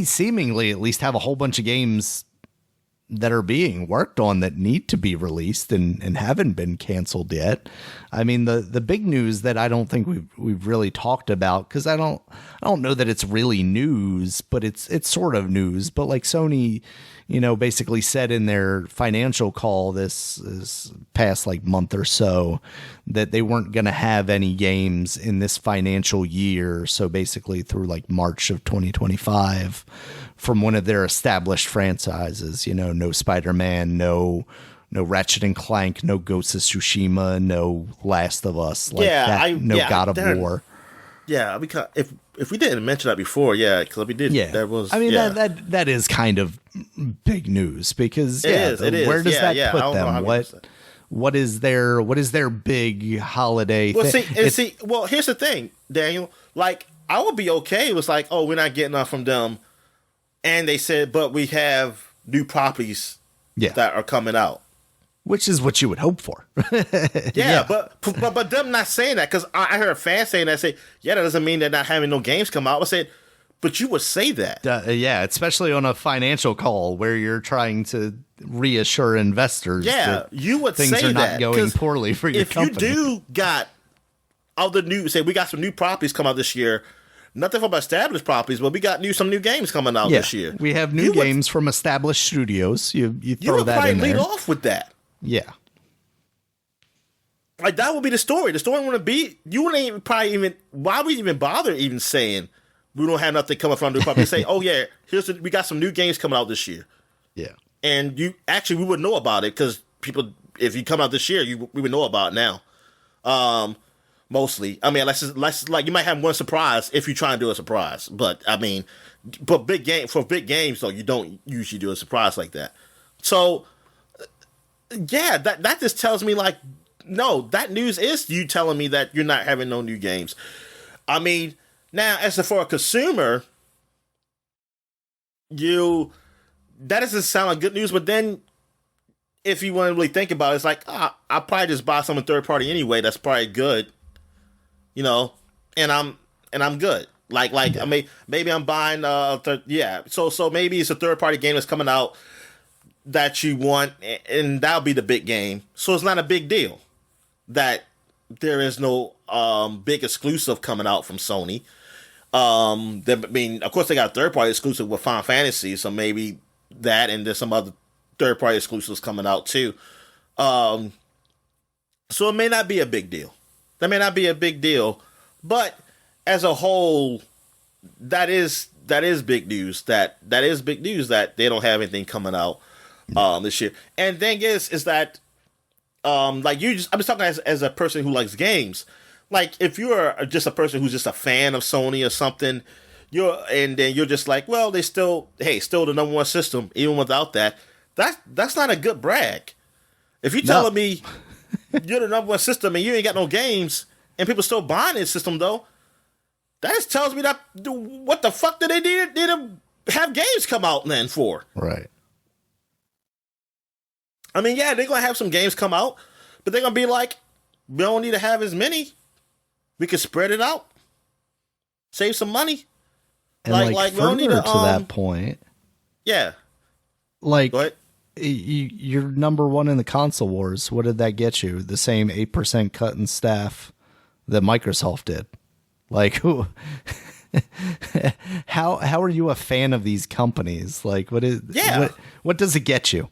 seemingly at least have a whole bunch of games that are being worked on that need to be released and haven't been canceled yet. I mean, the big news that I don't think we've really talked about, because I don't know that it's really news, but it's sort of news. But like Sony, basically said in their financial call this past like month or so that they weren't going to have any games in this financial year. So basically through like March of 2025 from one of their established franchises, no Spider-Man, no Ratchet and Clank, no Ghost of Tsushima, no Last of Us, God of War. Yeah, because if we didn't mention that before, because we did. Yeah, that was. I mean, that is kind of big news because it is. Where does that put them? What is their big holiday? Well, well, here's the thing, Daniel. Like, I would be okay. It was like, oh, we're not getting enough from them, and they said, but we have new properties that are coming out. Which is what you would hope for. But them not saying that, because I heard fans saying that, that doesn't mean they're not having no games come out. I said, but you would say that. Especially on a financial call where you're trying to reassure investors that you would things say are that, not going poorly for your company. If you do got other new, say we got some new properties come out this year, nothing from established properties, but we got some new games coming out this year. We have new games from established studios. You throw that in there. You would probably lead off with that. Yeah. Like, that would be the story. The story wouldn't be, you wouldn't why would you even bother even saying we don't have nothing coming from the property? Say, oh yeah, we got some new games coming out this year. Yeah. And we would know about it because people, if you come out this year, we would know about it now. mostly. I mean, unless like you might have one surprise if you try and do a surprise, but I mean, but big games though, you don't usually do a surprise like that. So yeah, that just tells me like, no, that news is you telling me that you're not having no new games. I mean, now as for a consumer, that doesn't sound like good news, but then if you want to really think about it, it's like, I'll probably just buy something third party anyway. That's probably good, and I'm good. Like I mean, maybe I'm buying So maybe it's a third party game that's coming out that you want, and that'll be the big game. So it's not a big deal that there is no big exclusive coming out from Sony. I mean, of course, they got a third-party exclusive with Final Fantasy, so maybe that, and there's some other third-party exclusives coming out too. So it may not be a big deal. That may not be a big deal, but as a whole, that is big news. That is big news that they don't have anything coming out this year. And the thing is that like I'm just talking as a person who likes games. Like, if you're just a person who's just a fan of Sony or something, and then you're just like, well, still the number one system, even without that. That's not a good brag. If you're telling me you're the number one system and you ain't got no games, and people still buying this system though, that just tells me that what the fuck did they need to have games come out then for? Right. I mean, yeah, they're gonna have some games come out, but they're gonna be like, we don't need to have as many. We can spread it out, save some money. And like we don't need to that point. Yeah. Like, go ahead. You're number one in the console wars. What did that get you? The same 8% cut in staff that Microsoft did. Like, how are you a fan of these companies? Like, what does it get you?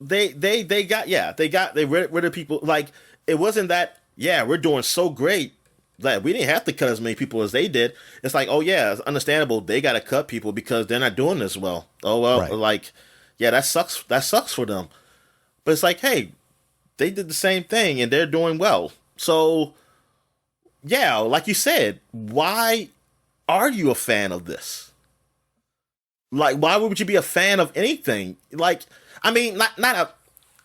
They got rid of people. Like, it wasn't that, we're doing so great that we didn't have to cut as many people as they did. It's like, oh yeah, it's understandable. They got to cut people because they're not doing this well. Oh well, right. Like, yeah, that sucks. That sucks for them. But it's like, hey, they did the same thing and they're doing well. So yeah, like you said, why are you a fan of this? Like, why would you be a fan of anything? Like, I mean, now,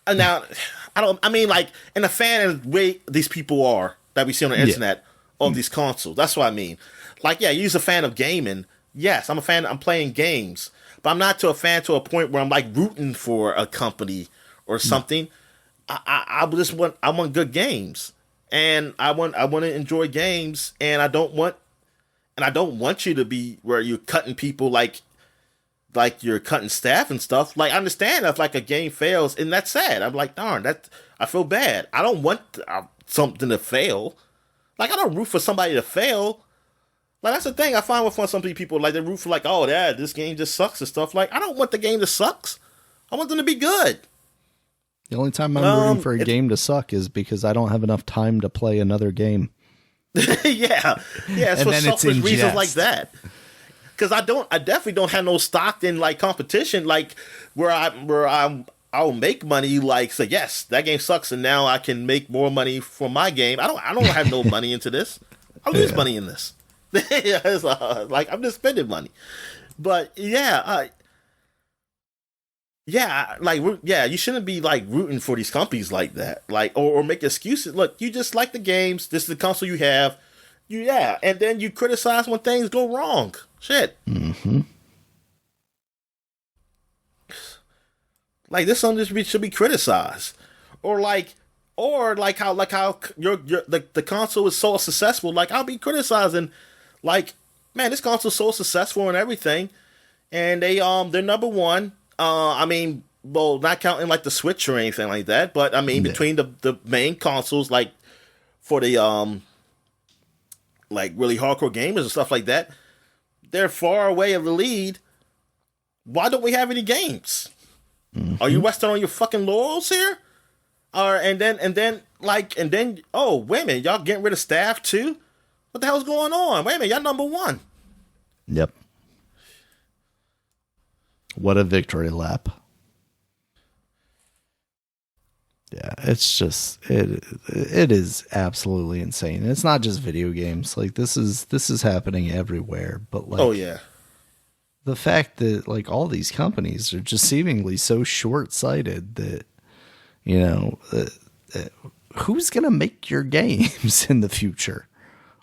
I mean, like, and a fan of the way these people are that we see on the internet of these consoles. That's what I mean. Like, yeah, you're a fan of gaming. Yes, I'm a fan. I'm playing games, but I'm not a fan to a point where I'm like rooting for a company or something. I want good games, and I want to enjoy games, and I don't want you to be where you're cutting people like you're cutting staff and stuff. Like, I understand if like a game fails, and that's sad. I'm like, darn, I feel bad. I don't want something to fail. Like, I don't root for somebody to fail. Like, that's the thing I find with some people, like, they root for like, oh, yeah, this game just sucks and stuff. Like, I don't want the game to suck. I want them to be good. The only time I'm rooting for a game to suck is because I don't have enough time to play another game. yeah, it's for selfish reasons like that. Because I definitely don't have no stock in like competition, like where I'll make money. Like, say, yes, that game sucks, and now I can make more money for my game. I don't have no money into this. I lose money in this. Like, I'm just spending money. But you shouldn't be like rooting for these companies like that, like or make excuses. Look, you just like the games. This is the console you have. And then you criticize when things go wrong. Shit. Mm-hmm. Like, this something should be criticized, or how the console is so successful. Like, I'll be criticizing, like, man, this console is so successful and everything, and they're number one. I mean, well, not counting like the Switch or anything like that, but I mean, between the main consoles, like for the like really hardcore gamers and stuff like that, they're far away of the lead. Why don't we have any games? Mm-hmm. Are you resting on your fucking laurels here? And then oh, wait a minute, y'all getting rid of staff too? What the hell's going on? Wait a minute, y'all number one. Yep. What a victory lap. Yeah, it's just it is absolutely insane. It's not just video games. Like this is happening everywhere. But like, Oh yeah, the fact that like all these companies are just seemingly so short-sighted that who's gonna make your games in the future?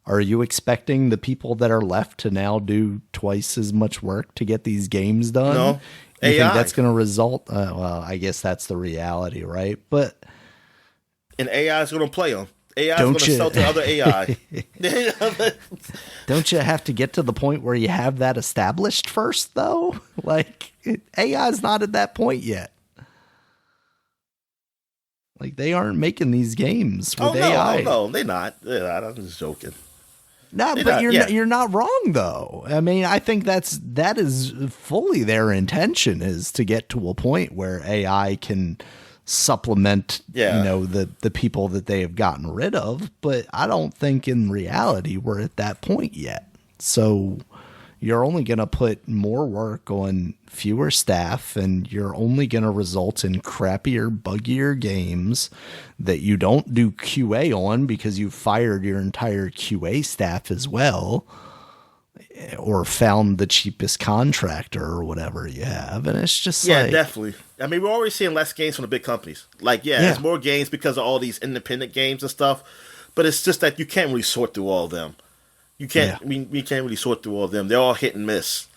Are you expecting the people that are left to now do twice as much work to get these games done? no You AI. think that's going to result? Well, I guess that's the reality, right? But And AI is going to play them. AI is Don't going to you- sell to other AI. don't you have to get to the point where you have that established first, though? Like, AI is not at that point yet. Like, they aren't making these games with AI. No, they're not. I'm just joking. No, They're but not, you're yeah. you're not wrong though. I mean, I think that is fully their intention, is to get to a point where AI can supplement Yeah. the people that they have gotten rid of, but I don't think in reality we're at that point yet. So you're only going to put more work on fewer staff, and you're only going to result in crappier, buggier games that you don't do QA on because you fired your entire QA staff as well, or found the cheapest contractor or whatever you have. And it's just Yeah, like, definitely. I mean, we're already seeing less games from the big companies. Like, Yeah. there's more games because of all these independent games and stuff, but it's just that you can't really sort through all of them. You can't. Yeah. I mean, we can't really sort through all of them. They're all hit and miss.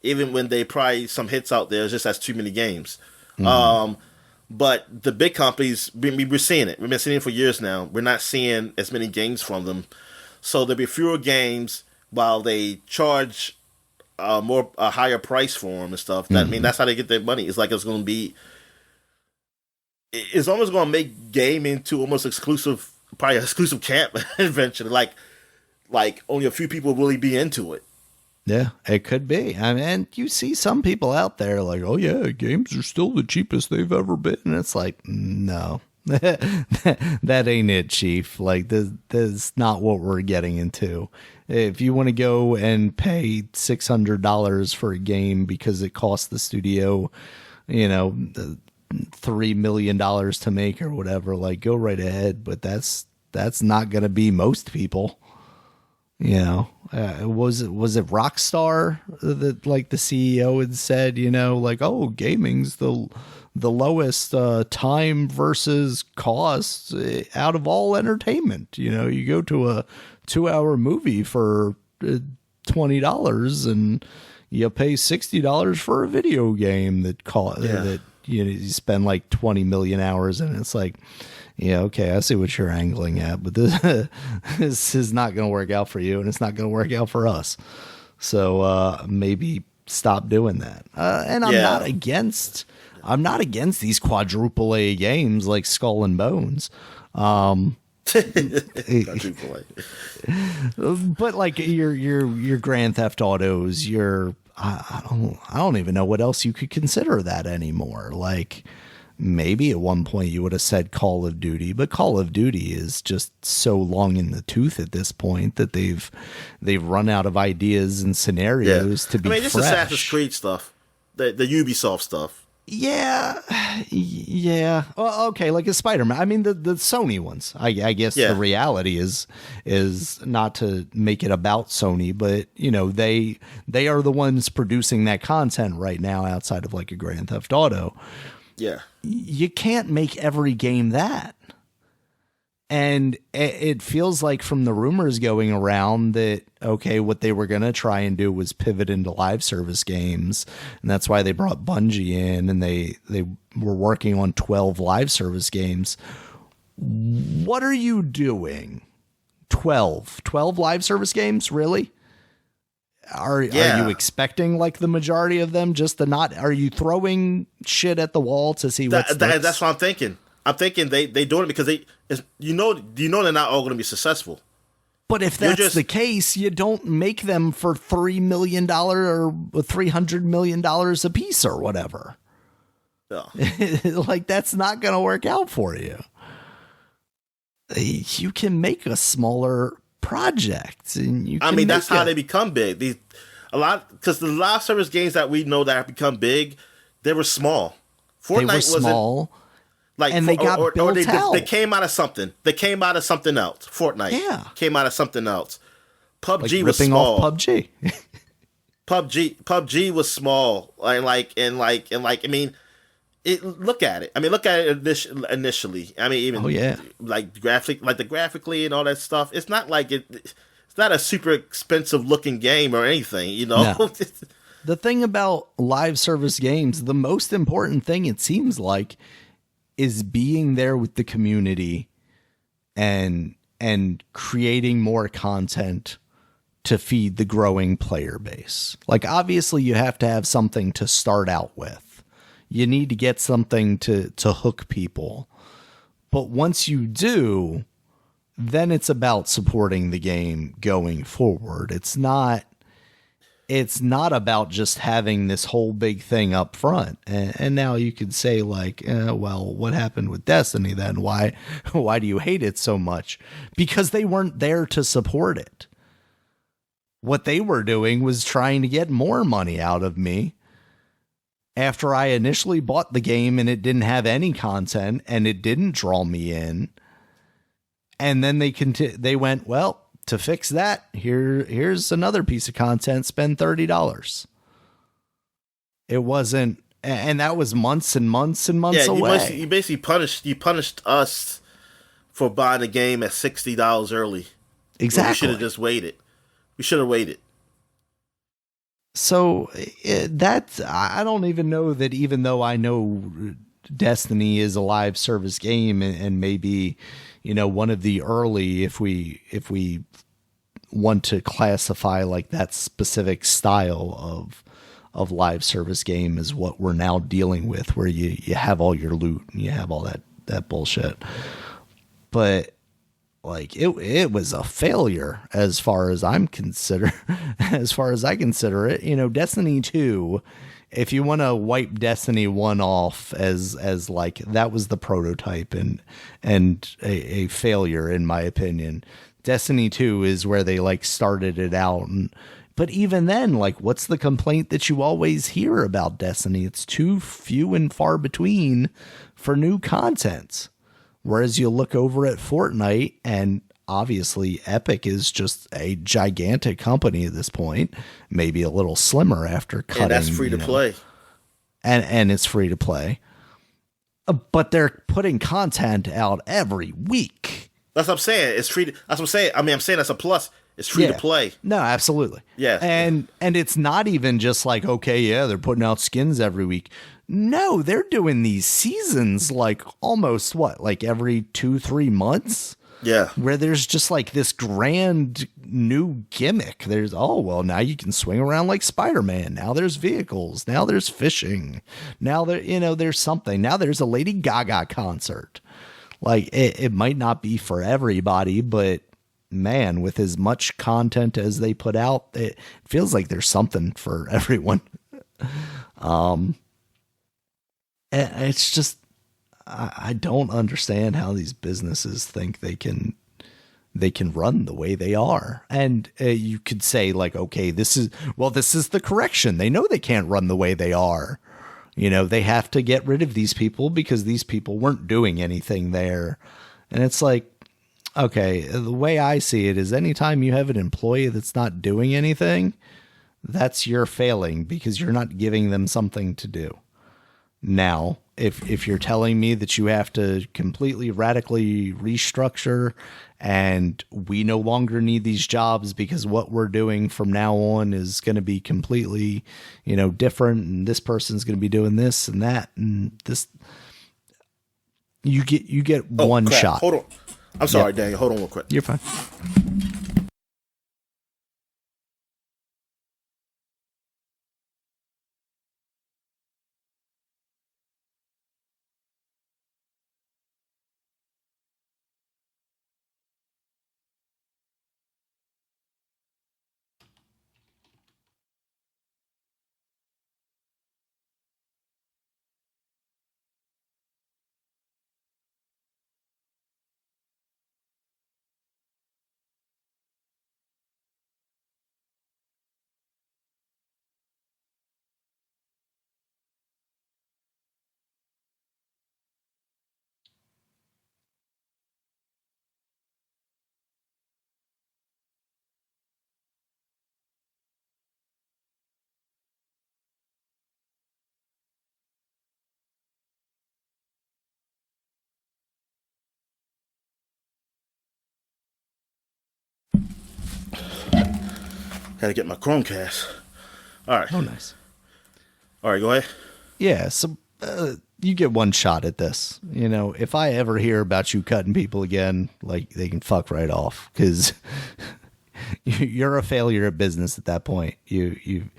Even when they probably some hits out there, it's just that's too many games. But the big companies, we're seeing it. We've been seeing it for years now. We're not seeing as many games from them, so there'll be fewer games while they charge a higher price for them and stuff. That I mean, that's how they get their money. It's like it's going to be. It's almost going to make gaming to almost exclusive, probably an exclusive camp eventually. Like only a few people really be into it. yeah, it could be. I mean, you see some people out there like, oh yeah, games are still the cheapest they've ever been. And it's like, no, that ain't it, Chief. Like, this is not what we're getting into. If you want to go and pay $600 for a game because it cost the studio, $3 million to make or whatever, like, go right ahead. But that's not going to be most people. Was it Rockstar that like the CEO had said, like, oh, gaming's the lowest time versus cost out of all entertainment. You go to a 2-hour movie for $20 and you pay $60 for a video game that you spend like 20 million hours in. It's like, yeah, okay, I see what you're angling at, but this is not going to work out for you, and it's not going to work out for us. So maybe stop doing that. And I'm not against these quadruple A games like Skull and Bones. Quadruple A. But like your Grand Theft Autos, I don't even know what else you could consider that anymore. Like, maybe at one point you would have said Call of Duty, but Call of Duty is just so long in the tooth at this point that they've run out of ideas and scenarios to be fresh. Just Assassin's Creed stuff, the Ubisoft stuff. Yeah. Well, okay, like a Spider-Man. I mean, the Sony ones. I guess the reality is not to make it about Sony, but they are the ones producing that content right now outside of like a Grand Theft Auto. Yeah. You can't make every game that. And it feels like from the rumors going around that, okay, what they were going to try and do was pivot into live service games. And that's why they brought Bungie in, and they were working on 12 live service games. What are you doing? 12 live service games? Really? Are you expecting like the majority of them just to not? Are you throwing shit at the wall to see what sticks? That's what I'm thinking. I'm thinking they doing it because they're not all going to be successful. But if that's the case, you don't make them for $3 million or $300 million a piece or whatever. No. Like, that's not going to work out for you. You can make a smaller project, and that's how they become big. Because the live service games that we know that have become big, they were small. They were small. Like, And they got built out. They came out of something. They came out of something else. Fortnite came out of something else. PUBG was small. Off PUBG. PUBG was small. I mean, look at it. I mean, look at it initially. I mean, even graphically and all that stuff. It's not like it's not a super expensive looking game or anything, you know. No. The thing about live service games, the most important thing it seems like, is being there with the community and creating more content to feed the growing player base. Like, obviously you have to have something to start out with. You need to get something to hook people. But once you do, then it's about supporting the game going forward. It's not about just having this whole big thing up front. And now you could say, like, well, what happened with Destiny then? Why do you hate it so much? Because they weren't there to support it. What they were doing was trying to get more money out of me after I initially bought the game and it didn't have any content and it didn't draw me in. And then they went, well, to fix that, here's another piece of content, spend $30. It wasn't, and that was months and months and months away. You basically punished us for buying the game at $60 early. Exactly. We should have just waited. We should have waited. So I don't even know that, even though I know Destiny is a live service game and maybe, you know, one of the early, if we want to classify like that specific style of live service game is what we're now dealing with, where you have all your loot and you have all that bullshit. But like it was a failure as far as I consider it. You know, Destiny 2, if you want to wipe Destiny 1 off as like that was the prototype and a failure in my opinion, Destiny 2 is where they like started it out. But even then, like, what's the complaint that you always hear about Destiny? It's too few and far between for new content. Whereas you look over at Fortnite, and obviously Epic is just a gigantic company at this point, maybe a little slimmer after cutting. And that's free to play. And it's free to play. But they're putting content out every week. That's what I'm saying. It's free. That's what I'm saying. I mean, I'm saying that's a plus. It's free to play. No, absolutely. Yeah. And it's not even just like, okay, yeah, they're putting out skins every week. No, they're doing these seasons like almost like every 2-3 months. Yeah. Where there's just like this grand new gimmick. There's, now you can swing around like Spider-Man. Now there's vehicles. Now there's fishing. Now there's something. Now there's a Lady Gaga concert. Like it might not be for everybody, but man, with as much content as they put out, it feels like there's something for everyone. It's just, I don't understand how these businesses think they can run the way they are. And you could say like, okay, this is the correction. They know they can't run the way they are. You know, they have to get rid of these people because these people weren't doing anything there. And it's like, okay, the way I see it is anytime you have an employee that's not doing anything, that's your failing because you're not giving them something to do. Now, if you're telling me that you have to completely radically restructure and we no longer need these jobs because what we're doing from now on is going to be completely, different, and this person's going to be doing this and that and this, you get one shot. Hold on. I'm sorry, Daniel. Hold on real quick. You're fine. Gotta get my Chromecast. All right. Oh, nice. All right, go ahead. Yeah, so you get one shot at this. You know, if I ever hear about you cutting people again, like, they can fuck right off, because you're a failure at business at that point. You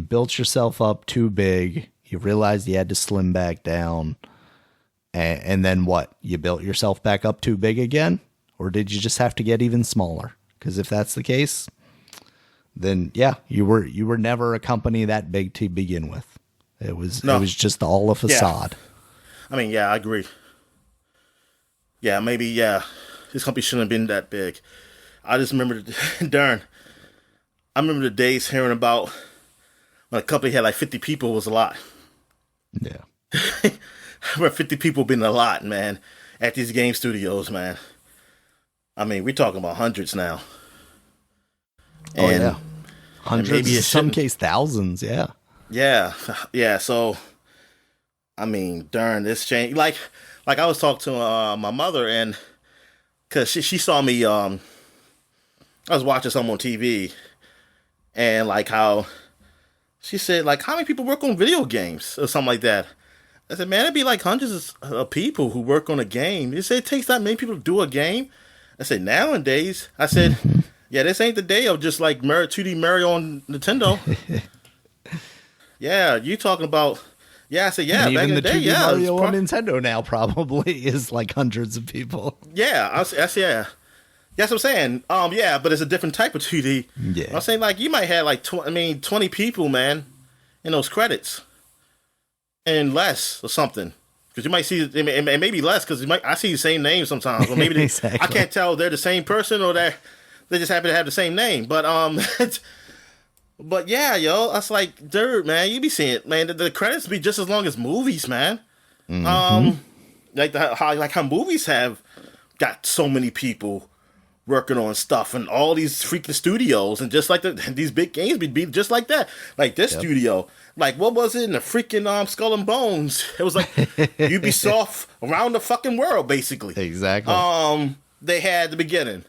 built yourself up too big. You realized you had to slim back down, and then what? You built yourself back up too big again, or did you just have to get even smaller? Because if that's the case, then yeah, you were never a company that big to begin with. It was just all a facade. Yeah. I mean, yeah, I agree. Yeah, maybe, yeah, this company shouldn't have been that big. I just remember, darn, I remember the days hearing about when a company had like 50 people was a lot. Yeah. I remember 50 people being a lot, man, at these game studios, man. I mean, we're talking about hundreds now. And, yeah. Hundreds, in some case thousands, yeah. Yeah, yeah. So, I mean, darn, this change. Like I was talking to my mother, and because she saw me, I was watching something on TV, and like how she said, like, how many people work on video games or something like that. I said, man, it'd be like hundreds of people who work on a game. You say it takes that many people to do a game? I said, nowadays, I said, yeah, this ain't the day of just like 2D Mario on Nintendo. Yeah, you talking about? Yeah, I said, yeah, and back even in the day, 2D yeah, Mario on Nintendo now probably is like hundreds of people. Yeah, I said, yeah. That's what I'm saying. Yeah, but it's a different type of 2D. Yeah, I'm saying like you might have like 20 people, man, in those credits, and less or something. Because you might see, and maybe less, because I see the same name sometimes, or maybe exactly. I can't tell if they're the same person or they just happen to have the same name. But but yeah, yo, I was like, dude, man, you be seeing, man, the credits be just as long as movies, man. Mm-hmm. Like how movies have got so many people working on stuff and all these freaking studios, and just like these big games be just like that. Like this studio, like what was it in the freaking Skull and Bones? It was like Ubisoft around the fucking world, basically. Exactly. They had the beginning.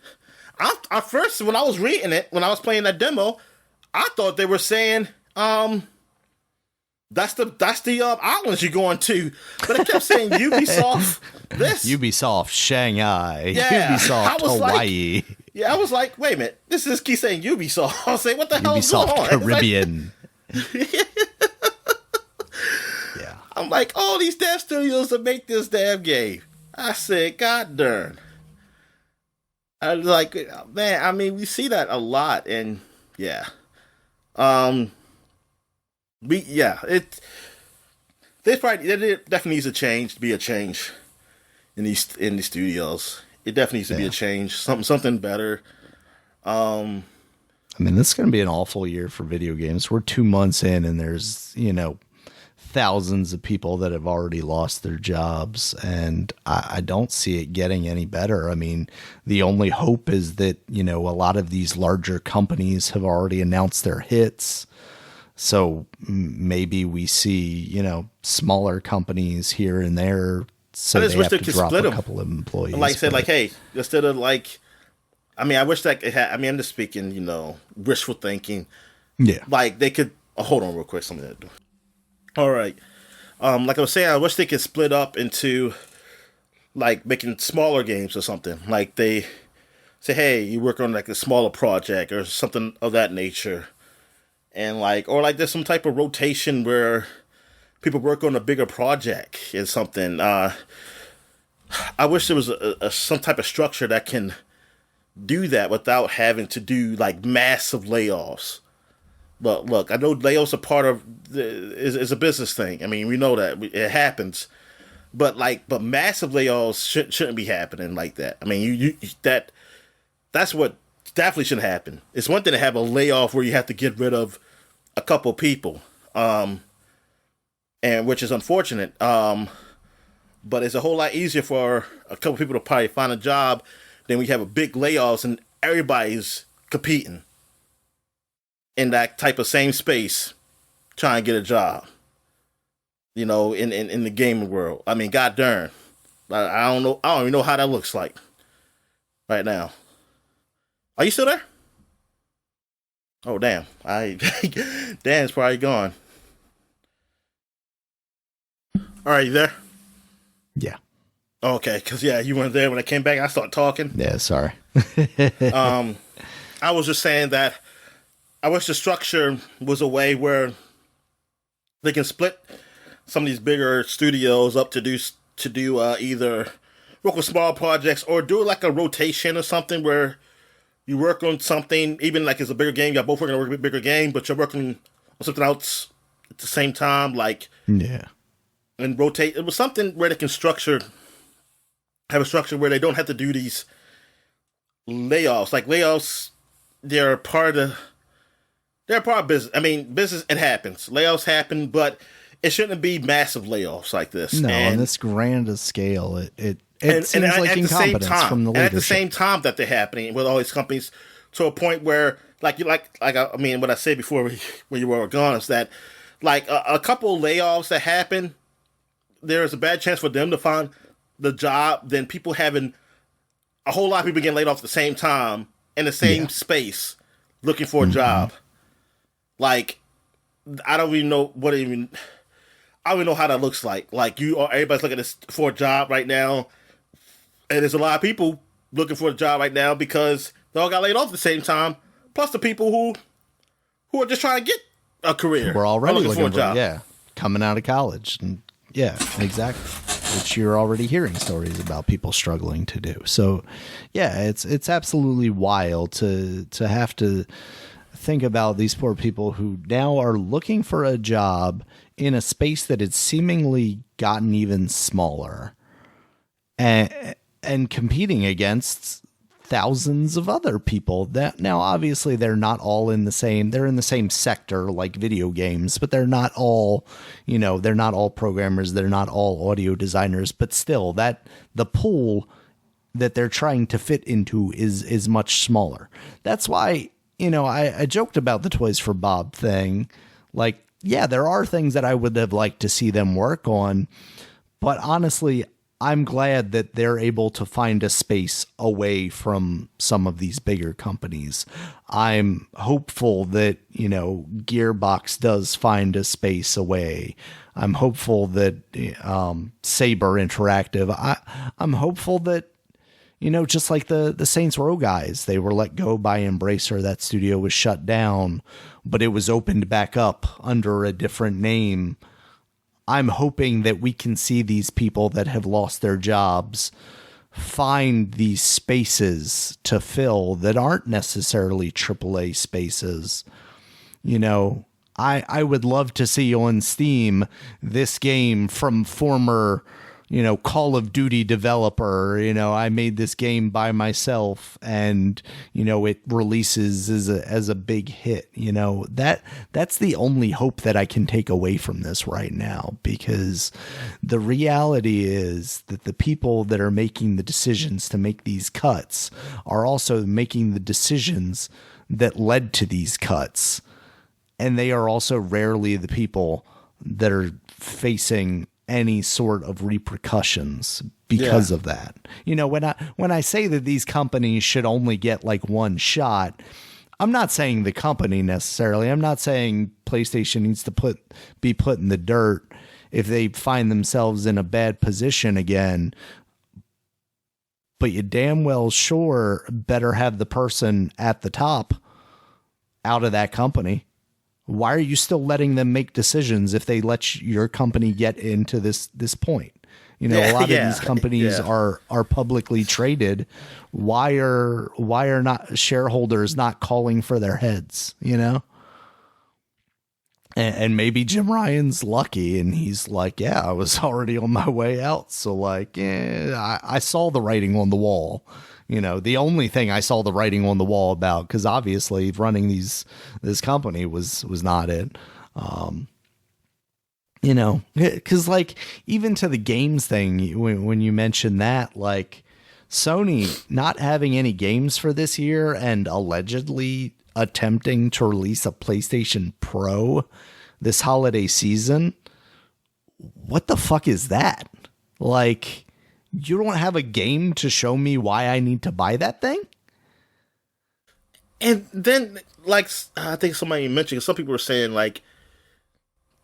I first, when I was reading it, when I was playing that demo, I thought they were saying, that's the islands you're going to, but it kept saying Ubisoft this. Ubisoft Shanghai. Yeah. Ubisoft Hawaii. I was like, wait a minute, this is keep saying Ubisoft. I was saying, what the hell is Ubisoft going on? Caribbean. Yeah. I'm like, all these damn studios that make this damn game. I said, God darn. I was like, man, I mean, we see that a lot, and yeah. There definitely needs a change to be a change in these studios. It definitely needs to be a change, something better. I mean, this is going to be an awful year for video games. We're 2 months in, and there's thousands of people that have already lost their jobs, and I don't see it getting any better. I mean, the only hope is that, a lot of these larger companies have already announced their hits. So maybe we see, smaller companies here and there. So they have to drop a couple of employees. Like I said, like, hey, instead of like, I mean, I wish that it had, I mean, I'm just speaking, wishful thinking. Yeah. Like they could, hold on real quick. Something to do. All right. Like I was saying, I wish they could split up into like making smaller games or something. Like they say, hey, you work on like a smaller project or something of that nature. And like, or like there's some type of rotation where people work on a bigger project and something. I wish there was some type of structure that can do that without having to do like massive layoffs. But look, I know layoffs are part of is a business thing. I mean, we know that it happens, but massive layoffs shouldn't be happening like that. I mean, that's what definitely shouldn't happen. It's one thing to have a layoff where you have to get rid of a couple people, and which is unfortunate. But it's a whole lot easier for a couple people to probably find a job than we have a big layoffs and everybody's competing in that type of same space, trying to get a job, in the gaming world. I mean, god darn, I don't know. I don't even know how that looks like right now. Are you still there? Oh damn! Dan's probably gone. All right, you there? Yeah. Okay, because yeah, you weren't there when I came back. I started talking. Yeah, sorry. I was just saying that I wish the structure was a way where they can split some of these bigger studios up to do either work with small projects or do like a rotation or something where you work on something, even like it's a bigger game. You're both working on a bigger game, but you're working on something else at the same time, like Yeah. and rotate. It was something where they can have a structure where they don't have to do these layoffs. Like layoffs, they're part of business. I mean, business, it happens. Layoffs happen, but it shouldn't be massive layoffs like this. No, on and this grand scale, it seems and like incompetence from the and at the leadership. same time that they're happening with all these companies, to a point where I mean, what I said before when you were gone is that like a couple layoffs that happen, there is a bad chance for them to find the job than people having a whole lot of people getting laid off at the same time in the same space looking for a job. Like, I don't even know I don't even know how that looks like. Like, everybody's looking for a job right now, and there's a lot of people looking for a job right now because they all got laid off at the same time. Plus the people who are just trying to get a career. We're already looking for a job. Yeah, coming out of college. And yeah, exactly. Which you're already hearing stories about people struggling to do. So yeah, it's absolutely wild to have to think about these poor people who now are looking for a job in a space that has seemingly gotten even smaller and competing against thousands of other people that now obviously they're not all in the same sector like video games, but they're not all, they're not all programmers. They're not all audio designers, but still that the pool that they're trying to fit into is much smaller. That's why, I joked about the Toys for Bob thing. Like, yeah, there are things that I would have liked to see them work on, but honestly, I'm glad that they're able to find a space away from some of these bigger companies. I'm hopeful that, Gearbox does find a space away. I'm hopeful that Saber Interactive, I'm hopeful that, just like the Saints Row guys, they were let go by Embracer. That studio was shut down, but it was opened back up under a different name. I'm hoping that we can see these people that have lost their jobs find these spaces to fill that aren't necessarily AAA spaces. I would love to see on Steam this game from former, Call of Duty developer. I made this game by myself and, it releases as a big hit. That's the only hope that I can take away from this right now, because the reality is that the people that are making the decisions to make these cuts are also making the decisions that led to these cuts. And they are also rarely the people that are facing any sort of repercussions because of that. When I say that these companies should only get like one shot, I'm not saying the company necessarily. I'm not saying PlayStation needs to be put in the dirt if they find themselves in a bad position again. But you damn well sure better have the person at the top out of that company. Why are you still letting them make decisions if they let your company get into this point? A lot of these companies are publicly traded. Why are not shareholders not calling for their heads? And maybe Jim Ryan's lucky and he's like, yeah, I was already on my way out. So like, I saw the writing on the wall. The only thing I saw the writing on the wall about, because obviously running this company was not it. Because like even to the games thing, when you mentioned that, like Sony not having any games for this year and allegedly attempting to release a PlayStation Pro this holiday season, what the fuck is that? Like, you don't have a game to show me why I need to buy that thing? And then, like, I think somebody mentioned, some people were saying, like,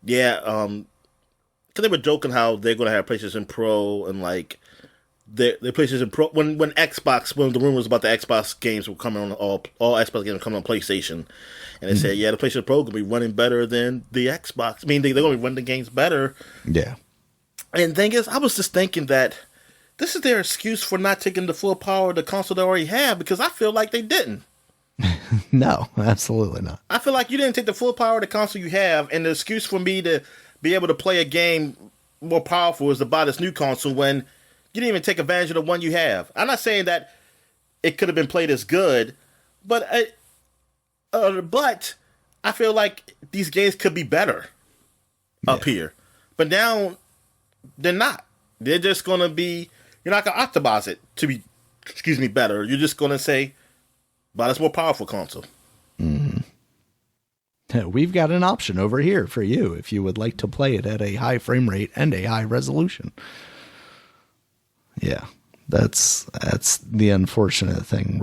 yeah, because they were joking how they're going to have PlayStation Pro and, like, their PlayStation Pro, when the rumors about the Xbox games were coming on, all Xbox games were coming on PlayStation, and they said, yeah, the PlayStation Pro going to be running better than the Xbox. I mean, they're going to be running the games better. Yeah. And the thing is, I was just thinking that this is their excuse for not taking the full power of the console they already have, because I feel like they didn't. No, absolutely not. I feel like you didn't take the full power of the console you have, and the excuse for me to be able to play a game more powerful is to buy this new console when you didn't even take advantage of the one you have. I'm not saying that it could have been played as good, but I feel like these games could be better up here. But now they're not. They're just going to be, you're not going to optimize it to be, better. You're just going to say, buy this more powerful console. Mm-hmm. We've got an option over here for you if you would like to play it at a high frame rate and a high resolution. Yeah, that's the unfortunate thing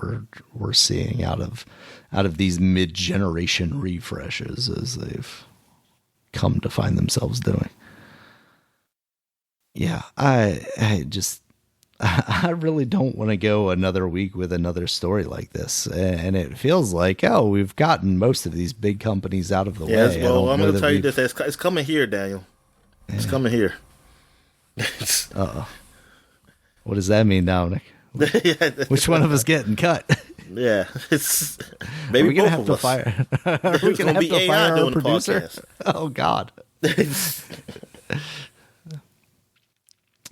we're seeing out of these mid-generation refreshes as they've come to find themselves doing. Yeah, I really don't want to go another week with another story like this, and it feels like, we've gotten most of these big companies out of the way. Well, I'm going to tell you this: it's coming here, Daniel. It's coming here. Uh-oh. What does that mean, Dominic? Which one of us getting cut? Yeah, it's maybe are we gonna both have of to us. fire? Are we gonna have to AI fire our doing the producer? podcast. Oh God.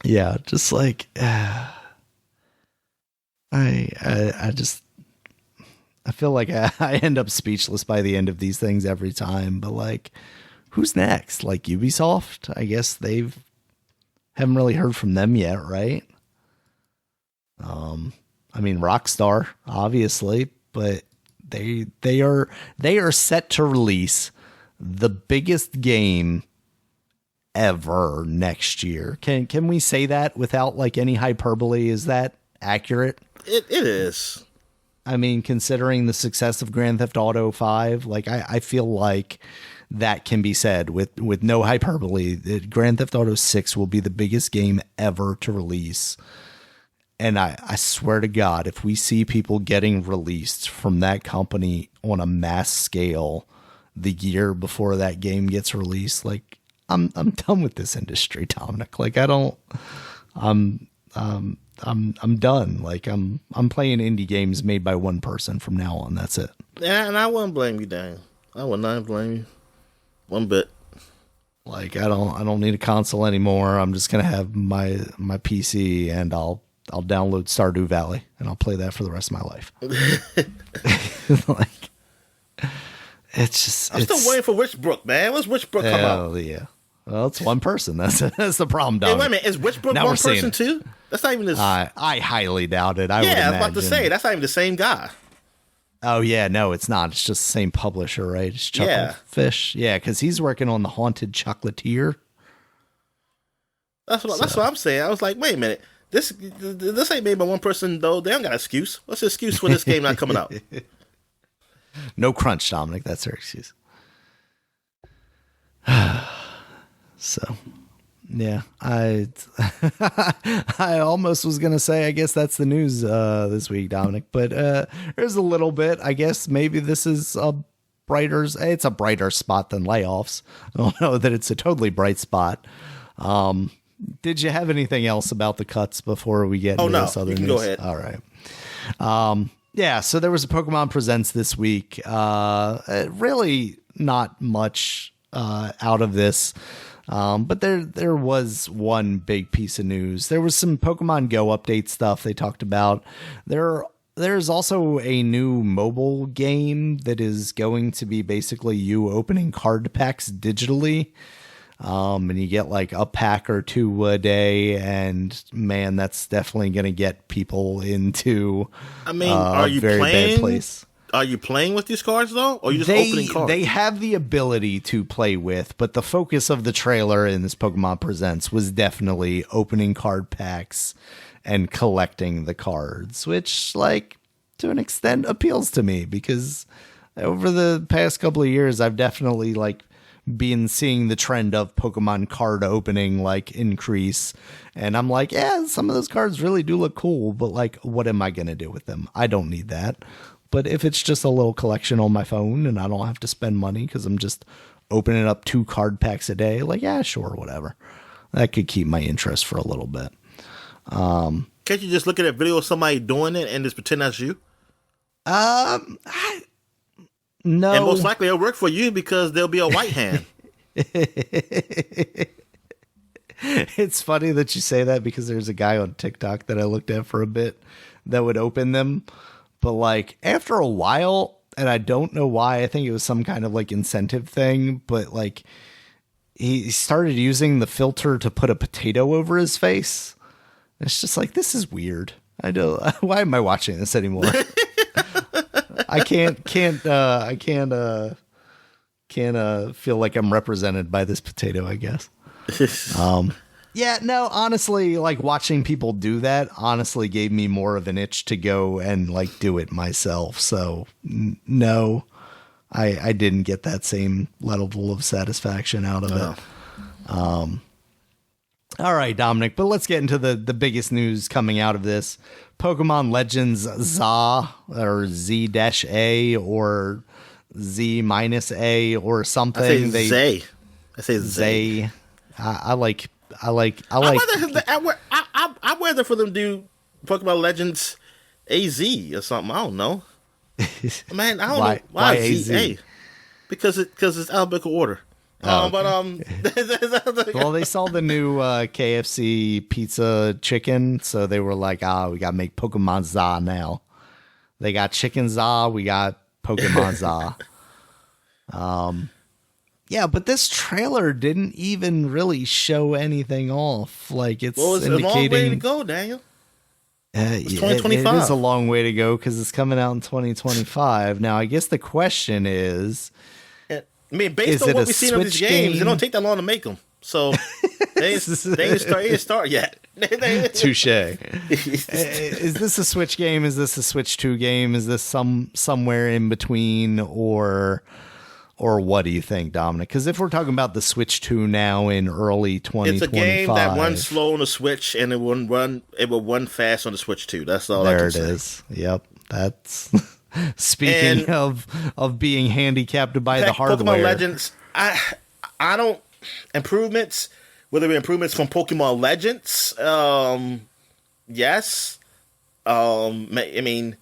Yeah, just like I feel like I end up speechless by the end of these things every time. But like, who's next? Like Ubisoft? I guess haven't really heard from them yet, right? I mean Rockstar, obviously, but they are set to release the biggest game ever next year. Can we say that without like any hyperbole? Is that accurate? It is. I mean, considering the success of Grand Theft Auto 5, like I feel like that can be said with no hyperbole. That Grand Theft Auto 6 will be the biggest game ever to release. And I swear to God, if we see people getting released from that company on a mass scale the year before that game gets released, like I'm done with this industry, Dominic. Like I'm done. Like I'm playing indie games made by one person from now on. That's it. Yeah, and I wouldn't blame you, Daniel. I would not blame you one bit. Like I don't need a console anymore. I'm just gonna have my PC and I'll download Stardew Valley and I'll play that for the rest of my life. Like it's just I'm still waiting for Witchbrook, man. When's Witchbrook come out? Yeah. Well, it's one person. That's the problem, Dominic. Hey, wait a minute. Is Witchbrook one person too? That's not even this. I highly doubt it. I was about to say that's not even the same guy. Oh yeah, no, it's not. It's just the same publisher, right? It's Chucklefish. Yeah, because he's working on the Haunted Chocolatier. That's what I'm saying. I was like, wait a minute. This ain't made by one person though. They don't got an excuse. What's the excuse for this game not coming out? No crunch, Dominic. That's their excuse. So, yeah, I almost was going to say, I guess that's the news this week, Dominic, but there's a little bit, I guess maybe this is it's a brighter spot than Layoffs. I don't know that it's a totally bright spot. Did you have anything else about the cuts before we get into this other news? Go ahead. All right. Yeah, so there was a Pokemon Presents this week. Really not much out of this. But there was one big piece of news. There was some Pokemon Go update stuff they talked about. There's also a new mobile game that is going to be basically you opening card packs digitally. And you get like a pack or two a day, and man, that's definitely going to get people into are you very playing? Bad place. Are you playing with these cards though, or are you just opening cards? They have the ability to play with, but the focus of the trailer in this Pokemon Presents was definitely opening card packs and collecting the cards, which, like, to an extent appeals to me, because over the past couple of years, I've definitely like been seeing the trend of Pokemon card opening like increase. And I'm like, yeah, some of those cards really do look cool, but like, what am I going to do with them? I don't need that. But if it's just a little collection on my phone and I don't have to spend money because I'm just opening up 2 card packs a day, like, yeah, sure, whatever. That could keep my interest for a little bit. Can't you just look at a video of somebody doing it and just pretend that's you? No. And most likely it'll work for you because there'll be a white hand. It's funny that you say that, because there's a guy on TikTok that I looked at for a bit that would open them. But like after a while, and I don't know why, I think it was some kind of like incentive thing, but like he started using the filter to put a potato over his face. It's just like, this is weird. I don't. Why am I watching this anymore? I can't feel like I'm represented by this potato, I guess. Yeah, no, honestly, like watching people do that honestly gave me more of an itch to go and like do it myself. So no, I didn't get that same level of satisfaction out of it. All right, Dominic, but let's get into the biggest news coming out of this. Pokemon Legends ZA or Z-A or Z-A or something. I say Zay. I'd rather for them do Pokemon Legends AZ or something. I don't know. Man, I don't know why ZA. Because it's alphabetical order. Oh, okay. But well, they saw the new KFC pizza chicken, so they were like, we gotta make Pokemon ZA now. They got chicken ZA, we got Pokemon ZA. Yeah, but this trailer didn't even really show anything off. Like, it's indicating... a long way to go, Daniel. It's 2025. It is a long way to go because it's coming out in 2025. Now, I guess the question is... I mean, based on what we've seen of these games, it don't take that long to make them. So, they ain't start yet. Touche. Is this a Switch game? Is this a Switch 2 game? Is this somewhere in between, or what do you think, Dominic? Because if we're talking about the Switch 2 now in early 2025, it's a game that runs slow on the Switch and it will run fast on the Switch 2. That's all I can say. There it is. Yep, that's speaking of being handicapped by the hardware. Pokemon Legends, I don't improvements. Whether it be improvements from Pokemon Legends, yes. I mean,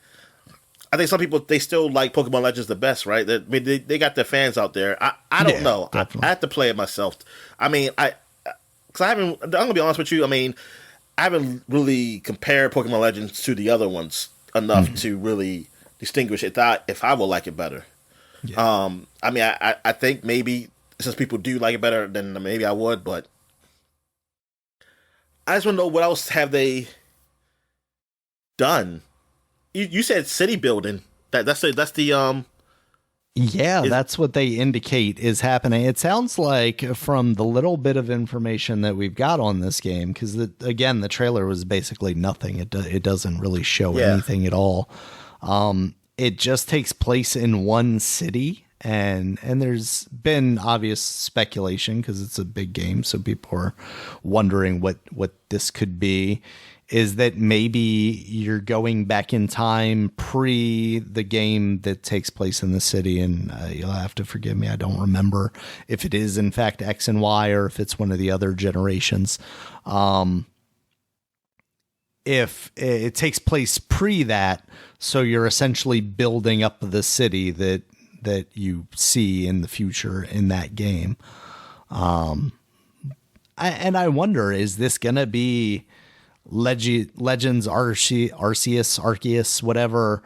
I think some people, they still like Pokemon Legends the best, right? They got their fans out there. I don't know. I have to play it myself. I mean, I'm going to be honest with you. I mean, I haven't really compared Pokemon Legends to the other ones enough to really distinguish it if I will like it better. Yeah. I mean, I think maybe since people do like it better, then maybe I would, but I just want to know what else have they done. You said city building. That's the Yeah, that's what they indicate is happening. It sounds like from the little bit of information that we've got on this game, because again, the trailer was basically nothing. It doesn't really show anything at all. It just takes place in one city, and there's been obvious speculation because it's a big game, so people are wondering what this could be. Is that maybe you're going back in time pre the game that takes place in the city, and you'll have to forgive me, I don't remember if it is in fact X and Y or if it's one of the other generations. If it takes place pre that, so you're essentially building up the city that you see in the future in that game. I wonder, is this going to be Legends Arceus, whatever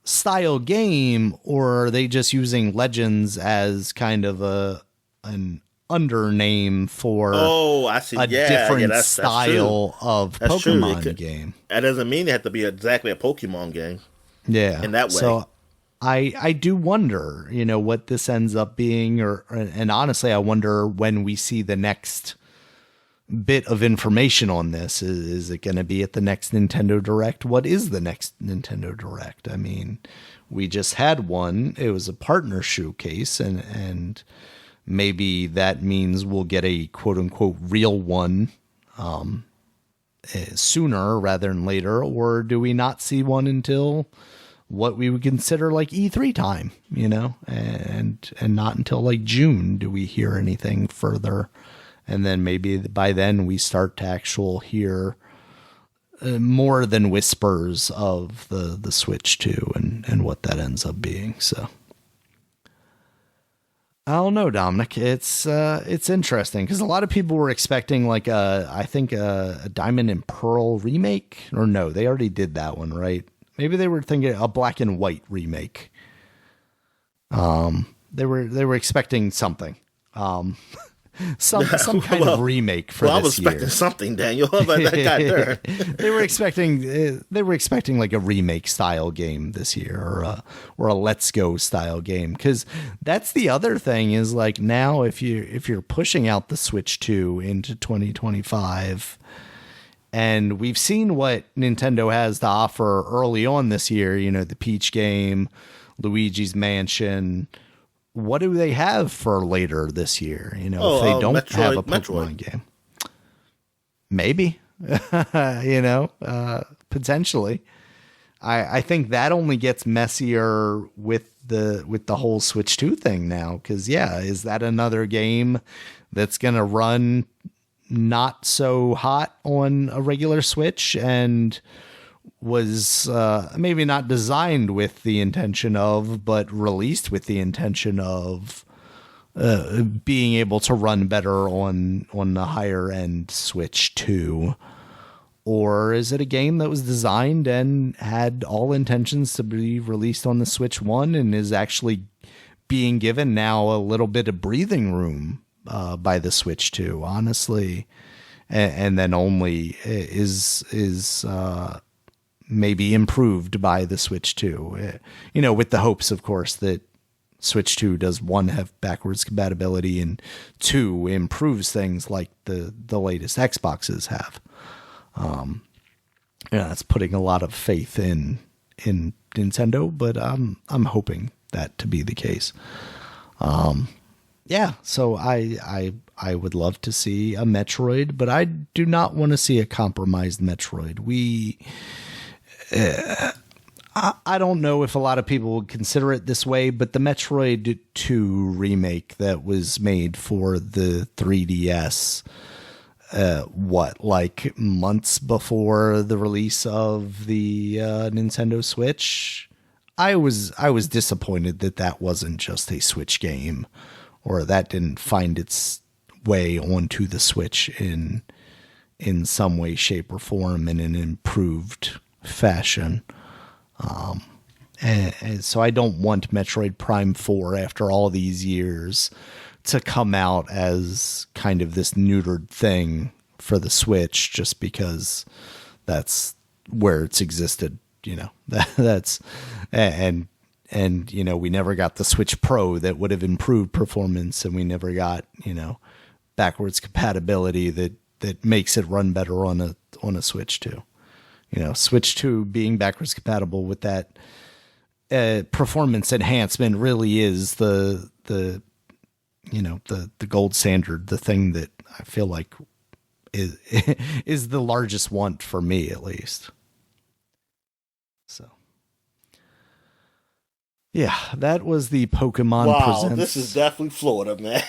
style game, or are they just using Legends as kind of an undername for a different style of Pokemon game? That doesn't mean it has to be exactly a Pokemon game. Yeah, in that way. So I do wonder, what this ends up being, and honestly, I wonder when we see the next bit of information on this. Is it going to be at the next Nintendo Direct? What is the next Nintendo Direct? I mean, we just had one. It was a partner showcase, and maybe that means we'll get a quote-unquote real one sooner rather than later, or do we not see one until what we would consider like E3 time, and not until like June do we hear anything further. And then maybe by then we start to hear more than whispers of the Switch 2 and what that ends up being. So I don't know, Dominic. It's interesting because a lot of people were expecting like I think a Diamond and Pearl remake, or no, they already did that one, right? Maybe they were thinking a Black and White remake. They were expecting something. Some kind of remake for this year. I was expecting something, Daniel. But that got there. They were expecting like a remake style game this year, or a Let's Go style game, because that's the other thing is like now if you're pushing out the Switch 2 into 2025, and we've seen what Nintendo has to offer early on this year, the Peach game, Luigi's Mansion. What do they have for later this year? If they don't have a Pokemon game, maybe, potentially. I think that only gets messier with the whole Switch 2 thing now. Cause is that another game that's going to run not so hot on a regular Switch and was maybe not designed with the intention of, but released with the intention of being able to run better on the higher end Switch 2? Or is it a game that was designed and had all intentions to be released on the Switch 1 and is actually being given now a little bit of breathing room by the Switch 2, honestly, and then only is maybe improved by the Switch 2, with the hopes, of course, that Switch 2 does, one, have backwards compatibility, and two, improves things like the latest Xboxes have. That's putting a lot of faith in Nintendo, but I'm hoping that to be the case. So I would love to see a Metroid, but I do not want to see a compromised Metroid. I don't know if a lot of people would consider it this way, but the Metroid 2 remake that was made for the 3DS, like months before the release of the Nintendo Switch, I was disappointed that wasn't just a Switch game, or that didn't find its way onto the Switch in some way, shape, or form in an improved fashion. And so I don't want Metroid Prime 4 after all these years to come out as kind of this neutered thing for the Switch just because that's where it's existed, that's, and we never got the Switch Pro that would have improved performance, and we never got, backwards compatibility that makes it run better on a Switch 2. Switch 2 being backwards compatible with that performance enhancement really is the gold standard, the thing that I feel like is the largest want for me, at least. So, that was the Pokemon Presents. This is definitely Florida, man.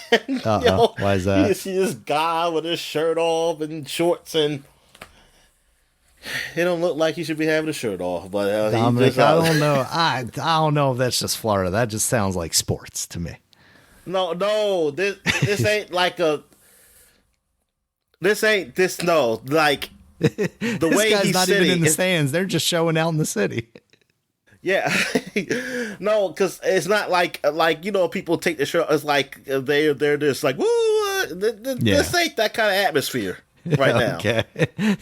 Why is that? You see this guy with his shirt off and shorts, and it don't look like he should be having a shirt off. But Dominic, I don't know. I don't know if that's just Florida. That just sounds like sports to me. No, this ain't like a. This ain't this no like the way guy's he's not sitting even in the stands. They're just showing out in the city. Yeah, no, because it's not like people take the shirt. It's like they're just like woo. This ain't that kind of atmosphere right now. Okay,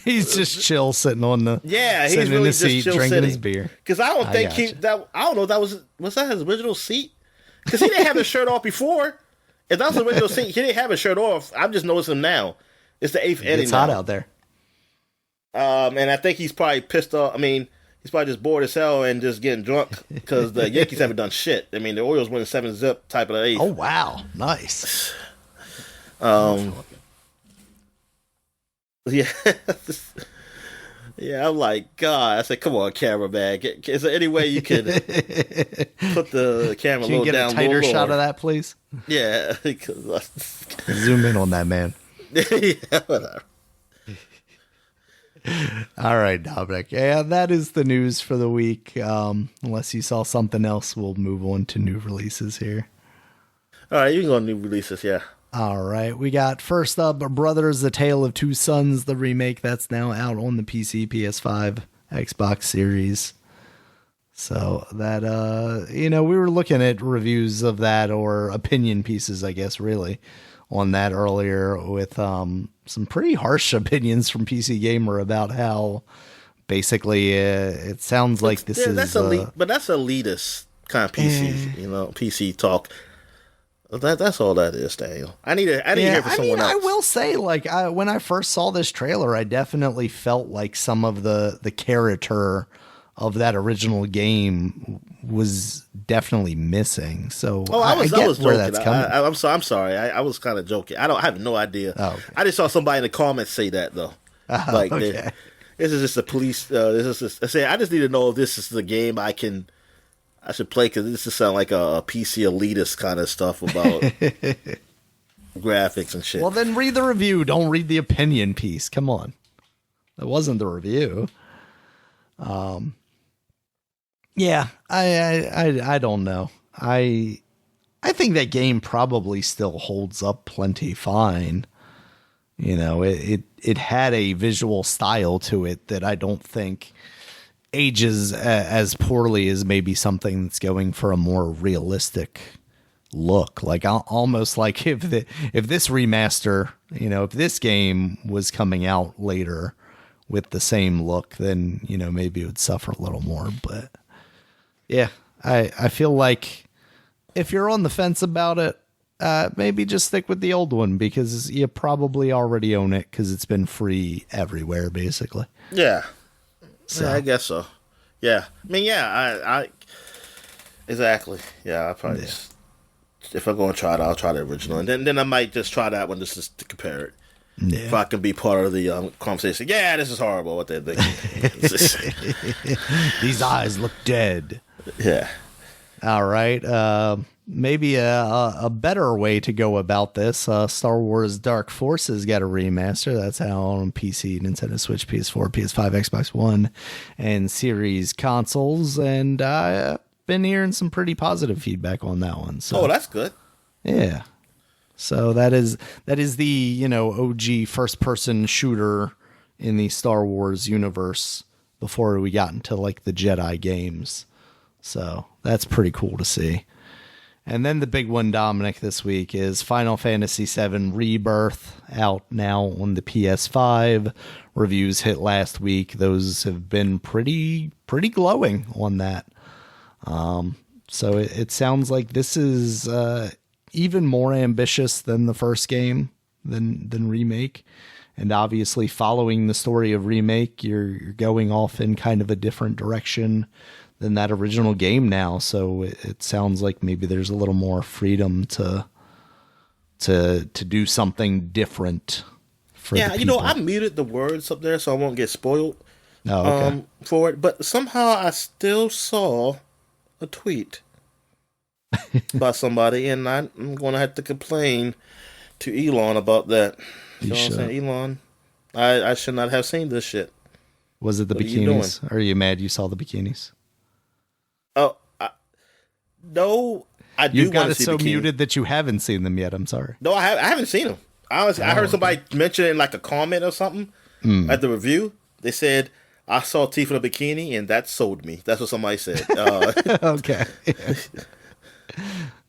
he's just chill sitting on the he's sitting really in the just seat chill drinking sitting. his beer. Because I don't think I don't know that was that his original seat, because he didn't have his shirt off before. If that was the original seat, he didn't have his shirt off. I'm just noticing now It's the 8th inning. It's hot out there. And I think he's probably pissed off. I mean, he's probably just bored as hell and just getting drunk because the Yankees haven't done shit. I mean, the Orioles winning 7-zip type of the 8th. Oh wow, nice. Yeah. Yeah, I'm like, God. I said, come on, camera man. Is there any way you can put the camera a little down? Can you get a tighter shot of that, please? Yeah. Zoom in on that, man. Yeah, whatever. All right, Dominic. Yeah, that is the news for the week. Unless you saw something else, we'll move on to new releases here. All right, you can go on new releases, yeah. All right, we got first up, Brothers: The Tale of Two Sons, the remake that's now out on the PC, PS5, Xbox Series. So that, we were looking at reviews of that, or opinion pieces, I guess, really, on that earlier with some pretty harsh opinions from PC Gamer about how basically it sounds like this is... but that's elitist kind of PC, PC talk. That's all that is, Daniel. I need to hear from someone else. I will say, when I first saw this trailer, I definitely felt like some of the character of that original game was definitely missing. So I was joking. Where that's coming. I'm sorry. I was kind of joking. I have no idea. Oh, okay. I just saw somebody in the comments say that though. Okay. This is just a police. I just need to know if this is the game I should play, because this just sound like a PC elitist kind of stuff about graphics and shit. Well, then read the review. Don't read the opinion piece. Come on. That wasn't the review. Yeah, I don't know. I think that game probably still holds up plenty fine. It had a visual style to it that I don't think ages as poorly as maybe something that's going for a more realistic look. Like almost like if this remaster, if this game was coming out later with the same look, then maybe it would suffer a little more. But yeah, I feel like if you're on the fence about it, maybe just stick with the old one, because you probably already own it because it's been free everywhere basically. Yeah. So. Yeah, I guess so. Yeah. I mean, yeah, I exactly. Yeah, I'll probably just, if I'm going to try it, I'll try the original. And then I might just try that one just to compare it. Yeah. If I can be part of the conversation. Yeah, this is horrible what they're thinking. These eyes look dead. Yeah. All right. Maybe a better way to go about this. Star Wars Dark Forces got a remaster. That's out on PC, Nintendo Switch, PS4, PS5, Xbox One, and Series consoles. And I've been hearing some pretty positive feedback on that one. So, that's good. Yeah. So that is the OG first person shooter in the Star Wars universe before we got into like the Jedi games. So that's pretty cool to see. And then the big one, Dominic, this week is Final Fantasy VII Rebirth, out now on the PS5. Reviews hit last week. Those have been pretty glowing on that. So it sounds like this is even more ambitious than the first game, than Remake. And obviously following the story of Remake, you're going off in kind of a different direction than that original game now. So it sounds like maybe there's a little more freedom to do something different for the people. I muted the words up there so I won't get spoiled okay. For it. But somehow I still saw a tweet by somebody, and I'm going to have to complain to Elon about that. You know what I'm saying, Elon? I should not have seen this shit. Was it the bikinis? Are you mad you saw the bikinis? Oh, no. I do. You've got it so muted that you haven't seen them yet. I'm sorry. No, I haven't seen them. I heard somebody mention it in like a comment or something at the review. They said, I saw teeth in a bikini and that sold me. That's what somebody said. Okay.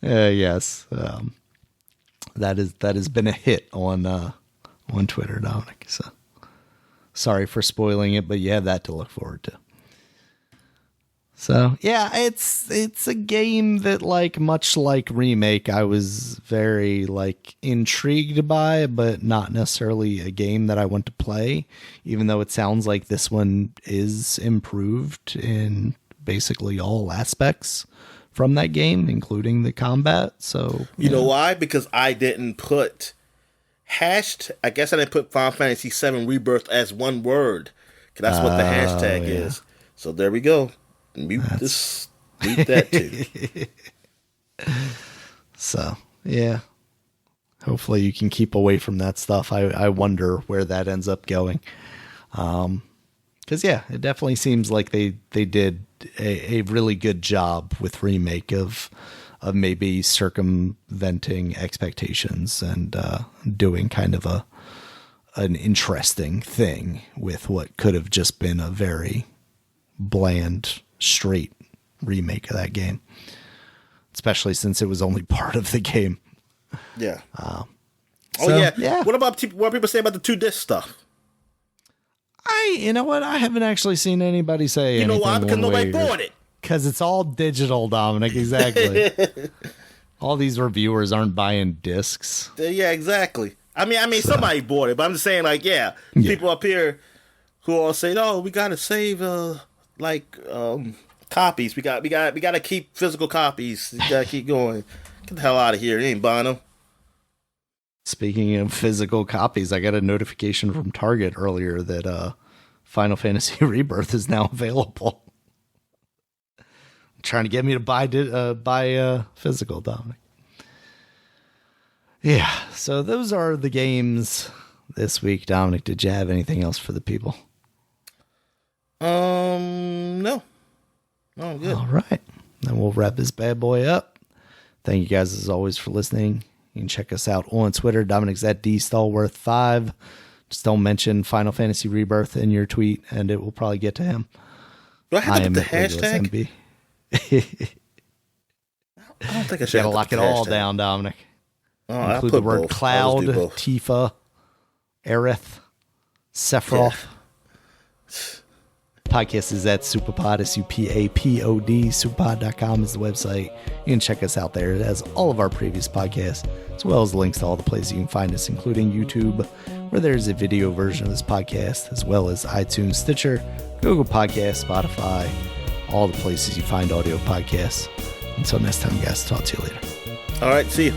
Yes. That has been a hit on Twitter, Dominic. So sorry for spoiling it, but you have that to look forward to. So yeah, it's a game that, like, much like Remake, I was very, like, intrigued by, but not necessarily a game that I want to play, even though it sounds like this one is improved in basically all aspects from that game, including the combat. So you know why? Because I didn't put I guess I didn't put Final Fantasy VII Rebirth as one word, because that's what the hashtag is. So there we go. Mute that too. So yeah, hopefully you can keep away from that stuff. I wonder where that ends up going, because yeah, it definitely seems like they did a really good job with Remake of maybe circumventing expectations and doing kind of an interesting thing with what could have just been a very bland, straight remake of that game, especially since it was only part of the game. Yeah. Yeah. What about what people say about the 2-disc stuff? You know what? I haven't actually seen anybody say anything. You know why? Because nobody bought it. Because it's all digital, Dominic. Exactly. All these reviewers aren't buying discs. Yeah, exactly. I mean, somebody bought it, but I'm just saying, like, people up here who all say, "No, we gotta save copies. We gotta keep physical copies. We gotta keep going. Get the hell out of here. You ain't buying them." Speaking of physical copies, I got a notification from Target earlier that Final Fantasy Rebirth is now available. Trying to get me to buy physical, Dominic. Yeah, so those are the games this week. Dominic, did you have anything else for the people? No. Oh, good. All right. Then we'll wrap this bad boy up. Thank you guys as always for listening. You can check us out on Twitter. Dominic's at DStallworth5. Just don't mention Final Fantasy Rebirth in your tweet, and it will probably get to him. Do I have to put the hashtag? I don't think I should. You gotta lock it all down, Dominic. Oh, include the word Cloud, Tifa, Aerith, Sephiroth. Yeah. Podcast is at Supapod, SUPAPOD. Supapod.com is the website. You can check us out there. It has all of our previous podcasts, as well as links to all the places you can find us, including YouTube, where there's a video version of this podcast, as well as iTunes, Stitcher, Google Podcasts, Spotify, all the places you find audio podcasts. Until next time, guys, talk to you later. All right, see you.